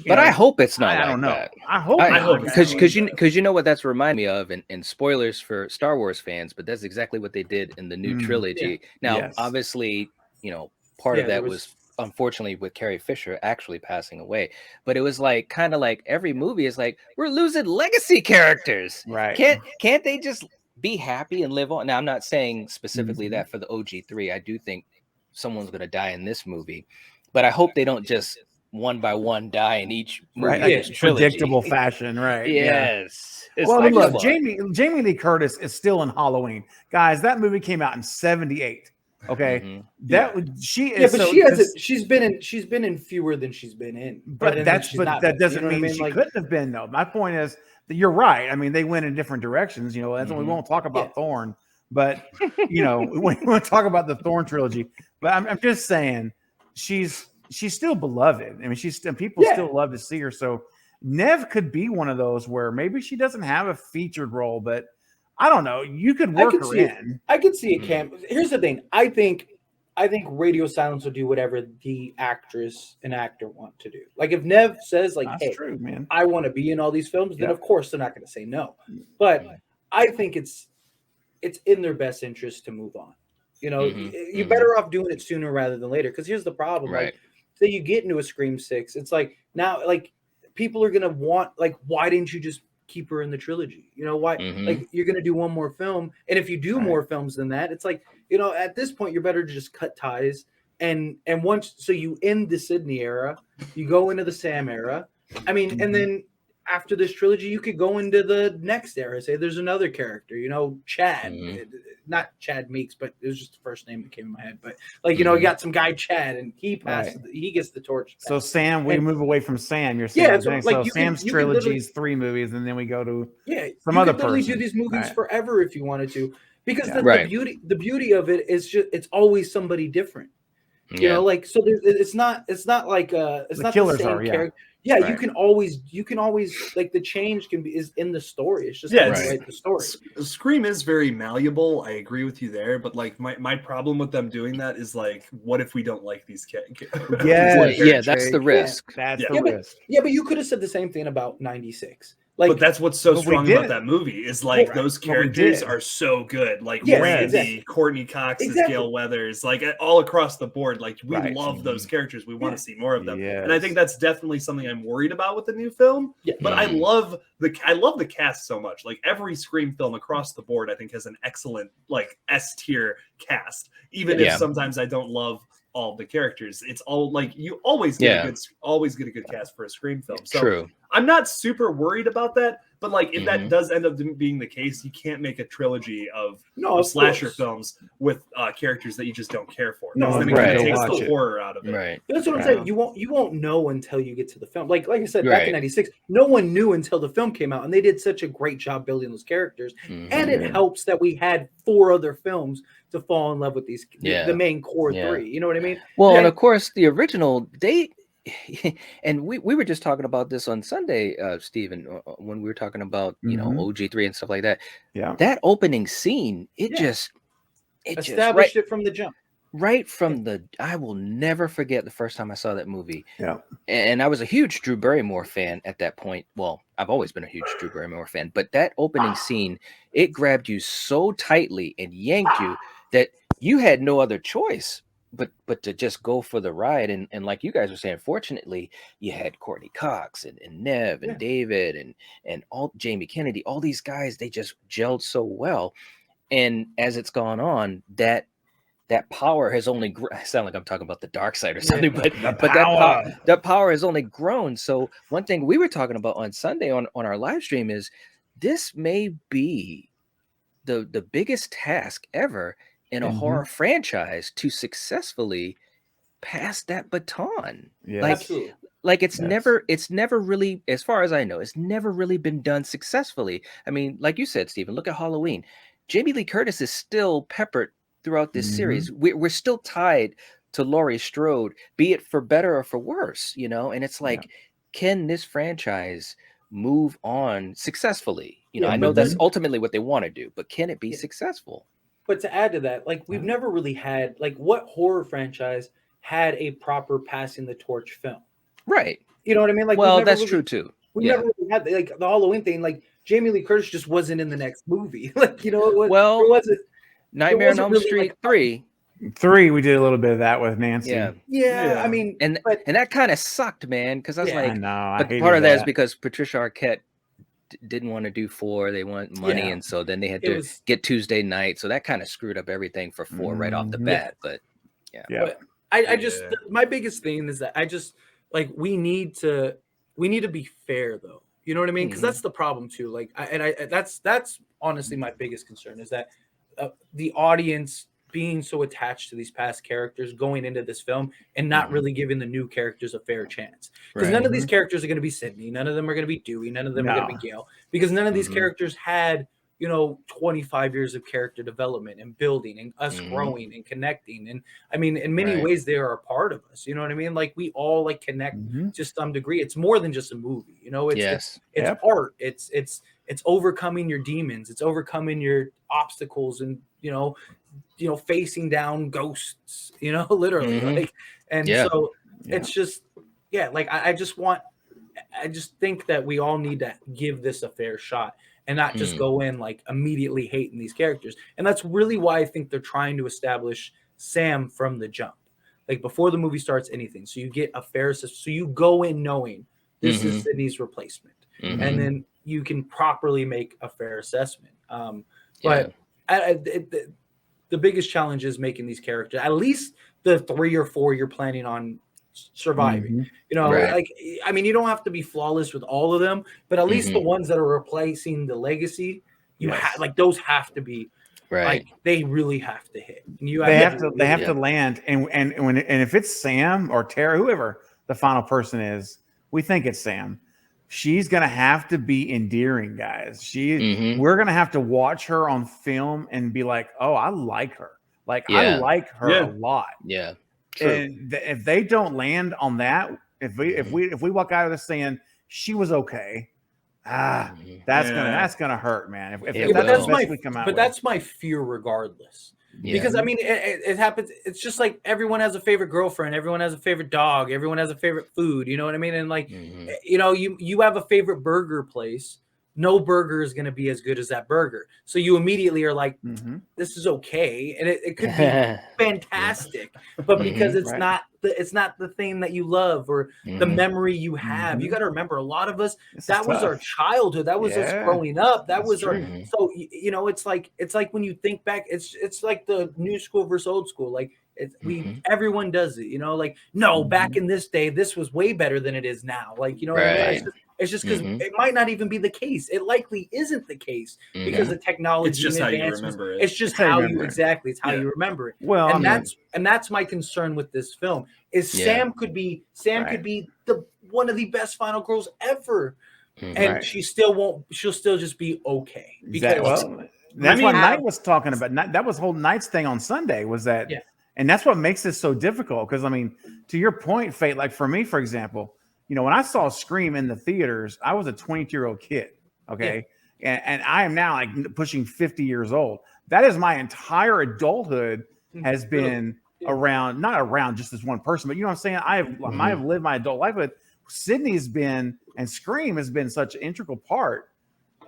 But I hope it's not. I don't know. That. I hope because you know what that's reminding me of, and spoilers for Star Wars fans, but that's exactly what they did in the new trilogy. Now, obviously, you know, part of that was unfortunately with Carrie Fisher actually passing away, but it was like kind of like every movie is like we're losing legacy characters. Right? Can't they just be happy and live on? Now, I'm not saying specifically that for the OG3. I do think someone's going to die in this movie, but I hope they don't just one by one die in each movie. Right, like predictable fashion, right? Yes. Yeah. Well, like, look, Jamie Lee Curtis is still in Halloween, guys. That movie came out in '78. Okay, she is. Yeah, but she's been in fewer than she's been in. But that doesn't mean she couldn't have been though. My point is that you're right. I mean, they went in different directions. You know, that's we won't talk about Thorn, but you know, we won't talk about the Thorn trilogy. But I'm just saying, she's still beloved. I mean, people still love to see her. So Nev could be one of those where maybe she doesn't have a featured role, but I don't know. You could work her in. I could see a camp. Here's the thing. I think Radio Silence will do whatever the actress and actor want to do. Like if Nev says like, "Hey, true, man. I want to be in all these films," then of course they're not going to say no. But I think it's in their best interest to move on. You know, you're better off doing it sooner rather than later. Because here's the problem. Right. Like, say you get into a Scream 6, it's like now like people are gonna want like, why didn't you just keep her in the trilogy? You know, why like you're gonna do one more film, and if you do more films than that, it's like, you know, at this point you're better to just cut ties and once so you end the Sydney era, you go into the Sam era. I mean, and then after this trilogy, you could go into the next era. Say there's another character, you know, Chad, not Chad Meeks, but it was just the first name that came in my head. But like, you know, you got some guy Chad, and he passes, he gets the torch. So Sam, we move away from Sam. You're saying, so Sam's trilogy is 3 movies, and then we go to some other person. You could literally do these movies forever if you wanted to, because the beauty of it is just it's always somebody different. You know, like so. It's not like it's not the same character. Yeah, you can always like the change is in the story. It's just write the story. Scream is very malleable. I agree with you there, but like my problem with them doing that is like, what if we don't like these characters? That's the risk. That's the risk. But you could have said the same thing about 96. Like, but that's what's so strong about that movie is like those characters are so good. Like Randy, Courtney Cox, Gail Weathers, like all across the board. Like we love those characters. We want to see more of them. And I think that's definitely something I'm worried about with the new film. But I love the cast so much. Like every Scream film across the board, I think has an excellent like S tier cast. Even if sometimes I don't love all the characters, it's all like you always get a good cast for a Scream film. So true. I'm not super worried about that, but like if that does end up being the case, you can't make a trilogy of slasher films with characters that you just don't care for. No, then it kind of takes the horror out of it. Right. That's what I'm saying. You won't know until you get to the film. Like I said, back in '96, no one knew until the film came out, and they did such a great job building those characters. And it helps that we had 4 other films to fall in love with these the main core 3. You know what I mean? Well, and of course the original and we were just talking about this on Sunday, Stephen, when we were talking about you know OG3 and stuff like that. Yeah, that opening scene, it just established it from the jump. Right from I will never forget the first time I saw that movie. Yeah, and I was a huge Drew Barrymore fan at that point. Well, I've always been a huge Drew Barrymore fan, but that opening scene, it grabbed you so tightly and yanked you that you had no other choice but to just go for the ride. And like you guys were saying, fortunately, you had Courtney Cox and Nev and Yeah. David and all Jamie Kennedy, all these guys, they just gelled so well. And as it's gone on, that power has only I sound like I'm talking about the dark side or something, but The but power. that power has only grown. So one thing we were talking about on Sunday on our live stream is this may be the biggest task ever in a horror franchise to successfully pass that baton. Yes. Like Absolutely. like it's Yes. it's never really, as far as I know, it's never really been done successfully. I mean, like you said, Stephen, look at Halloween. Jamie Lee Curtis is still peppered throughout this series. We're still tied to Laurie Strode, be it for better or for worse, you know. And it's like, can this franchise move on successfully? You know, Yeah, I know but that's then- ultimately what they want to do, but can it be Yeah. successful? But to add to that, like we've never really had like what horror franchise had a proper passing the torch film. Right. You know what I mean? Like Well, we've never that's really, true too. We Yeah. never really had like the Halloween thing. Like Jamie Lee Curtis just wasn't in the next movie. Like, you know, it was, Well, it wasn't. Nightmare on wasn't Elm really Street like- 3. 3, we did a little bit of that with Nancy. Yeah. Yeah, Yeah. I mean, And but that kind of sucked, man, because I was Yeah. I like, know. I but hated part of that is that. because Patricia Arquette didn't want to do 4. They want money, Yeah. and so then they had It to was- get Tuesday night. So that kind of screwed up everything for 4 right off the Mhm. bat. But Yeah. But I just Yeah. my biggest thing is that I just like we need to be fair though. You know what I mean? Because Mhm. that's the problem too. Like, that's honestly my biggest concern is that the audience being so attached to these past characters going into this film and not Mhm. really giving the new characters a fair chance. Because Right. none of these characters are going to be Sydney, none of them are going to be Dewey, none of them are going to No. be Gail, because none of these Mhm. characters had 25 years of character development and building and us Mhm. growing and connecting. And I mean, in many Right. ways, they are a part of us. You know what I mean? Like we all like connect Mhm. to some degree. It's more than just a movie. You know, it's Yes. it's Yep. art. It's overcoming your demons. It's overcoming your obstacles and facing down ghosts. Literally Mhm. like. And Yeah. so Yeah. it's just like I just think that we all need to give this a fair shot and not just Mm. go in like immediately hating these characters. And that's really why I think they're trying to establish Sam from the jump, like before the movie starts anything. So you get a fair, so you go in knowing this is Mhm. Sydney's replacement, Mhm. and then you can properly make a fair assessment. Yeah. But the biggest challenge is making these characters, at least the 3 or 4 you're planning on surviving. Mhm. Right. Like, I mean, you don't have to be flawless with all of them, but at least the Mhm. ones that are replacing the legacy, Yes. like those have to be Right. like they really have to hit. And you They have to to. really They have hit. to land, and if it's Sam or Tara, whoever the final person is, we think it's Sam. She's gonna have to be endearing, guys. Mhm. We're gonna have to watch her on film and be like, "Oh, I like her. Like I Yeah. like her Yeah. a lot." Yeah. True. And if they don't land on that, if we walk out of this saying she was okay, Mhm. that's Yeah. gonna hurt, man. If It that's will. the that's best my we come out but with. that's my fear regardless. Yeah. Because I mean, it happens. It's just like everyone has a favorite girlfriend, everyone has a favorite dog, everyone has a favorite food. You know what I mean? And like, Mhm. you have a favorite burger place. No burger is going to be as good as that burger. So you immediately are like, Mhm. this is okay, and it could be fantastic, but because it's Right. not the thing that you love or the Mhm. memory you have. You Mhm. got to remember, a lot of us, This is that was our tough. childhood, that was us Yeah. growing up, that That's was our. true. So it's like when you think back, it's like the new school versus old school. Like Mhm. everyone does it. Like, no, back Mhm. in this day, this was way better than it is now. Like, you know what I mean? Right. It's just because Mhm. it might not even be the case. It likely isn't the case because Mhm. of technology. It's just and how you advancements. remember it. It's just It's how you how you remember it. exactly. It's how Yeah. you remember it. Well, And I mean, that's my concern with this film is Yeah. Sam could be Right. the one of the best final girls ever, Mhm. and Right. she'll still just be okay because Well, that's we what have- Knight was talking about. That was whole Knight's thing on Sunday was that, Yeah. and that's what makes this so difficult. Because I mean, to your point, Fate. Like for me, for example, when I saw Scream in the theaters, I was a 22-year-old kid. Okay, and I am now like pushing 50 years old. That is my entire adulthood has been Yeah. around, not around just this one person, but you know what I'm saying. I've lived my adult life with Sydney's been, and Scream has been such an integral part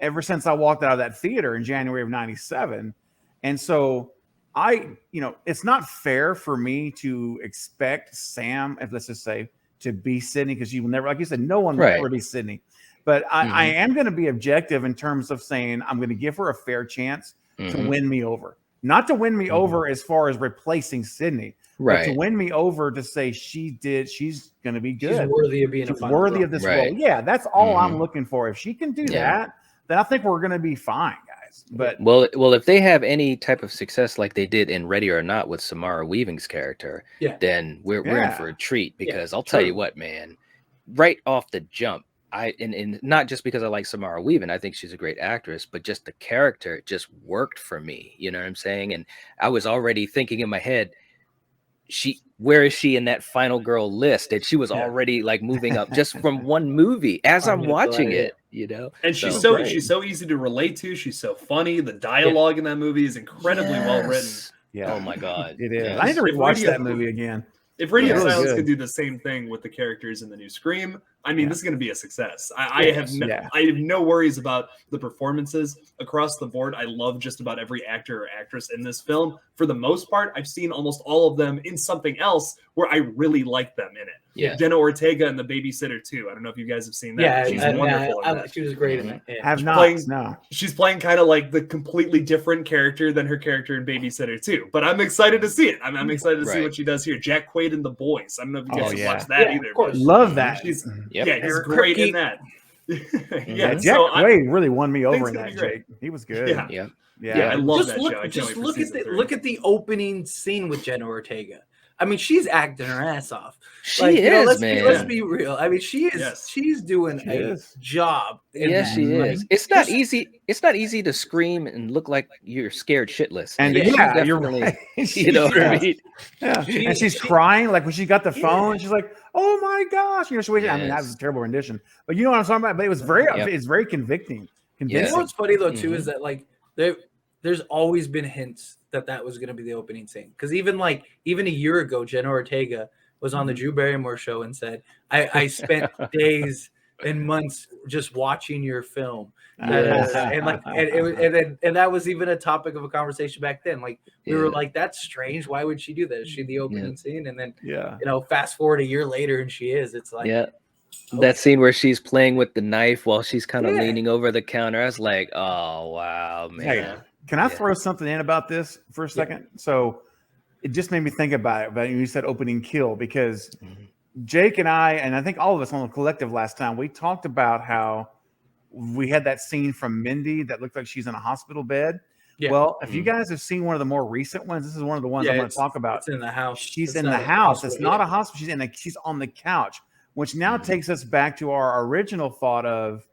ever since I walked out of that theater in January of '97. And so it's not fair for me to expect Sam, if let's just say, to be Sydney, because you will never, like you said, no one will Right. ever be Sydney. But I am going to be objective in terms of saying I'm going to give her a fair chance to win me over. Not to win me over as far as replacing Sydney, but to Right. win me over to say she's going to be good. She's worthy of being She's a final worthy girl. of this Right. role. Yeah, that's all I'm looking for. If she can do Yeah. that, then I think we're going to be fine, guys. But Well, if they have any type of success like they did in Ready or Not with Samara Weaving's character, Yeah. then we're in Yeah. for a treat, Yeah, because I'll tell you true. what, man, right off the jump, and not just because I like Samara Weaving, I think she's a great actress, but just the character just worked for me. You know what I'm saying? And I was already thinking in my head, where is she in that final girl list? And she was already like moving up just from one movie as I'm watching it, you know. And she's great. she's so easy to relate to. She's so funny. The dialogue in that movie is incredibly well written. yeah, Oh my god, it is. yes. I need to If rewatch Radio- that movie again. If Radio Yeah, really Silence good. could do the same thing with the characters in the new Scream, I mean, Yeah. this is going to be a success. I have no worries about the performances across the board. I love just about every actor or actress in this film. For the most part, I've seen almost all of them in something else where I really like them in it. Yeah. Jenna Ortega in The Babysitter 2. I don't know if you guys have seen that. Yeah, She's wonderful in that. she was great in that. Yeah. Have not. playing- No. She's playing kind of like the completely different character than her character in Babysitter 2. But I'm excited to see it. I'm excited to see Right. what she does here. Jack Quaid in The Boys. I don't know if you guys Oh, have yeah. watched that Yeah, either. of course. but Love that. She's, Yep. Yeah, he's Eric great Kripke. in that. Yeah, yeah, Jack so Quaid really won me over it's in gonna that, be great. Jake. He was good. Yeah. Yeah. Yeah, I love Just that look, show. I can't just wait for look at season 3. look at the opening scene with Jenna Ortega. I mean, she's acting her ass off. She Like, is, let's man. let's be real. I mean, she is. Yes. She's doing She a is. job. in Yeah, that. she Like, is. It's not just- easy. It's not easy to scream and look like you're scared shitless. And Like, yeah, she you're definitely- right. You know what I Yeah. mean? Yeah. She- and she's she- crying, like when she got the phone, she's like, "Oh my gosh!" I mean, that Yes. was a terrible rendition, but you know what I'm talking about. But it was very, Yep. it's very convicting. You Yeah. know what's funny though too Mhm. is that like there's always been hints that was going to be the opening scene, because even a year ago, Jenna Ortega was on the Drew Barrymore show and said, "I spent days and months just watching your film," Yes. and that was even a topic of a conversation back then. Like we were Yeah. like, "That's strange. Why would she do that? Is she the opening scene?" And then Yeah. fast forward a year later, and she is. It's like, Yeah. That scene where she's playing with the knife while she's kind of Yeah. leaning over the counter. I was like, oh wow, man. Hey, can I throw something in about this for a second? So it just made me think about it. But you said opening kill, because Jake and I think all of us on the collective last time, we talked about how we had that scene from Mindy that looked like she's in a hospital bed. Yeah. Well, if you guys have seen one of the more recent ones, this is one of the ones I'm going to talk about. It's in the house. She's It's in not the a house. hospital, It's not yeah. a hospital. She's on the couch, which now takes us back to our original thought of,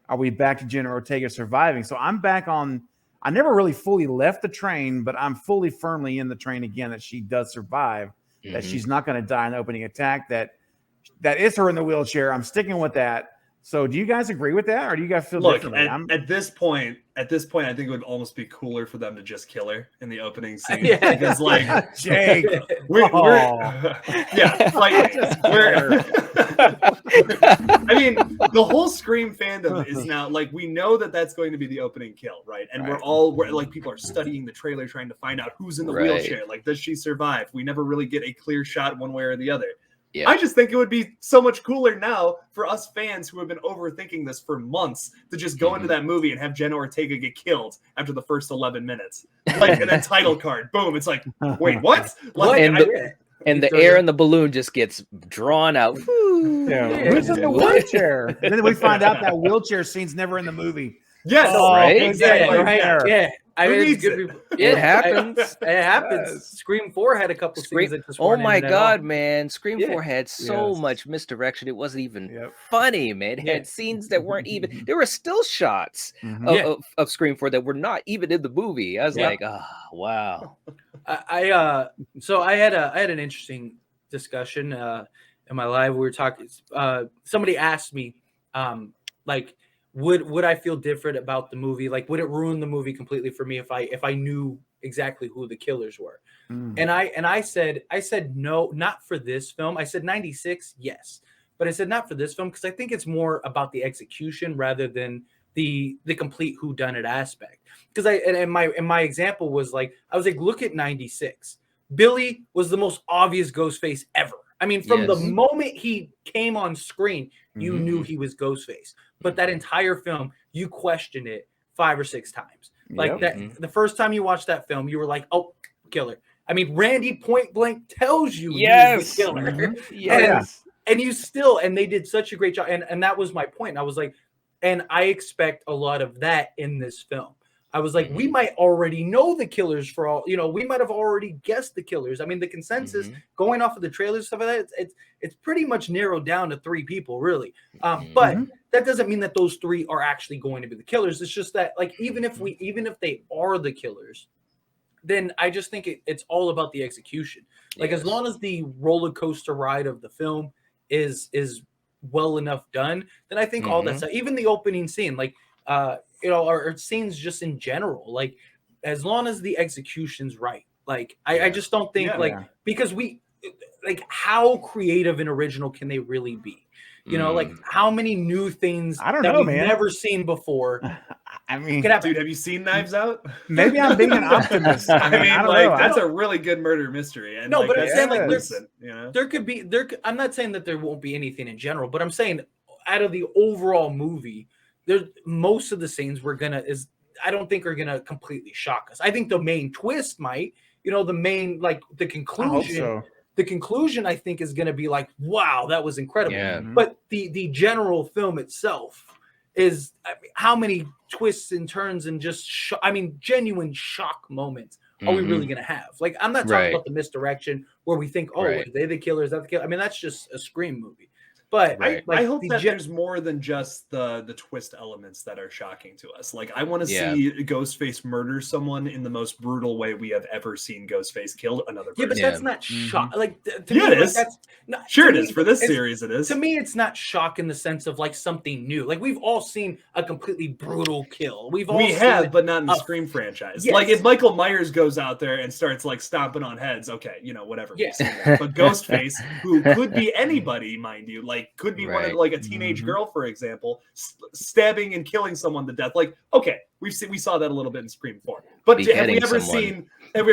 are we back to Jenna Ortega surviving? So I'm back on. I never really fully left the train, but I'm fully firmly in the train again that she does survive, that Mhm. she's not going to die in the opening attack, that is her in the wheelchair. I'm sticking with that. So do you guys agree with that, or do you guys feel Look, differently? at this point, I think it would almost be cooler for them to just kill her in the opening scene. Yeah. Because like Jake. we're Oh. yeah, fight me. I mean, the whole Scream fandom is now like, we know that that's going to be the opening kill, right? And Right. we're like, people are studying the trailer trying to find out who's in the Right. wheelchair. Like, does she survive? We never really get a clear shot one way or the other. Yeah. I just think it would be so much cooler now for us fans who have been overthinking this for months to just go into that movie and have Jenna Ortega get killed after the first 11 minutes. Like, and then title card, boom. It's like, wait, what? Like, And and the So- air in the balloon just gets drawn out. Yeah. Who's in the wheelchair? And then we find out that wheelchair scene's never in the movie. yes, Oh, right? exactly. Yeah, right. there. Yeah. I Who mean, it's needs good. it? It happens. It happens. Yes. Scream 4 had a couple Scream- scenes that just Oh weren't my in it at god, all. man. Scream Yeah. 4 had so Yes. much misdirection. It wasn't even Yep. funny, man. It Yeah. had scenes that weren't even, there were still shots Mhm. of, Yeah. of Scream 4 that were not even in the movie. I was Yeah. like, oh, wow. So I had an interesting discussion in my live. We were talking. Somebody asked me, like, would I feel different about the movie? Like, would it ruin the movie completely for me if I knew exactly who the killers were? Mm. And I said no, not for this film. I said 96, yes, but I said not for this film because I think it's more about the execution rather than the complete whodunit aspect. Because and my example was like, I was like, look at 96. Billy was the most obvious Ghostface ever. I mean, from the Yes. moment he came on screen, you knew he was Ghostface. But that entire film, you questioned it 5 or 6 times. Like that, the first time you watched that film, you were like, "Oh, killer." I mean, Randy point blank tells you he's the killer. Yes. And you still, and they did such a great job. And that was my point. I was like, and I expect a lot of that in this film. I was like, we might already know the killers for all, you know, we might have already guessed the killers. I mean, the consensus going off of the trailers, stuff like that, it's pretty much narrowed down to 3 people, really. But that doesn't mean that those 3 are actually going to be the killers. It's just that, like, even if they are the killers, then I just think it's all about the execution. Like, as long as the roller coaster ride of the film is well enough done, then I think all that stuff, even the opening scene, like, you know, or scenes just in general, like, as long as the execution's right, like, I just don't think because like, how creative and original can they really be? You know, like, how many new things I don't that know, we've man. never seen before? I mean, Dude, have you seen Knives Out? maybe I'm being an optimist. I mean, I don't like, know. that's a really good murder mystery. And No, like, but I'm that's saying, like, recent, you know? there could be I'm not saying that there won't be anything in general, but I'm saying out of the overall movie, there's most of the scenes I don't think are gonna completely shock us. I think the main twist might, you know, the main, like, the conclusion. I hope so. The conclusion, I think, is going to be like, wow, that was incredible. Yeah. But the general film itself is, I mean, how many twists and turns and just, genuine shock moments are we really going to have? Like, I'm not talking about the misdirection where we think, oh, are they the killer? Is that the killer? I mean, that's just a Scream movie. But I hope that there's more than just the twist elements that are shocking to us. Like, I want to see Ghostface murder someone in the most brutal way we have ever seen Ghostface kill another person. Yeah, but that's not shock. Like, to me, it is. That's not, sure, it is. For this series, it is. To me, it's not shock in the sense of, like, something new. Like, we've all seen a completely brutal kill. We have, but not in the Scream franchise. Yes. Like, if Michael Myers goes out there and starts, like, stomping on heads, okay, you know, whatever. Yeah. But Ghostface, who could be anybody, mind you, like, could be one of, like, a teenage girl, for example, stabbing and killing someone to death. Like, okay, we saw that a little bit in Scream 4. But have we ever seen like,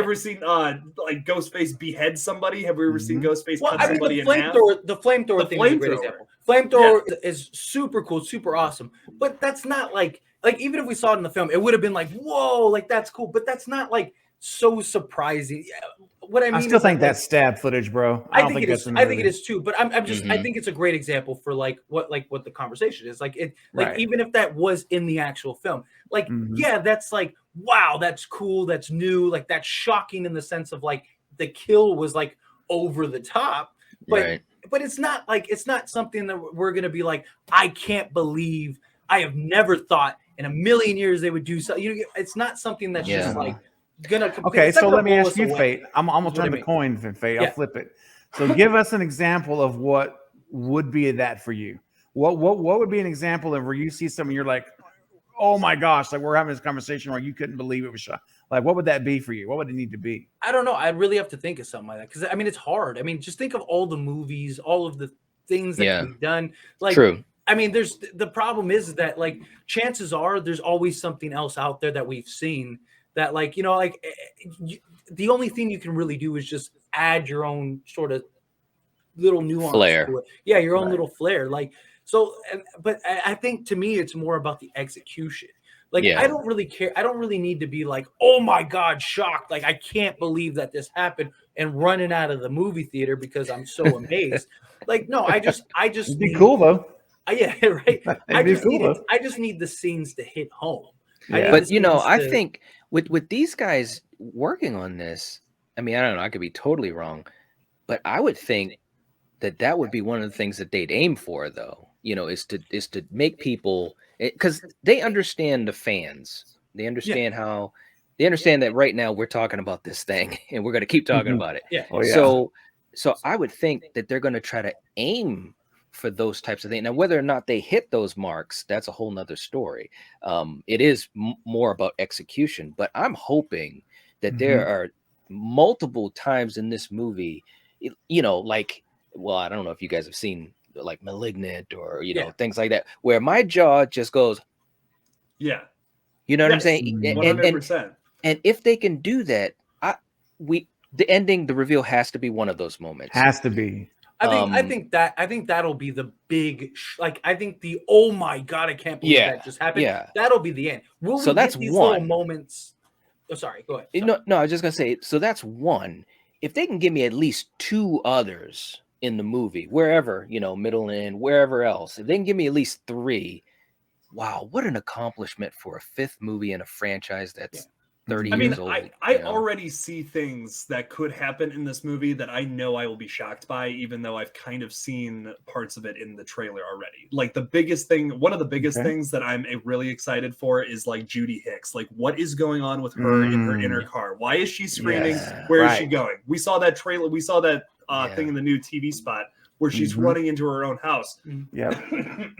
Ghostface behead somebody? Have we ever seen Ghostface cut somebody in half? The flamethrower thing is a great example. Flamethrower is super cool, super awesome. But that's not like even if we saw it in the film, it would have been like, whoa, like, that's cool. But that's not, like, so surprising. What I mean, I still think that's stab footage, bro. I don't think it is. I think it is too. But I'm just I think it's a great example for what the conversation is. Like, it, like, even if that was in the actual film, like, yeah, that's like, wow, that's cool, that's new, like, that's shocking in the sense of, like, the kill was, like, over the top, but it's not something that we're gonna be like, I can't believe, I have never thought in a million years they would do so. It's not something that's just like gonna. Okay, so let me ask you, Fate. I'm gonna turn the coin, Fate. I'll flip it. So give us an example of what would be that for you. What would be an example of where you see something you're like, oh my gosh, like, we're having this conversation where you couldn't believe it was shot. Like, what would that be for you? What would it need to be? I don't know. I'd really have to think of something like that, because I mean, it's hard. I mean, just think of all the movies, all of the things that can be done. Like, true. I mean, the problem is that, like, chances are there's always something else out there that we've seen that, like, you know, like, the only thing you can really do is just add your own sort of little nuance flair to it. Yeah, your own little flair. Like, so, but I think, to me, it's more about the execution. Like, I don't really care. I don't really need to be like, oh my God, shocked. Like, I can't believe that this happened, and running out of the movie theater because I'm so amazed. Like, no, I just It'd be cool though. Yeah, right. I just need the scenes to hit home. But, you know, I think with these guys working on this, I mean, I don't know, I could be totally wrong, but I would think that would be one of the things that they'd aim for, though, you know, is to make people, because they understand the fans. They understand they understand that right now we're talking about this thing and we're going to keep talking about it. Yeah. Oh, yeah. So I would think that they're going to try to aim for those types of things. Now, whether or not they hit those marks, that's a whole nother story. It is more about execution, but I'm hoping that there are multiple times in this movie, you know, like, well, I don't know if you guys have seen, like, Malignant or, you know, things like that, where my jaw just goes, Yeah. You know what I'm Yes, saying? Mhm. 100%. And if they can do that, the ending, the reveal has to be one of those moments. Has to be. I think that'll be the big like I think the oh my god, I can't believe that just happened. Yeah. That'll be the end. Will So we that's get these little one. moments? Oh, sorry, go ahead. Sorry. No, I was just gonna say. So that's one. If they can give me at least two others in the movie, wherever, middle end, wherever else, if they can give me at least three, wow, what an accomplishment for a fifth movie in a franchise that's 30 I mean, years old. I already see things that could happen in this movie that I know I will be shocked by, even though I've kind of seen parts of it in the trailer already. Like one of the biggest things that I'm really excited for is like Judy Hicks. Like, what is going on with her in her car? Why is she screaming? Yes. Where is she going? We saw that trailer. We saw that thing Yeah. in the new TV spot where she's running into her own house. Yep.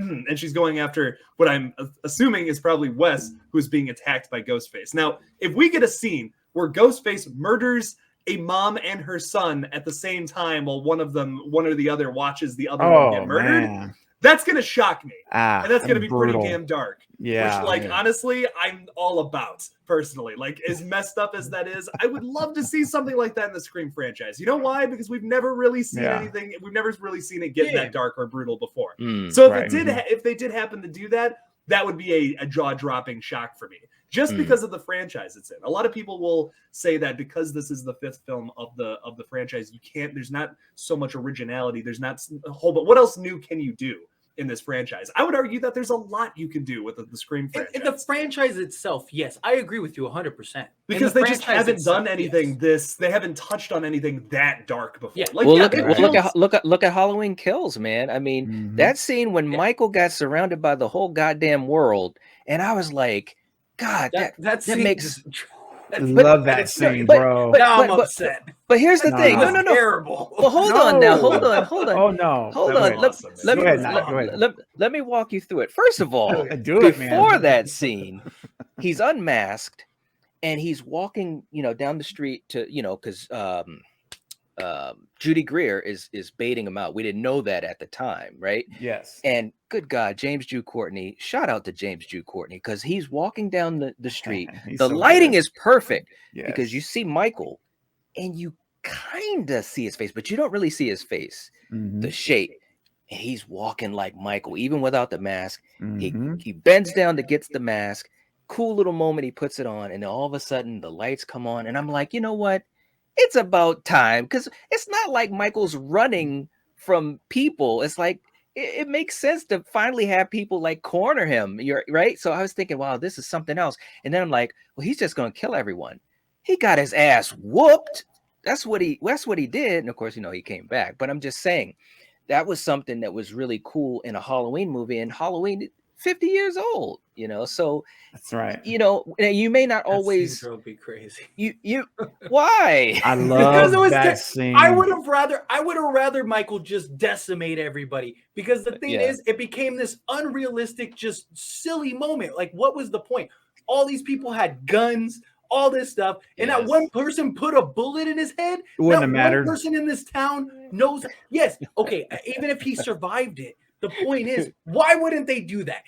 And she's going after what I'm assuming is probably Wes, who's being attacked by Ghostface. Now, if we get a scene where Ghostface murders a mom and her son at the same time while one or the other watches the other one get murdered, man. that's going to shock me. And that's going to be brutal. pretty damn dark. Yeah. Which, honestly, I'm all about, personally. Like, as messed up as that is, I would love to see something like that in the Scream franchise. You know why? Because we've never really seen anything. We've never really seen it get that dark or brutal before. So if they did happen to do that, that would be a jaw-dropping shock for me. Just because of the franchise it's in. A lot of people will say that because this is the fifth film of the franchise, there's not so much originality. There's not a whole, but what else new can you do in this franchise? I would argue that there's a lot you can do with the Scream franchise. In the franchise itself, yes, I agree with you 100%. Because they just haven't done anything they haven't touched on anything that dark before. Yeah. Like, look at Halloween Kills, man. I mean, that scene when Michael got surrounded by the whole goddamn world, and I was like, God, that makes. Love that scene, bro. Now I'm upset. But here's the thing. No. Terrible. Well, hold on now. Hold on. Oh no. Hold on. Let me walk you through it. First of all, before that scene, he's unmasked and he's walking, down the street to, because Judy Greer is baiting him out. We didn't know that at the time, right? Yes. And good God, James Jude Courtney, shout out to James Jude Courtney, because he's walking down the street. The lighting is perfect because you see Michael and you kind of see his face, but you don't really see his face, the shape. And he's walking like Michael, even without the mask. He bends down to get the mask. Cool little moment. He puts it on, and then all of a sudden the lights come on, and I'm like, you know what? It's about time, because it's not like Michael's running from people. It's like it makes sense to finally have people like corner him. You're right. So I was thinking, wow, this is something else. And then I'm like, well, he's just gonna kill everyone. He got his ass whooped. That's what he did. And of course, he came back. But I'm just saying that was something that was really cool in a Halloween movie. And Halloween, 50 years old, so that's right. You may not always drove me crazy. You why? I love that scene. I would have rather Michael just decimate everybody, because the thing is, it became this unrealistic, just silly moment. Like, what was the point? All these people had guns, all this stuff, and not one person put a bullet in his head. It wouldn't have mattered. One person in this town knows. Yes, okay, even if he survived it, the point is, why wouldn't they do that?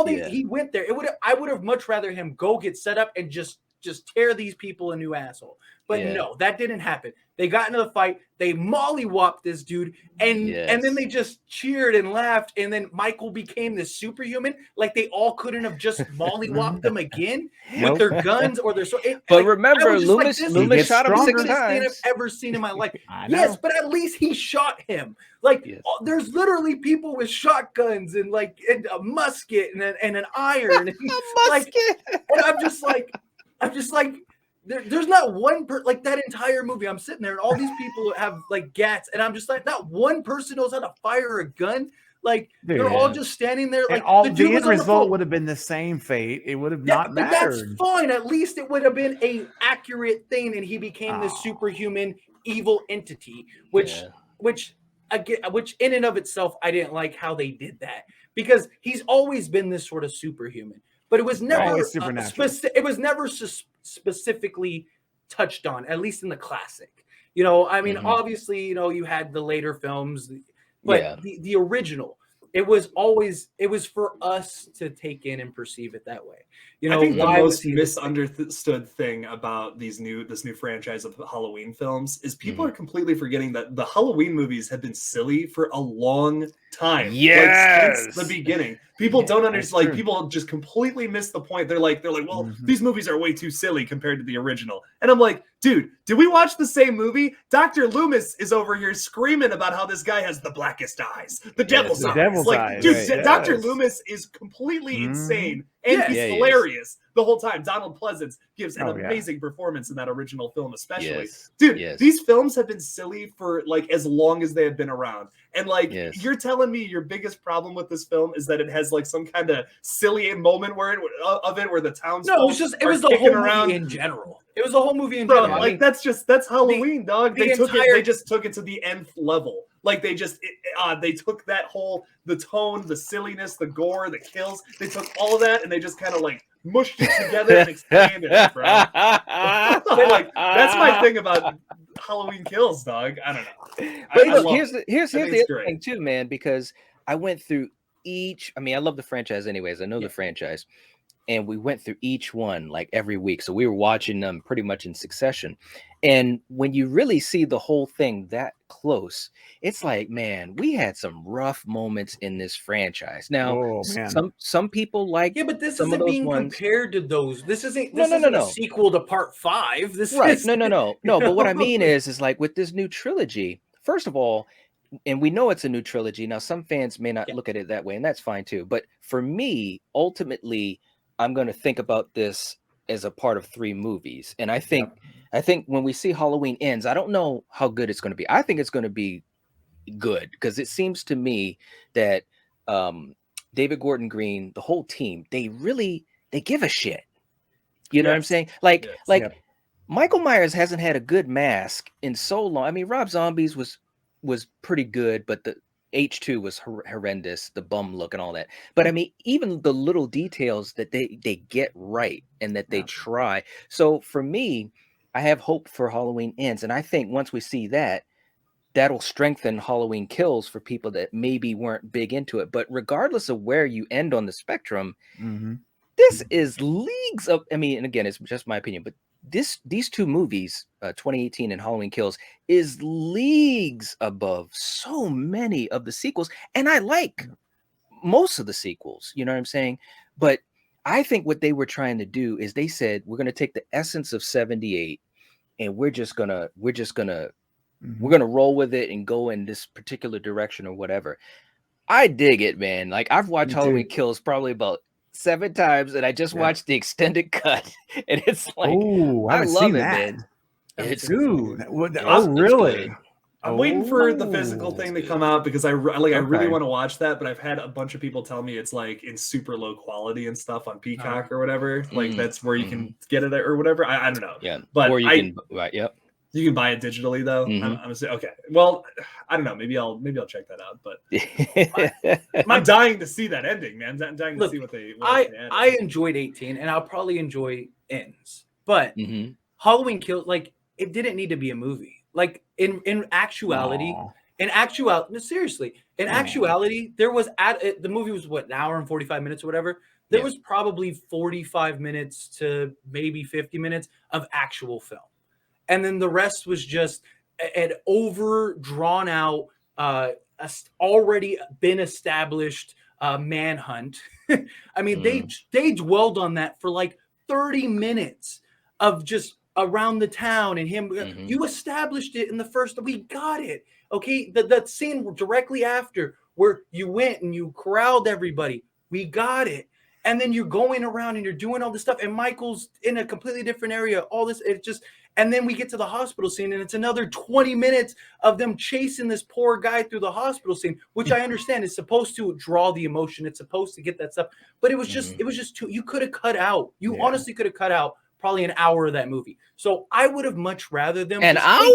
He went there. I would have much rather him go get set up and just tear these people a new asshole. But no, that didn't happen. They got into the fight. They mollywopped this dude, and then they just cheered and laughed. And then Michael became this superhuman. Like, they all couldn't have just mollywopped them again with their guns or their sword. But remember, Loomis shot him 6 times. I've ever seen in my life. Yes, but at least he shot him. Like, there's literally people with shotguns and a musket and an iron. And and I'm just like. There's not one that entire movie. I'm sitting there and all these people have gats, and I'm just like, not one person knows how to fire a gun. Like, they're all just standing there. Like, the end result would have been the same fate. It would have not mattered. That's fine. At least it would have been a accurate thing, and he became this superhuman evil entity, which in and of itself, I didn't like how they did that, because he's always been this sort of superhuman. But it was never it was never specifically touched on, at least in the classic. I mean, obviously, you had the later films, but the original, it was for us to take in and perceive it that way. You know, I think the why was most he this thing? misunderstood thing about this new franchise of Halloween films is people Mhm. are completely forgetting that the Halloween movies have been silly for a long time. Like since the Yes. beginning. People Yeah, don't that's understand, like true. people just completely miss the point. They're like, well, Mhm. these movies are way too silly compared to the original. And I'm like, dude, did we watch the same movie? Dr. Loomis is over here screaming about how this guy has the blackest eyes, the devil's the eyes. devil's Like, eyes, dude, right. Dr. yes. Loomis is completely Mhm. insane. And Yes. he's Yeah, he is. hilarious the whole time. Donald Pleasance gives an Oh, yeah. amazing performance in that original film, especially. Yes. Dude, Yes. these films have been silly for like as long as they have been around. And like, Yes. you're telling me your biggest problem with this film is that it has like some kind of silly moment where the townsfolk No, it are was the kicking whole around. movie in general. It was the whole movie in Bro, general. I like mean, that's Halloween, dog. the They entire- just took it to the nth level. Like they took that whole, the tone, the silliness, the gore, the kills. They took all of that and they just kind of like mushed it together and expanded it, bro. Like that's my thing about Halloween Kills, dog. I don't know. But I look, love here's it. the I think other it's great. thing too, man, because I went through each. I mean, I love the franchise anyways. I know Yeah. the franchise, and we went through each one like every week. So we were watching them pretty much in succession. And when you really see the whole thing that close, it's like, man, we had some rough moments in this franchise. Now, Oh, man. some people like yeah, but this some of isn't those being ones. compared to those. This isn't No, no, no, isn't a no. sequel to part 5. This Right. is No. But what I mean is like with this new trilogy, first of all, and we know it's a new trilogy. Now, some fans may not Yeah. look at it that way, and that's fine too. But for me, ultimately, I'm going to think about this as a part of 3 movies. And I think when we see Halloween Ends, I don't know how good it's going to be. I think it's going to be good because it seems to me that David Gordon Green, the whole team, they give a shit. You know what I'm Yes. saying? Like, Yes. like Yep. Michael Myers hasn't had a good mask in so long. I mean, Rob Zombie's was pretty good, but the H2 was horrendous, the bum look and all that. But I mean, even the little details that they get right and that they Yeah. try. So for me, I have hope for Halloween Ends, and I think once we see that, that'll strengthen Halloween Kills for people that maybe weren't big into it. But regardless of where you end on the spectrum, Mhm. this is leagues of, I mean, and again, it's just my opinion, but these 2 movies, 2018 and Halloween Kills, is leagues above so many of the sequels. And I like most of the sequels, you know what I'm saying? But I think what they were trying to do is they said, we're going to take the essence of 78 and we're going to roll with it and go in this particular direction or whatever. I dig it, man. Like I've watched Me Halloween too. Kills probably about 7 times, and I just Yeah. watched the extended cut, and it's like Oh, I I haven't love seen it, that. man. It's Dude. it's Really? good. I'm waiting for the physical Oh. thing to come out because I really Okay. want to watch that, but I've had a bunch of people tell me it's like in super low quality and stuff on Peacock or whatever. Like Mhm, that's where you can get it or whatever. I don't know. Yeah, But or you can right. Yep. you can buy it digitally though. Mhm. I'm assuming, okay. Well, I don't know. Maybe I'll check that out. But My I'm dying to see that ending, man. I'm dying to Look, see what they. I enjoyed 18, and I'll probably enjoy Ends, but Mhm. Halloween Kills, like, it didn't need to be a movie. Like in actuality, Aw. no, seriously, in actuality, there was the movie was what, an hour and 45 minutes or whatever. There Yeah. was probably 45 minutes to maybe 50 minutes of actual film, and then the rest was just an over drawn out, already been established manhunt. I mean, they dwelled on that for like 30 minutes of just around the town and him. Mhm. You established it in the first. We got it. Okay, that scene directly after where you went and you corralled everybody. We got it. And then you're going around and you're doing all this stuff, and Michael's in a completely different area. All this, it just, and then we get to the hospital scene, and it's another 20 minutes of them chasing this poor guy through the hospital scene, which I understand is supposed to draw the emotion. It's supposed to get that stuff, but it was just too. You could have cut out. You honestly could have cut out probably an hour of that movie. So I would have much rather them An just hour?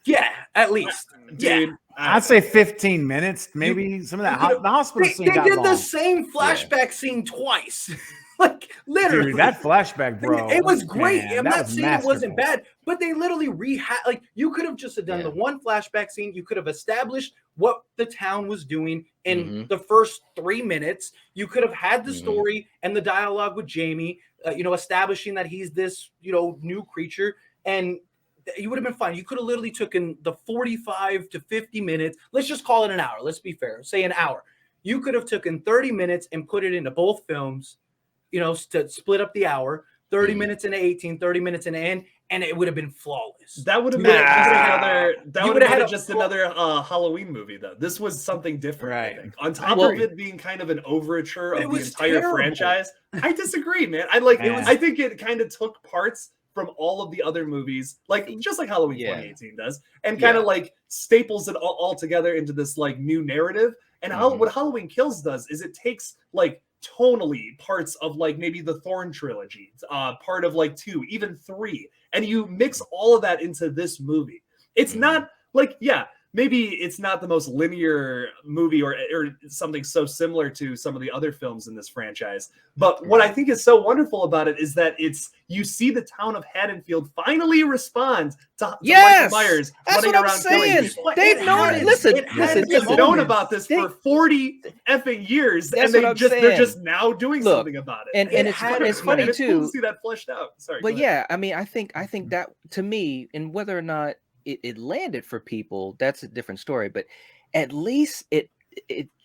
yeah, at least. Dude, Yeah. I'd say 15 minutes, maybe some of that. The hospital scene They got did long. the same flashback scene twice. Like literally. Dude, that flashback, bro. It was great. Man, I'm that not was saying it wasn't masterful. bad, but they literally like you could have just done Yeah. the one flashback scene. You could have established what the town was doing in Mhm. the first 3 minutes. You could have had the Mhm. story and the dialogue with Jamie, establishing that he's this, new creature, and you would have been fine. You could have literally taken the 45 to 50 minutes. Let's just call it an hour. Let's be fair. Say an hour. You could have taken 30 minutes and put it into both films, to split up the hour, 30 Mhm. minutes into 18, 30 minutes into end, and it would have been flawless. That would have You been would have- just you would have- another. That you would would have have been had just a- another Halloween movie, though. This was something different. Right. I think. On I top of agree. it being kind of an overture But of it the was entire terrible. franchise, I disagree, man. I Man. I think it kind of took parts from all of the other movies, just like Halloween Yeah. 2018 does, and kind of like staples it all together into this like new narrative. And Mhm. what Halloween Kills does is it takes like tonally parts of like maybe the Thorn trilogy, part of like 2, even 3, and you mix all of that into this movie. It's Mhm. not like, yeah, maybe it's not the most linear movie or something so similar to some of the other films in this franchise. But what I think is so wonderful about it is that you see the town of Haddonfield finally respond to Yes! Michael Myers That's running what I'm around killing saying. people. They've It known has- it. Listen, it has listen, They've listen. known about this They- for 40 effing years, That's and what I'm they're saying. just now doing Look, something about it. and It it's had- it's funny and it's cool too. to see that fleshed out. Sorry, But go ahead. yeah, I mean, I think that, to me, and whether or not it landed for people, that's a different story. But at least it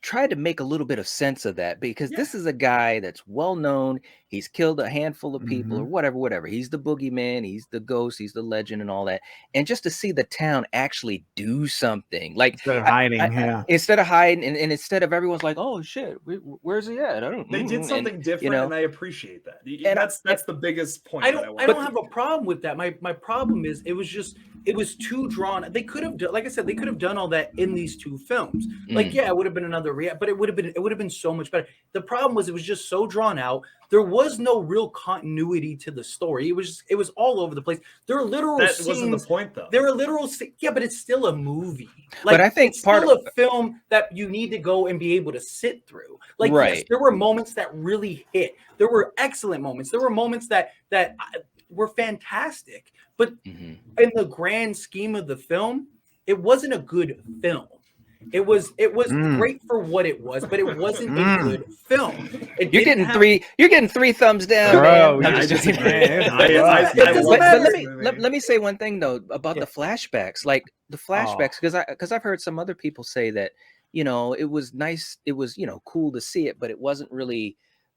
tried to make a little bit of sense of that, because this is a guy that's well known. He's killed a handful of people or whatever. He's the boogeyman, he's the ghost, he's the legend and all that. And just to see the town actually do something, like Instead of hiding, instead of hiding, and instead of everyone's like, oh shit, where's he at? I don't. They did something and, different, and I appreciate that. And That's the biggest point. I that don't want. have a problem with that. My problem is it was too drawn. They could have like I said, they could have done all that in these 2 films. Like, yeah, it would have been another but it would have been so much better. The problem was it was just so drawn out. There was no real continuity to the story. It was all over the place. There are literal That scenes. wasn't the point, though. There are literal yeah, but it's still a movie. But I think it's part still of a film that you need to go and be able to sit through. Like, yes, Right. there were moments that really hit. There were excellent moments. There were moments that were fantastic. But Mhm. in the grand scheme of the film, it wasn't a good film. It was great for what it was, but it wasn't a good film. You're getting 3 thumbs down, Bro, man. I I'm just just- kidding. I But love let this me movie. let me say one thing though about Yeah. the flashbacks. Like the flashbacks, because I've heard some other people say that, it was nice, it was, cool to see it, but it wasn't really,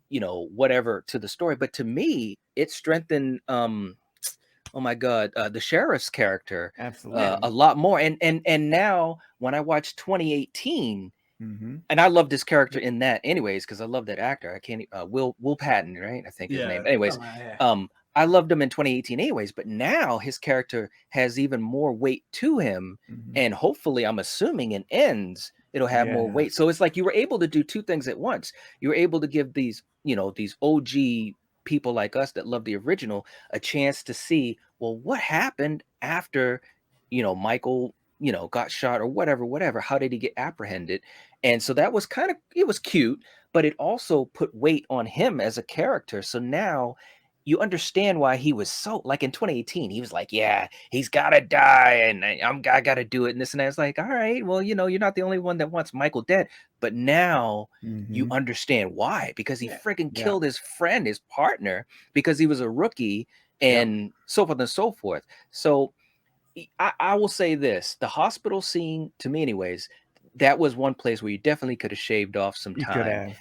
whatever to the story. But to me, it strengthened oh my god, the sheriff's character Absolutely. a lot more. And now when I watch 2018, and I love this character in that anyways, because I love that actor. I can't Will Patton, right? I think his Yeah. name. Anyways, I loved him in 2018 anyways, but now his character has even more weight to him, and hopefully I'm assuming in ends it'll have more Yeah. weight. So it's like you were able to do 2 things at once. You were able to give these, these OG people like us that love the original a chance to see, well, what happened after, Michael, got shot or whatever. How did he get apprehended? And so that was it was cute, but it also put weight on him as a character. So now you understand why he was so, like in 2018, he was like, yeah, he's gotta die, and I gotta do it, and this and that. It's like, all right, well, you're not the only one that wants Michael dead, but now you understand why, because he freaking killed his friend, his partner, because he was a rookie, and so forth and so forth. So I will say this: the hospital scene, to me, anyways, that was one place where you definitely could have shaved off some You could time. have.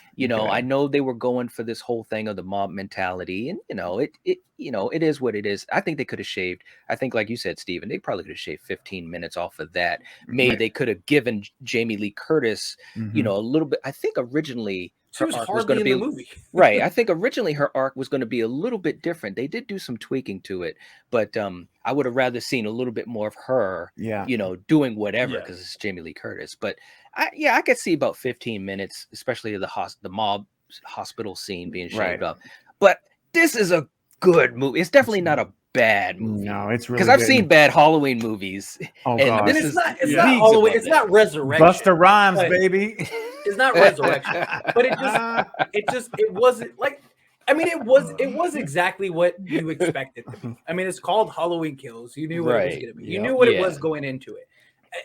I know they were going for this whole thing of the mob mentality, and it is what it is. I think they could have shaved. I think, like you said, Steven, they probably could have shaved 15 minutes off of that. Maybe they could have given Jamie Lee Curtis, a little bit. I think originally she was hardly in the movie. Right. I think originally her arc was going to be a little bit different. They did do some tweaking to it, but I would have rather seen a little bit more of her, doing whatever, because it's Jamie Lee Curtis. But I could see about 15 minutes, especially the mob hospital scene being shaved up. But this is a good movie. It's definitely not a bad movie. No, it's really because I've good. seen bad Halloween movies. Oh and god, And this it's is- not. It's yeah. not all the way. It's not resurrection. Busta Rhymes, but- baby. It's not resurrection. But it wasn't like. I mean, it was exactly what you expected to be. I mean, it's called Halloween Kills. You knew what it was Right. going to be. You Yeah. knew what it Yeah. was going into it.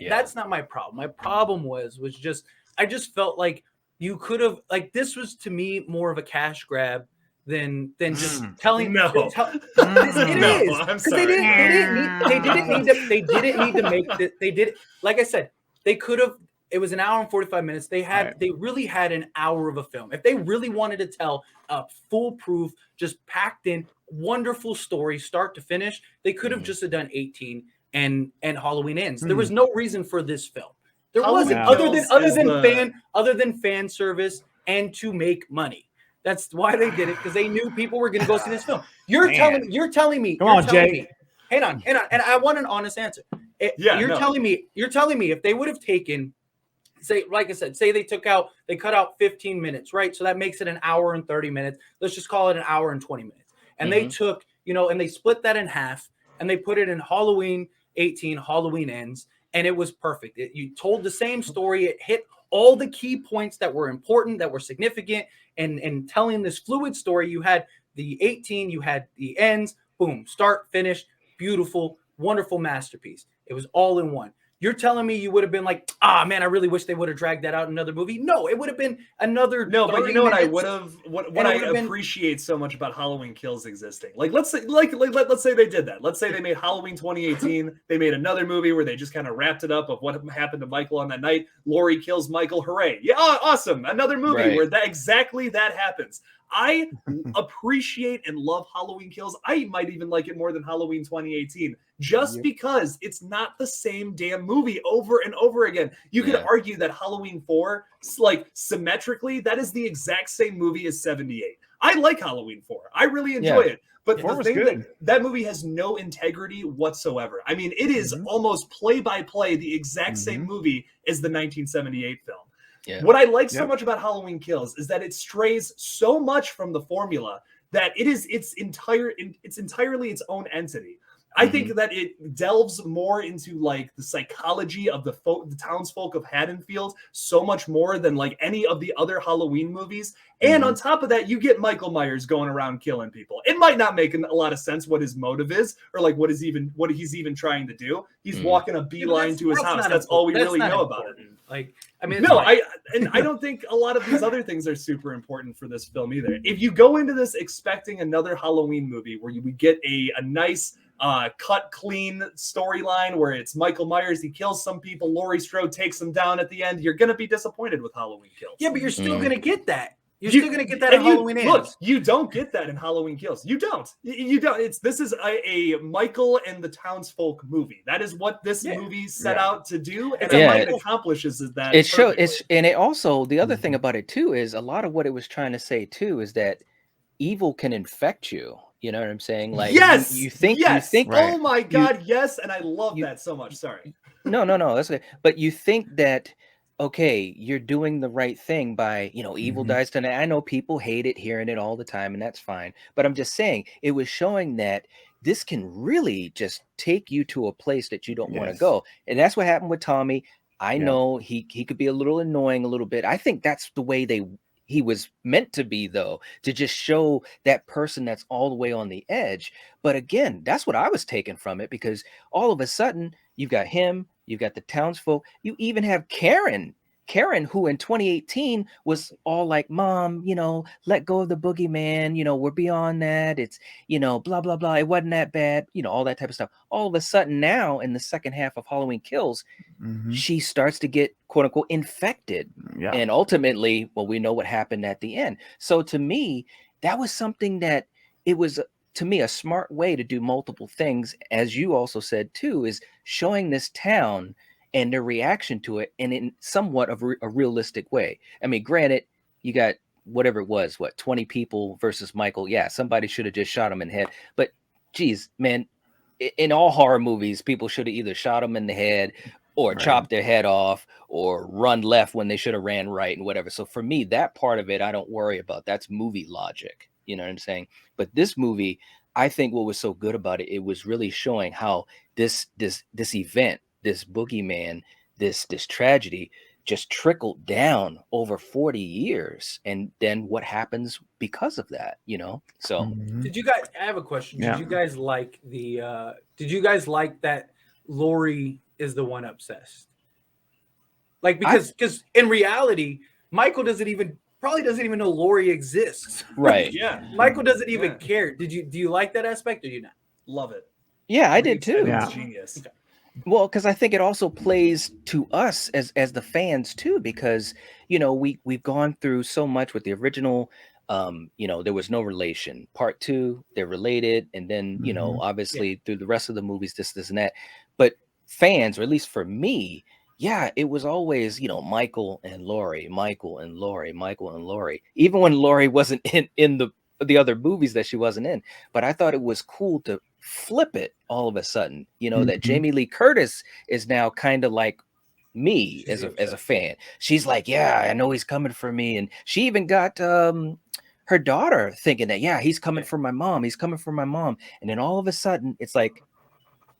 That's not my problem. My problem was just I just felt like you could have, like, this was to me more of a cash grab than just telling. No. It No, is I'm because sorry. they didn't need to make the, they did, like I said, they could have. It was an hour and 45 minutes. They really had an hour of a film. If they really wanted to tell a foolproof, just packed in, wonderful story, start to finish, they could have just done 18 and Halloween Ends. There was no reason for this film. There wasn't, other than fan service and to make money. That's why they did it, because they knew people were going to go see this film. You're telling me. Come on, Jay. Hang on, and I want an honest answer. You're telling me if they would have taken, say, like I said, say they cut out 15 minutes, right? So that makes it an hour and 30 minutes. Let's just call it an hour and 20 minutes. And they took, and they split that in half, and they put it in Halloween 18, Halloween Ends, and it was perfect. You told the same story. It hit all the key points that were important, that were significant, and telling this fluid story. You had the 18, you had the ends, boom, start, finish, beautiful, wonderful masterpiece. It was all in one. You're telling me you would have been like, man, I really wish they would have dragged that out in another movie. No, it would have been another. No, but you know what I would have. What I appreciate so much about Halloween Kills existing. Like, let's say they did that. Let's say they made Halloween 2018. They made another movie where they just kind of wrapped it up of what happened to Michael on that night. Laurie kills Michael. Hooray! Yeah, awesome. Another movie where exactly that happens. I appreciate and love Halloween Kills. I might even like it more than Halloween 2018, just because it's not the same damn movie over and over again. You could argue that Halloween 4, like, symmetrically, that is the exact same movie as 78. I like Halloween 4. I really enjoy it. But the thing that movie has no integrity whatsoever. I mean, it is almost play by play the exact same movie as the 1978 film. Yeah. What I like so much about Halloween Kills is that it strays so much from the formula that it's entirely its own entity. I think that it delves more into, like, the psychology of the townsfolk of Haddonfield so much more than, like, any of the other Halloween movies. And on top of that, you get Michael Myers going around killing people. It might not make a lot of sense what his motive is, or like what he's even trying to do. He's walking a beeline to his house. That's all we really know about it. Like, I mean, no, I don't think a lot of these other things are super important for this film either. If you go into this expecting another Halloween movie where we get a nice cut clean storyline where it's Michael Myers, he kills some people, Laurie Strode takes them down at the end, you're gonna be disappointed with Halloween Kills. Yeah, but you're still gonna get that. You're still gonna get that in Halloween Ends. Look, you don't get that in Halloween Kills. You don't. You don't. This is a Michael and the townsfolk movie. That is what this movie set out to do, and it accomplishes that. It shows. And it also, the other thing about it too is a lot of what it was trying to say too is that evil can infect you. You know what I'm saying? Like, you think. Oh my God, yes, and I love that so much. Sorry. No, that's okay. But you think that, okay, you're doing the right thing by, evil dies tonight. I know people hate it, hearing it all the time, and that's fine. But I'm just saying, it was showing that this can really just take you to a place that you don't want to go. And that's what happened with Tommy. I know he could be a little annoying a little bit. I think that's the way he was meant to be, though, to just show that person that's all the way on the edge. But again, that's what I was taking from it, because all of a sudden you've got him, you've got the townsfolk, you even have Karen, who in 2018 was all like, Mom, let go of the boogeyman, we're beyond that. It's, blah, blah, blah. It wasn't that bad, all that type of stuff. All of a sudden now in the second half of Halloween Kills, she starts to get, quote unquote, infected. Yeah. And ultimately, well, we know what happened at the end. So to me, that was something that it was, to me, a smart way to do multiple things. As you also said too, is showing this town and their reaction to it, and in somewhat of a realistic way. I mean, granted, you got whatever it was, 20 people versus Michael. Yeah, somebody should have just shot him in the head. But geez, man, in all horror movies, people should have either shot him in the head or chopped their head off or run left when they should have ran right and whatever. So for me, that part of it, I don't worry about. That's movie logic. You know what I'm saying? But this movie, I think what was so good about it, it was really showing how this event, this boogeyman, this tragedy just trickled down over 40 years. And then what happens because of that, So did you guys, I have a question. Did you guys like did you guys like that Laurie is the one obsessed. Like because in reality, Michael probably doesn't even know Laurie exists. Right. Yeah. Michael doesn't even care. Do you like that aspect or do you not? Love it. Yeah, I did too. Yeah. It's genius. Okay. Well, because I think it also plays to us as the fans too, because we've gone through so much with the original. There was no relation. Part two, they're related, and then obviously through the rest of the movies, this and that. But fans, or at least for me, yeah, it was always Michael and Laurie, Michael and Laurie, Michael and Laurie. Even when Laurie wasn't in the other movies that she wasn't in, but I thought it was cool to flip it all of a sudden, that Jamie Lee Curtis is now kind of like me as a fan. She's like, yeah, I know he's coming for me. And she even got her daughter thinking that, yeah, he's coming for my mom. He's coming for my mom. And then all of a sudden it's like,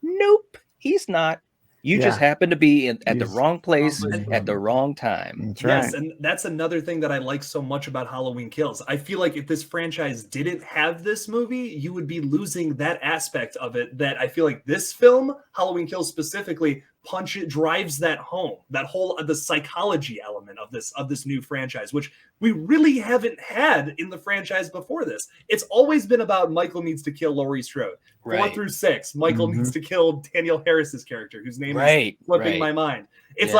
nope, he's not. You just happen to be at the wrong place at the wrong time. That's right. Yes, and that's another thing that I like so much about Halloween Kills. I feel like if this franchise didn't have this movie, you would be losing that aspect of it that I feel like this film, Halloween Kills specifically, drives that home. That whole the psychology element of this new franchise, which we really haven't had in the franchise before this. It's always been about Michael needs to kill Laurie Strode. 4 through 6, Michael needs to kill Danielle Harris's character, whose name is slipping my mind. It's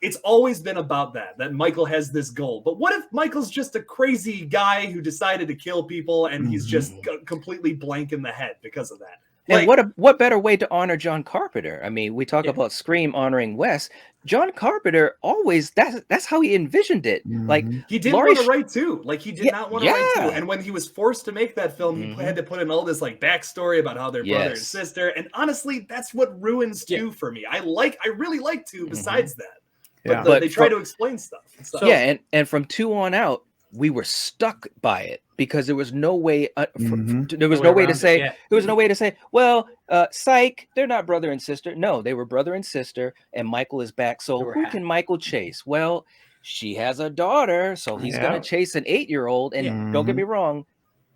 it's always been about that Michael has this goal. But what if Michael's just a crazy guy who decided to kill people and he's just completely blank in the head because of that? And what better way to honor John Carpenter? I mean, we talk about Scream honoring Wes. John Carpenter always that's how he envisioned it. Like he didn't want to write two. Like he did not want to write two. And when he was forced to make that film, he had to put in all this like backstory about how they're brother and sister. And honestly, that's what ruins two for me. I really like two besides that. But they try to explain stuff. So, and from 2 on out, we were stuck by it because there was no way there was no way to say well psych, they're not brother and sister. No, they were brother and sister, and Michael is back, so who can Michael chase? Well, she has a daughter, so he's gonna chase an 8-year-old. And don't get me wrong,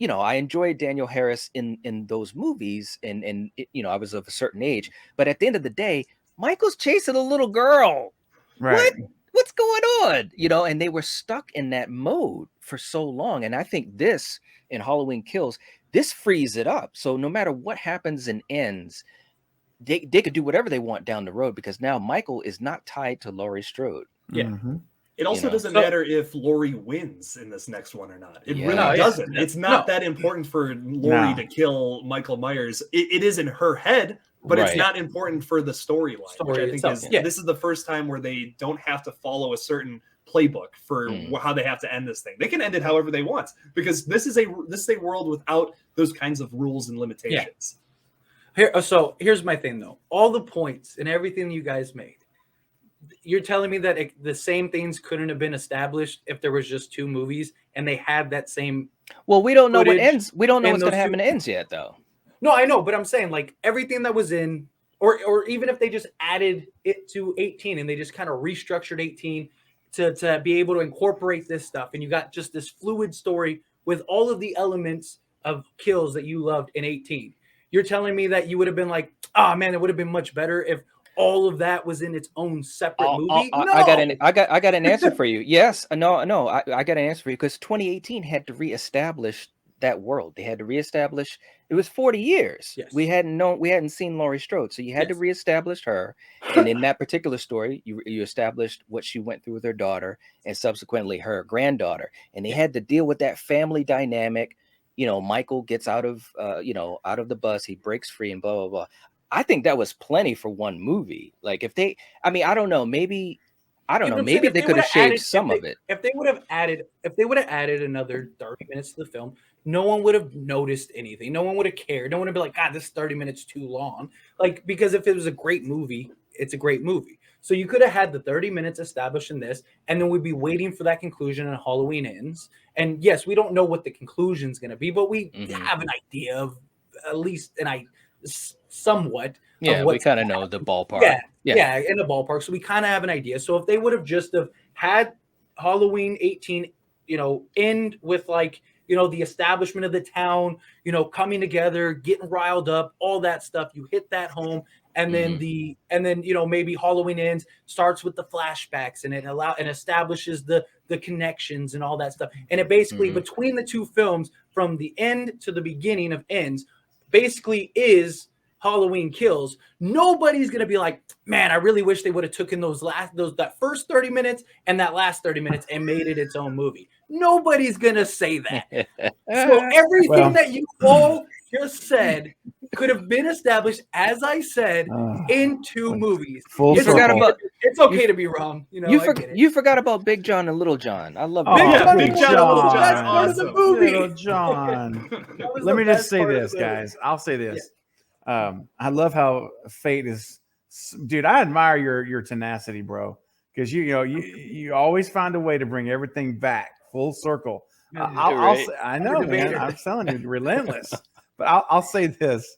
I enjoyed Danielle Harris in those movies, and I was of a certain age, but at the end of the day, Michael's chasing a little girl. Right. What's going on? And they were stuck in that mode for so long. And I think this in Halloween Kills, this frees it up. So no matter what happens and ends, they could do whatever they want down the road, because now Michael is not tied to Laurie Strode. Yeah. It also doesn't matter if Laurie wins in this next one or not. It really doesn't. It's not that important for Laurie to kill Michael Myers. It is in her head, but it's not important for the storyline. Which I think this is the first time where they don't have to follow a certain playbook for how they have to end this thing. They can end it however they want, because this is a world without those kinds of rules and limitations. So here's my thing though. All the points and everything you guys made, you're telling me that the same things couldn't have been established if there was just 2 movies and they had that same. Well, we don't know what ends. We don't know what's going to happen in ends yet, though. No, I know, but I'm saying like everything that was in, or even if they just added it to 18 and they just kind of restructured 18 to be able to incorporate this stuff, and you got just this fluid story with all of the elements of kills that you loved in 18. You're telling me that you would have been like, oh man, it would have been much better if all of that was in its own separate movie? No. I got an answer for you. Yes, no, I got an answer for you, because 2018 had to reestablish that world. They had to reestablish. It was 40 years. Yes. We hadn't seen Laurie Strode, so you had to reestablish her. And in that particular story, you established what she went through with her daughter and subsequently her granddaughter, and they had to deal with that family dynamic. Michael gets out of the bus, he breaks free, and blah blah blah. I think that was plenty for one movie. Like I don't know, maybe they could have shaved some of it. If they would have added another 30 minutes to the film, no one would have noticed anything. No one would have cared. No one would be like, God, this 30 minutes too long. Like, because if it was a great movie, it's a great movie. So you could have had the 30 minutes established in this, and then we'd be waiting for that conclusion and Halloween ends. And yes, we don't know what the conclusion is going to be, but we have an idea of at least somewhat. Yeah, we kind of know the ballpark. Yeah, in the ballpark. So we kind of have an idea. So if they would have just have had Halloween 18, end with like the establishment of the town, coming together, getting riled up, all that stuff. You hit that home. And then maybe Halloween Ends starts with the flashbacks, and it establishes the connections and all that stuff. And it basically between the two films, from the end to the beginning of Ends, basically is Halloween Kills. Nobody's gonna be like, man, I really wish they would have taken that first 30 minutes and that last 30 minutes and made it its own movie. Nobody's gonna say that. So everything that you all just said could have been established, as I said, in two movies. It's okay to be wrong. You forgot about Big John and Little John. I love Big John and Little John. That's part of the movie. Little John. Let me just say this, guys. I'll say this. I love how Fate is, dude. I admire your tenacity, bro, because you always find a way to bring everything back full circle. I know, man. I'm telling you, relentless. But I'll say this.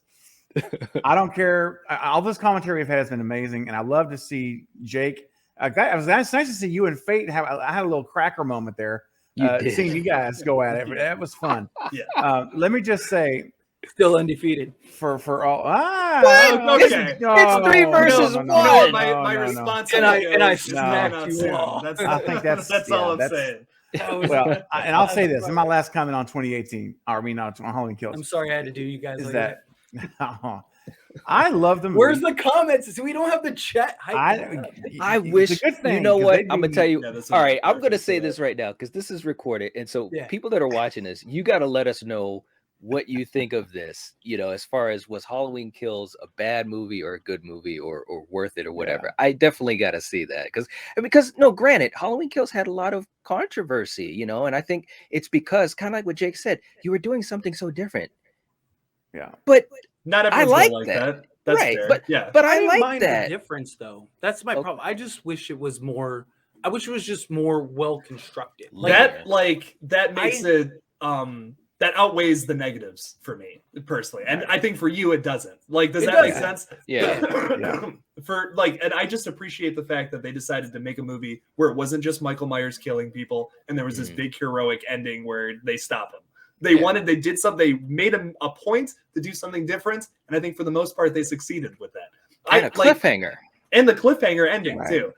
I don't care. All this commentary we've had has been amazing, and I love to see Jake. It was nice to see you and Fate have. I had a little cracker moment there, seeing you guys go at it. That was fun. Yeah. Let me just say, still undefeated for all. Okay. It's 3 versus 1. My response. And I smacked you all. I think that's all I'm saying. Well, and I'll say this in my last comment on 2018. On Halloween Kills. I'm sorry I had to do you guys. Is like that? I love the movie. Where's the comments? We don't have the chat. I wish. You know what? I'm gonna tell you. All right, I'm gonna say this right now because this is recorded, and so people that are watching this, you got to let us know what you think of this. As far as was Halloween Kills a bad movie or a good movie or worth it or whatever. Yeah. I definitely got to see that because no, granted, Halloween Kills had a lot of controversy, and I think it's because kind of like what Jake said, you were doing something so different. Yeah, but not everyone's like that. That's right, fair. But I like that the difference, though. That's my problem. I just wish it was more. I wish it was just more well constructed. That makes it that outweighs the negatives for me personally, and I think for you it doesn't. Does that make sense? Yeah. And I just appreciate the fact that they decided to make a movie where it wasn't just Michael Myers killing people, and there was this big heroic ending where they stop him. They made a point to do something different, and I think for the most part they succeeded with that. And a cliffhanger. And the cliffhanger ending too.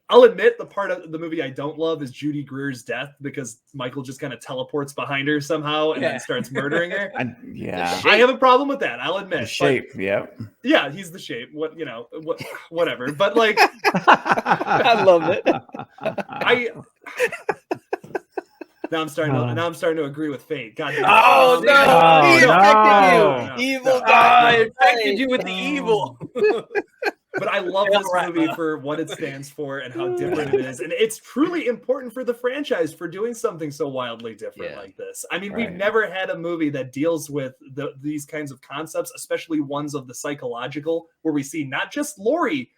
I'll admit the part of the movie I don't love is Judy Greer's death because Michael just kind of teleports behind her somehow and then starts murdering her. I have a problem with that. I'll admit. The Shape, yeah, he's the Shape. Whatever. But I love it. Now I'm starting to agree with Fate. God damn. Oh no! He infected you. Evil guy infected you with the evil. But I love this movie for what it stands for and how different it is. And it's truly important for the franchise for doing something so wildly different like this. I mean, we've never had a movie that deals with these kinds of concepts, especially ones of the psychological, where we see not just Laurie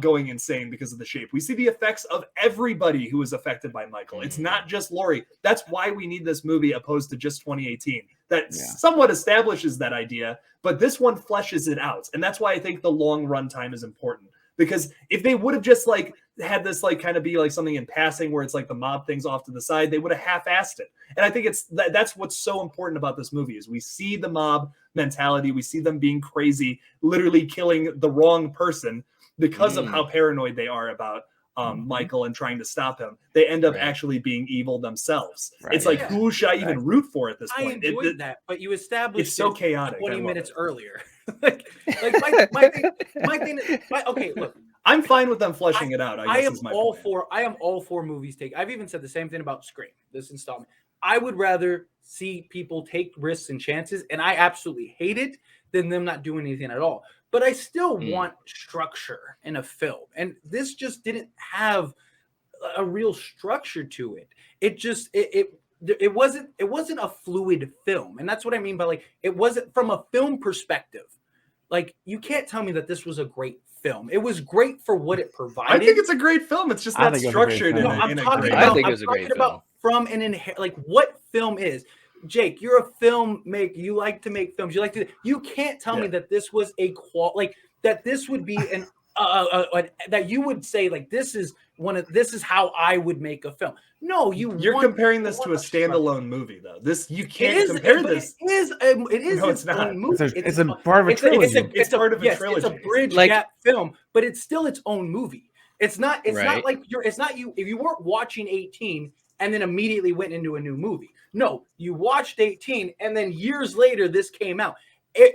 going insane because of the Shape. We see the effects of everybody who is affected by Michael. It's not just Laurie. That's why we need this movie opposed to just 2018. That somewhat establishes that idea, but this one fleshes it out. And that's why I think the long run time is important. Because if they would have just had this kind of be something in passing where it's the mob things off to the side, they would have half-assed it. And I think that's what's so important about this movie is we see the mob mentality. We see them being crazy, literally killing the wrong person because of how paranoid they are about Michael and trying to stop him. They end up actually being evil themselves. It's who should I even root for at this point? I enjoyed that, but you established it's so chaotic. 20 minutes earlier. My thing is, okay, look. I'm fine with them fleshing it out. I am all for movies I've even said the same thing about Scream, this installment. I would rather see people take risks and chances, and I absolutely hate it, than them not doing anything at all. But I still want structure in a film. And this just didn't have a real structure to it. It just it wasn't a fluid film. And that's what I mean by it wasn't from a film perspective. You can't tell me that this was a great film. It was great for what it provided. I think it's a great film. It's just not structured I think it was a great film. From an what film is. Jake, you're a filmmaker. You like to make films. You can't tell me that this was that this would be an that you would say this is this is how I would make a film. No, you're comparing this to a standalone movie, though. This you can't compare this. It is No, it's not. own movie. It's a part of a trilogy. It's part of a trilogy. It's a bridge Like- gap film, but it's still its own movie. It's not Right. like it's not you if you weren't watching 18 and then immediately went into a new movie. No, you watched 18 and then years later this came out.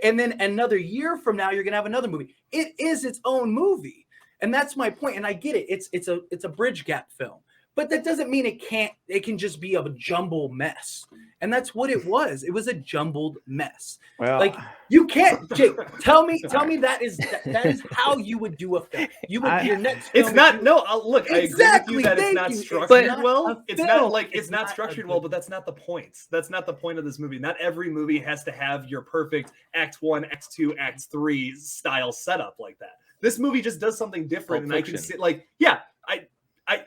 And then another year from now you're going to have another movie. It is its own movie. And that's my point. And I get it. It's a bridge gap film. But that doesn't mean it can just be a jumble mess. And that's what it was. It was a jumbled mess. Well, Like you can't, Jake, tell me that is how you would do a film. You would your next film. It's not. No, look, Exactly, I agree with you that it's thank not you. structured It's not well. a It's film. not like it's It's not not structured a well, good- but that's not the point. That's not the point of this movie. Not every movie has to have your perfect Act 1, Act 2, Act 3 style setup like that. This movie just does something different, Pulp and I can Fiction. see, like, yeah,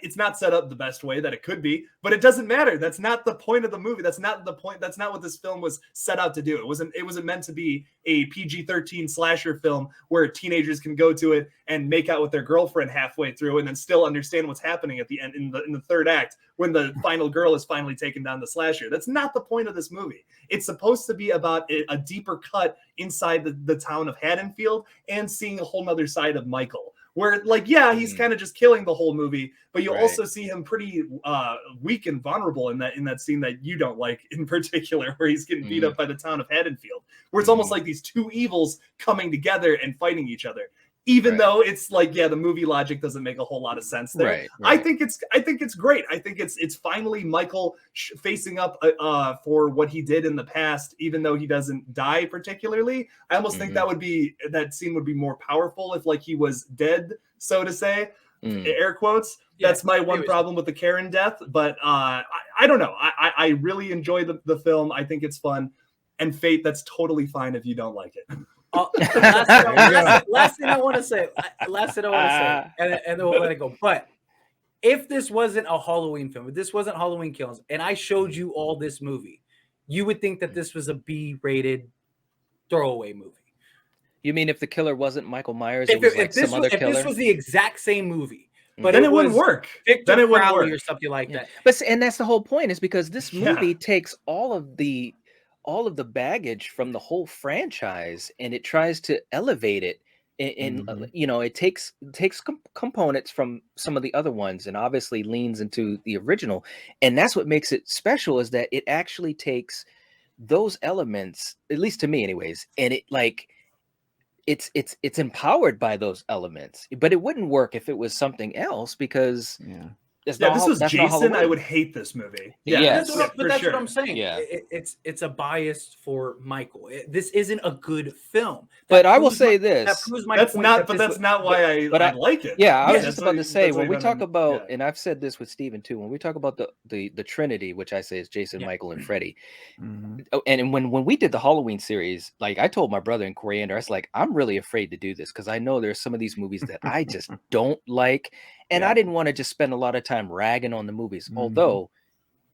it's not set up the best way that it could be, but it doesn't matter. That's not the point of the movie. That's not the point. That's not what this film was set out to do. It wasn't meant to be a PG-13 slasher film where teenagers can go to it and make out with their girlfriend halfway through and then still understand what's happening at the end in the third act when the final girl is finally taken down the slasher. That's not the point of this movie. It's supposed to be about a deeper cut inside the town of Haddonfield and seeing a whole nother side of Michael. Where, like, yeah, he's kind of just killing the whole movie, but you Right. also see him pretty weak and vulnerable in that scene that you don't like in particular, where he's getting beat up by the town of Haddonfield, where it's almost like these two evils coming together and fighting each other. Even Right. though it's like, yeah, the movie logic doesn't make a whole lot of sense there. Right, I right. think it's great. I think it's finally Michael facing up for what he did in the past, even though he doesn't die particularly. I almost think that scene would be more powerful if like he was dead, so to say, air quotes. Yeah, That's my I one agree. problem with the Karen death, but I don't know. I really enjoy the film. I think it's fun. And Fate, that's totally fine if you don't like it. Last thing I want to say, and then we'll let it go. But if this wasn't a Halloween film, if this wasn't Halloween Kills, and I showed you all this movie, you would think that this was a B-rated throwaway movie. You mean if the killer wasn't Michael Myers, If, it was if like this some was, other if killer? this was the exact same movie, but Then it it wouldn't was work. Victor Then it wouldn't Crowley work. or something like Yeah. that. And that's the whole point, is because this movie takes all of the baggage from the whole franchise and it tries to elevate it. And it takes components from some of the other ones and obviously leans into the original. And that's what makes it special, is that it actually takes those elements, at least to me anyways, and it like it's empowered by those elements. But it wouldn't work if it was something else, because If this was Jason, I would hate this movie. Yeah. That's for what sure. I'm saying. Yeah. It's a bias for Michael. This isn't a good film. But I will proves say that this. proves my That's point not, that but this that's was- not why I like it. Yeah, I was that's just about what- to say, that's when what we you talk don't- about, yeah. and I've said this with Steven too, when we talk about the Trinity, which I say is Jason, Yeah. Michael, and Freddy. Oh, and when we did the Halloween series, like I told my brother in Coriander, I was like, I'm really afraid to do this because I know there's some of these movies that I just don't like. And I didn't want to just spend a lot of time ragging on the movies, although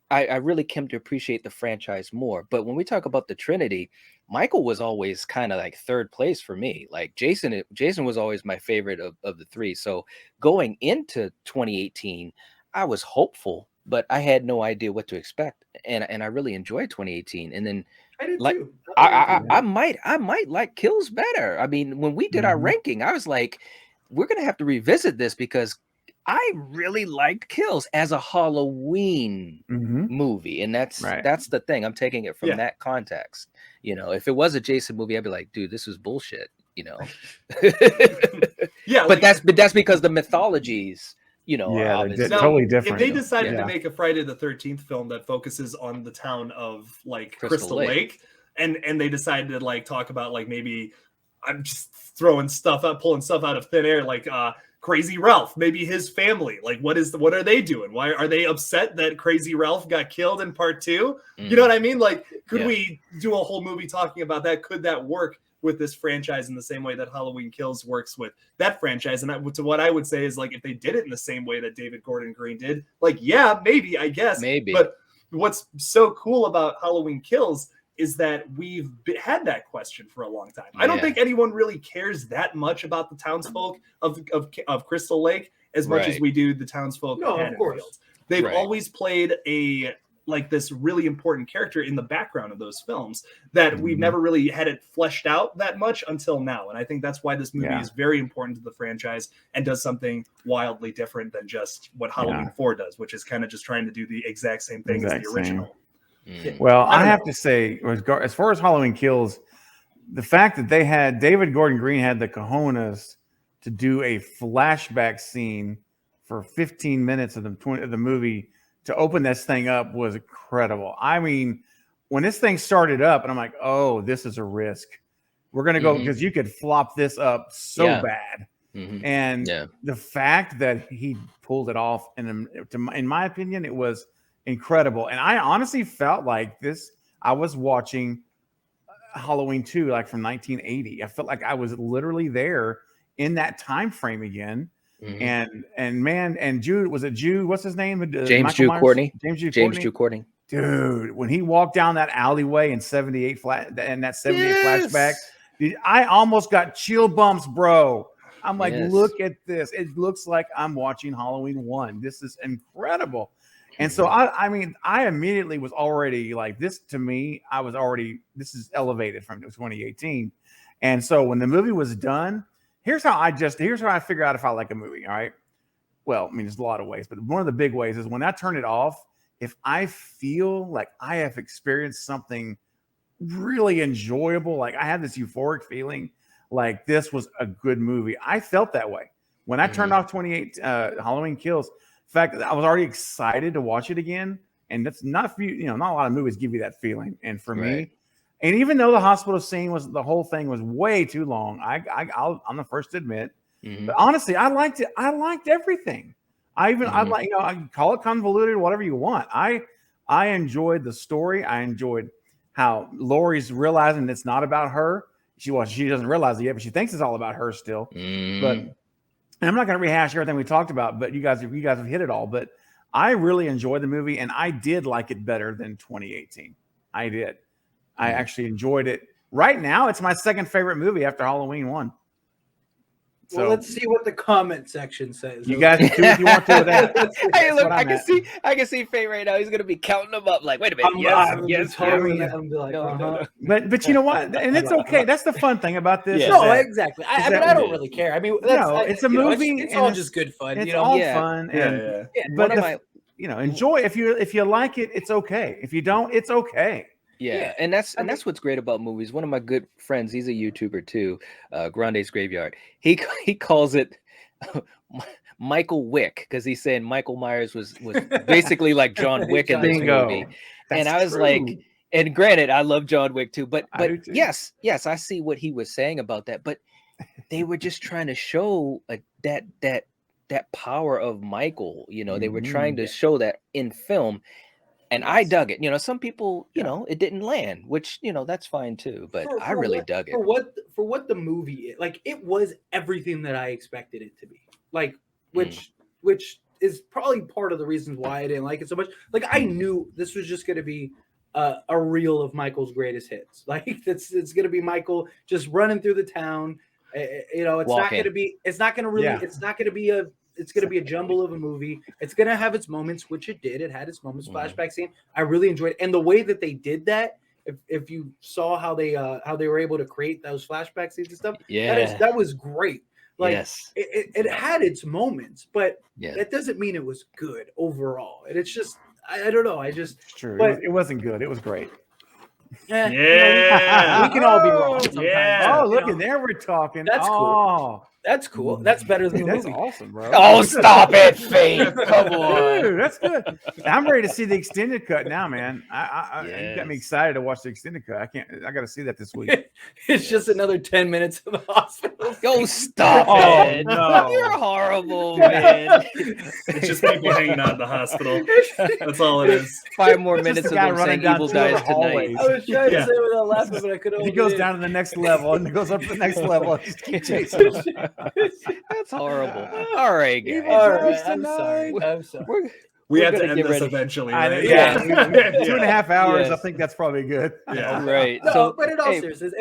I really came to appreciate the franchise more. But when we talk about the Trinity, Michael was always kind of like third place for me. Like Jason was always my favorite of the three. So going into 2018, I was hopeful, but I had no idea what to expect. And I really enjoyed 2018. And then I did like, too. I might like Kills better. I mean, when we did our ranking, I was like, we're gonna have to revisit this because I really liked Kills as a Halloween movie, and that's the thing. I'm taking it from that context. If it was a Jason movie, I'd be like, dude, this is bullshit. Yeah, but that's because the mythologies, are obviously totally different. If they decided to make a Friday the 13th film that focuses on the town of like Crystal Lake, and they decided to like talk about like maybe I'm just throwing stuff up, pulling stuff out of thin air, like Crazy Ralph, maybe his family, like what are they doing? Why are they upset that Crazy Ralph got killed in part 2? You know what I mean? Like, could we do a whole movie talking about that? Could that work with this franchise in the same way that Halloween Kills works with that franchise? And to what I would say is like, if they did it in the same way that David Gordon Green did, like, yeah, maybe, I guess. Maybe. But what's so cool about Halloween Kills is that we've had that question for a long time. I don't think anyone really cares that much about the townsfolk of Crystal Lake. as much as Right. we do the townsfolk No, of of course. Haddonfield. They've Right. always played this really important character in the background of those films that we've Mhm. never really had it fleshed out that much until now. And I think that's why this movie Yeah. is very important to the franchise and does something wildly different than just what Halloween 4 does, which is kind of just trying to do the exact same thing as Exact the same. original. Well, I I don't have know. to say, as far as Halloween Kills, the fact that they had David Gordon Green had the cojones to do a flashback scene for 15 minutes of the movie to open this thing up was incredible. I mean, when this thing started up, and I'm like, oh, this is a risk. We're gonna go Mhm. because you could flop this up so Yeah. bad. Mhm. And Yeah. the fact that he pulled it off, and in my opinion, it was incredible. And I honestly felt like I was watching Halloween 2, like from 1980. I felt like I was literally there in that time frame again. Mhm. And man, and Jude, was it Jude? What's his name? James Michael Jude Myers? Courtney. James Jude James Courtney. Jude Courtney. Dude, when he walked down that alleyway in 78 flat and that 78 flashback, Yes. dude, I almost got chill bumps, bro. I'm like, Yes. look at this. It looks like I'm watching Halloween 1. This is incredible. And so I mean, I immediately was already like, this to me, this is elevated from 2018. And so when the movie was done, here's how I figure out if I like a movie. All right. Well, I mean, there's a lot of ways, but one of the big ways is when I turn it off, if I feel like I have experienced something really enjoyable, like I had this euphoric feeling, like this was a good movie. I felt that way when I turned off 28 Halloween Kills. In fact, I was already excited to watch it again, and that's not for you. Not a lot of movies give you that feeling. And for Right. me, and even though the hospital scene the whole thing was way too long, I'm the first to admit. Mhm. But honestly, I liked it. I liked everything. I Mhm. like, I can call it convoluted, whatever you want. I enjoyed the story. I enjoyed how Lori's realizing it's not about her. She doesn't realize it yet, but she thinks it's all about her still. But Mhm. and I'm not going to rehash everything we talked about, but you guys have hit it all. But I really enjoyed the movie, and I did like it better than 2018. I did. I Mhm. actually enjoyed it. Right now, it's my second favorite movie after Halloween 1. Well, let's see what the comment section says. You guys do what you want to with that. Hey, That's look, what I I'm can at. I can see Faye right now. He's gonna be counting them up. Like, wait a minute. I'm Yes, gonna yes. be totally yeah. and be like, No. But you know what? And it's okay. That's the fun thing about this. Yeah. is No, that exactly. is I mean, that I don't we- really care. I mean, it's a you know, movie, It's and all it's- just good fun. it's You know, all Yeah. fun. Yeah, And yeah. yeah. but One of my enjoy. If you like it, it's okay. If you don't, it's okay. Yeah, and that's what's great about movies. One of my good friends, he's a YouTuber too, Grande's Graveyard. He calls it Michael Wick because he's saying Michael Myers was basically like John Wick in this Bingo. movie. That's And I was true. like, and granted, I love John Wick too, but I do too. yes, I see what he was saying about that. But they were just trying to show that power of Michael. You know, they were trying to show that in film. And I dug it. You know, some people, you know, it didn't land, which, you know, that's fine too. But I really dug it. For what the movie is. Like, it was everything that I expected it to be. Like, which is probably part of the reasons why I didn't like it so much. Like, I knew this was just going to be a reel of Michael's greatest hits. Like, it's going to be Michael just running through the town. You know, it's not going to be a jumble of a movie. It's going to have its moments, which it did. It had its moments, flashback scene. I really enjoyed it. And the way that they did that, if you saw how they were able to create those flashback scenes and stuff, that was great. Like, it had its moments, but that doesn't mean it was good overall. And it's just, I don't know. It's true. But it wasn't good. It was great. Yeah. We can all be wrong sometimes. Yeah. Oh, look, and there we're talking. That's cool. That's cool. That's better than the That's movie. awesome, bro. Oh, stop it, Faith. Come on. Dude, that's good. I'm ready to see the extended cut now, man. You got me excited to watch the extended cut. I got to see that this week. It's just another 10 minutes in the hospital. Yo, stop Oh, it. no. You're horrible, man. It's just people hanging out in the hospital. That's all it is. 5 more It's just minutes the of guy them running saying down evil 2 other dies tonight. hallways. I was trying to Yeah. say it without laughing, but I couldn't. He goes down to the next level and goes up to the next level. And just keep chasing him. That's horrible. All right, guys. All right, Nice I'm tonight. sorry. I'm sorry. We We're have to gonna end get this ready. eventually, I know, right? yeah. Yeah. 2.5 hours. Yes. I think that's probably good. Yeah. Right. No, So, but in all hey, seriousness,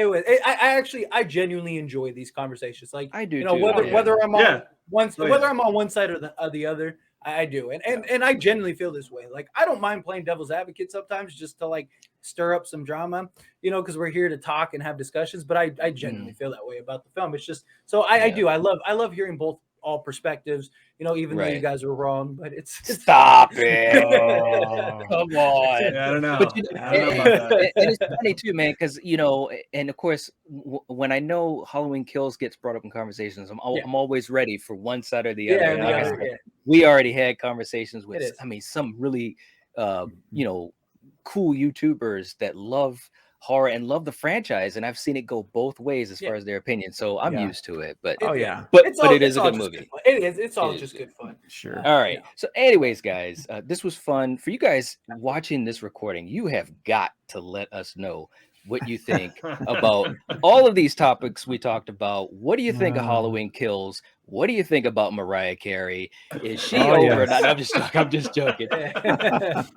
I genuinely enjoy these conversations. Like, I do you know, too. whether Yeah. whether I'm on Yeah. Oh, whether yeah. I'm on one side or the other, I do, and I genuinely feel this way. Like, I don't mind playing devil's advocate sometimes, just to like stir up some drama, you know, because we're here to talk and have discussions. But I genuinely feel that way about the film. It's just so I Yeah. do. I love hearing all perspectives. You know, even though you Right. guys are wrong, but it's Stop it. Oh. Come on. Yeah, I don't know. But you I don't know about that. and it's funny too, man, because and of course, when I know Halloween Kills gets brought up in conversations, Yeah. I'm always ready for one side or the Yeah, other. and And the like I other, said, yeah. we already had conversations It with, is. I mean, some really, cool YouTubers that love horror and love the franchise, and I've seen it go both ways as Yeah. far as their opinion. So I'm Yeah. used to it. But Oh yeah, but It's but all, it is it's a all good just movie. fun. It is. It's all It is just good. good fun. sure. All right. Yeah. So, anyways, guys, this was fun for you guys watching this recording. You have got to let us know what you think about all of these topics we talked about. What do you think of Halloween Kills? What do you think about Mariah Carey? Is she Oh, over? yes. No, I'm just joking.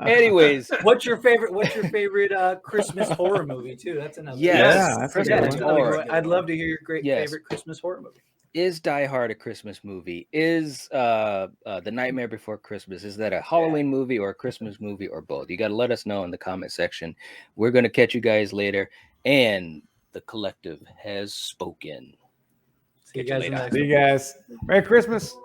Anyways, What's your favorite Christmas horror movie too? That's another. yes, Yeah, that's a Christmas good that's one. another horror. good one. I'd love to hear your Yes. favorite Christmas horror movie. Is Die Hard a Christmas movie? Is The Nightmare Before Christmas, is that a Halloween movie or a Christmas movie or both? You got to let us know in the comment section. We're going to catch you guys later. And the collective has spoken. See you Catch you guys in the later. next See you guys. Merry Christmas.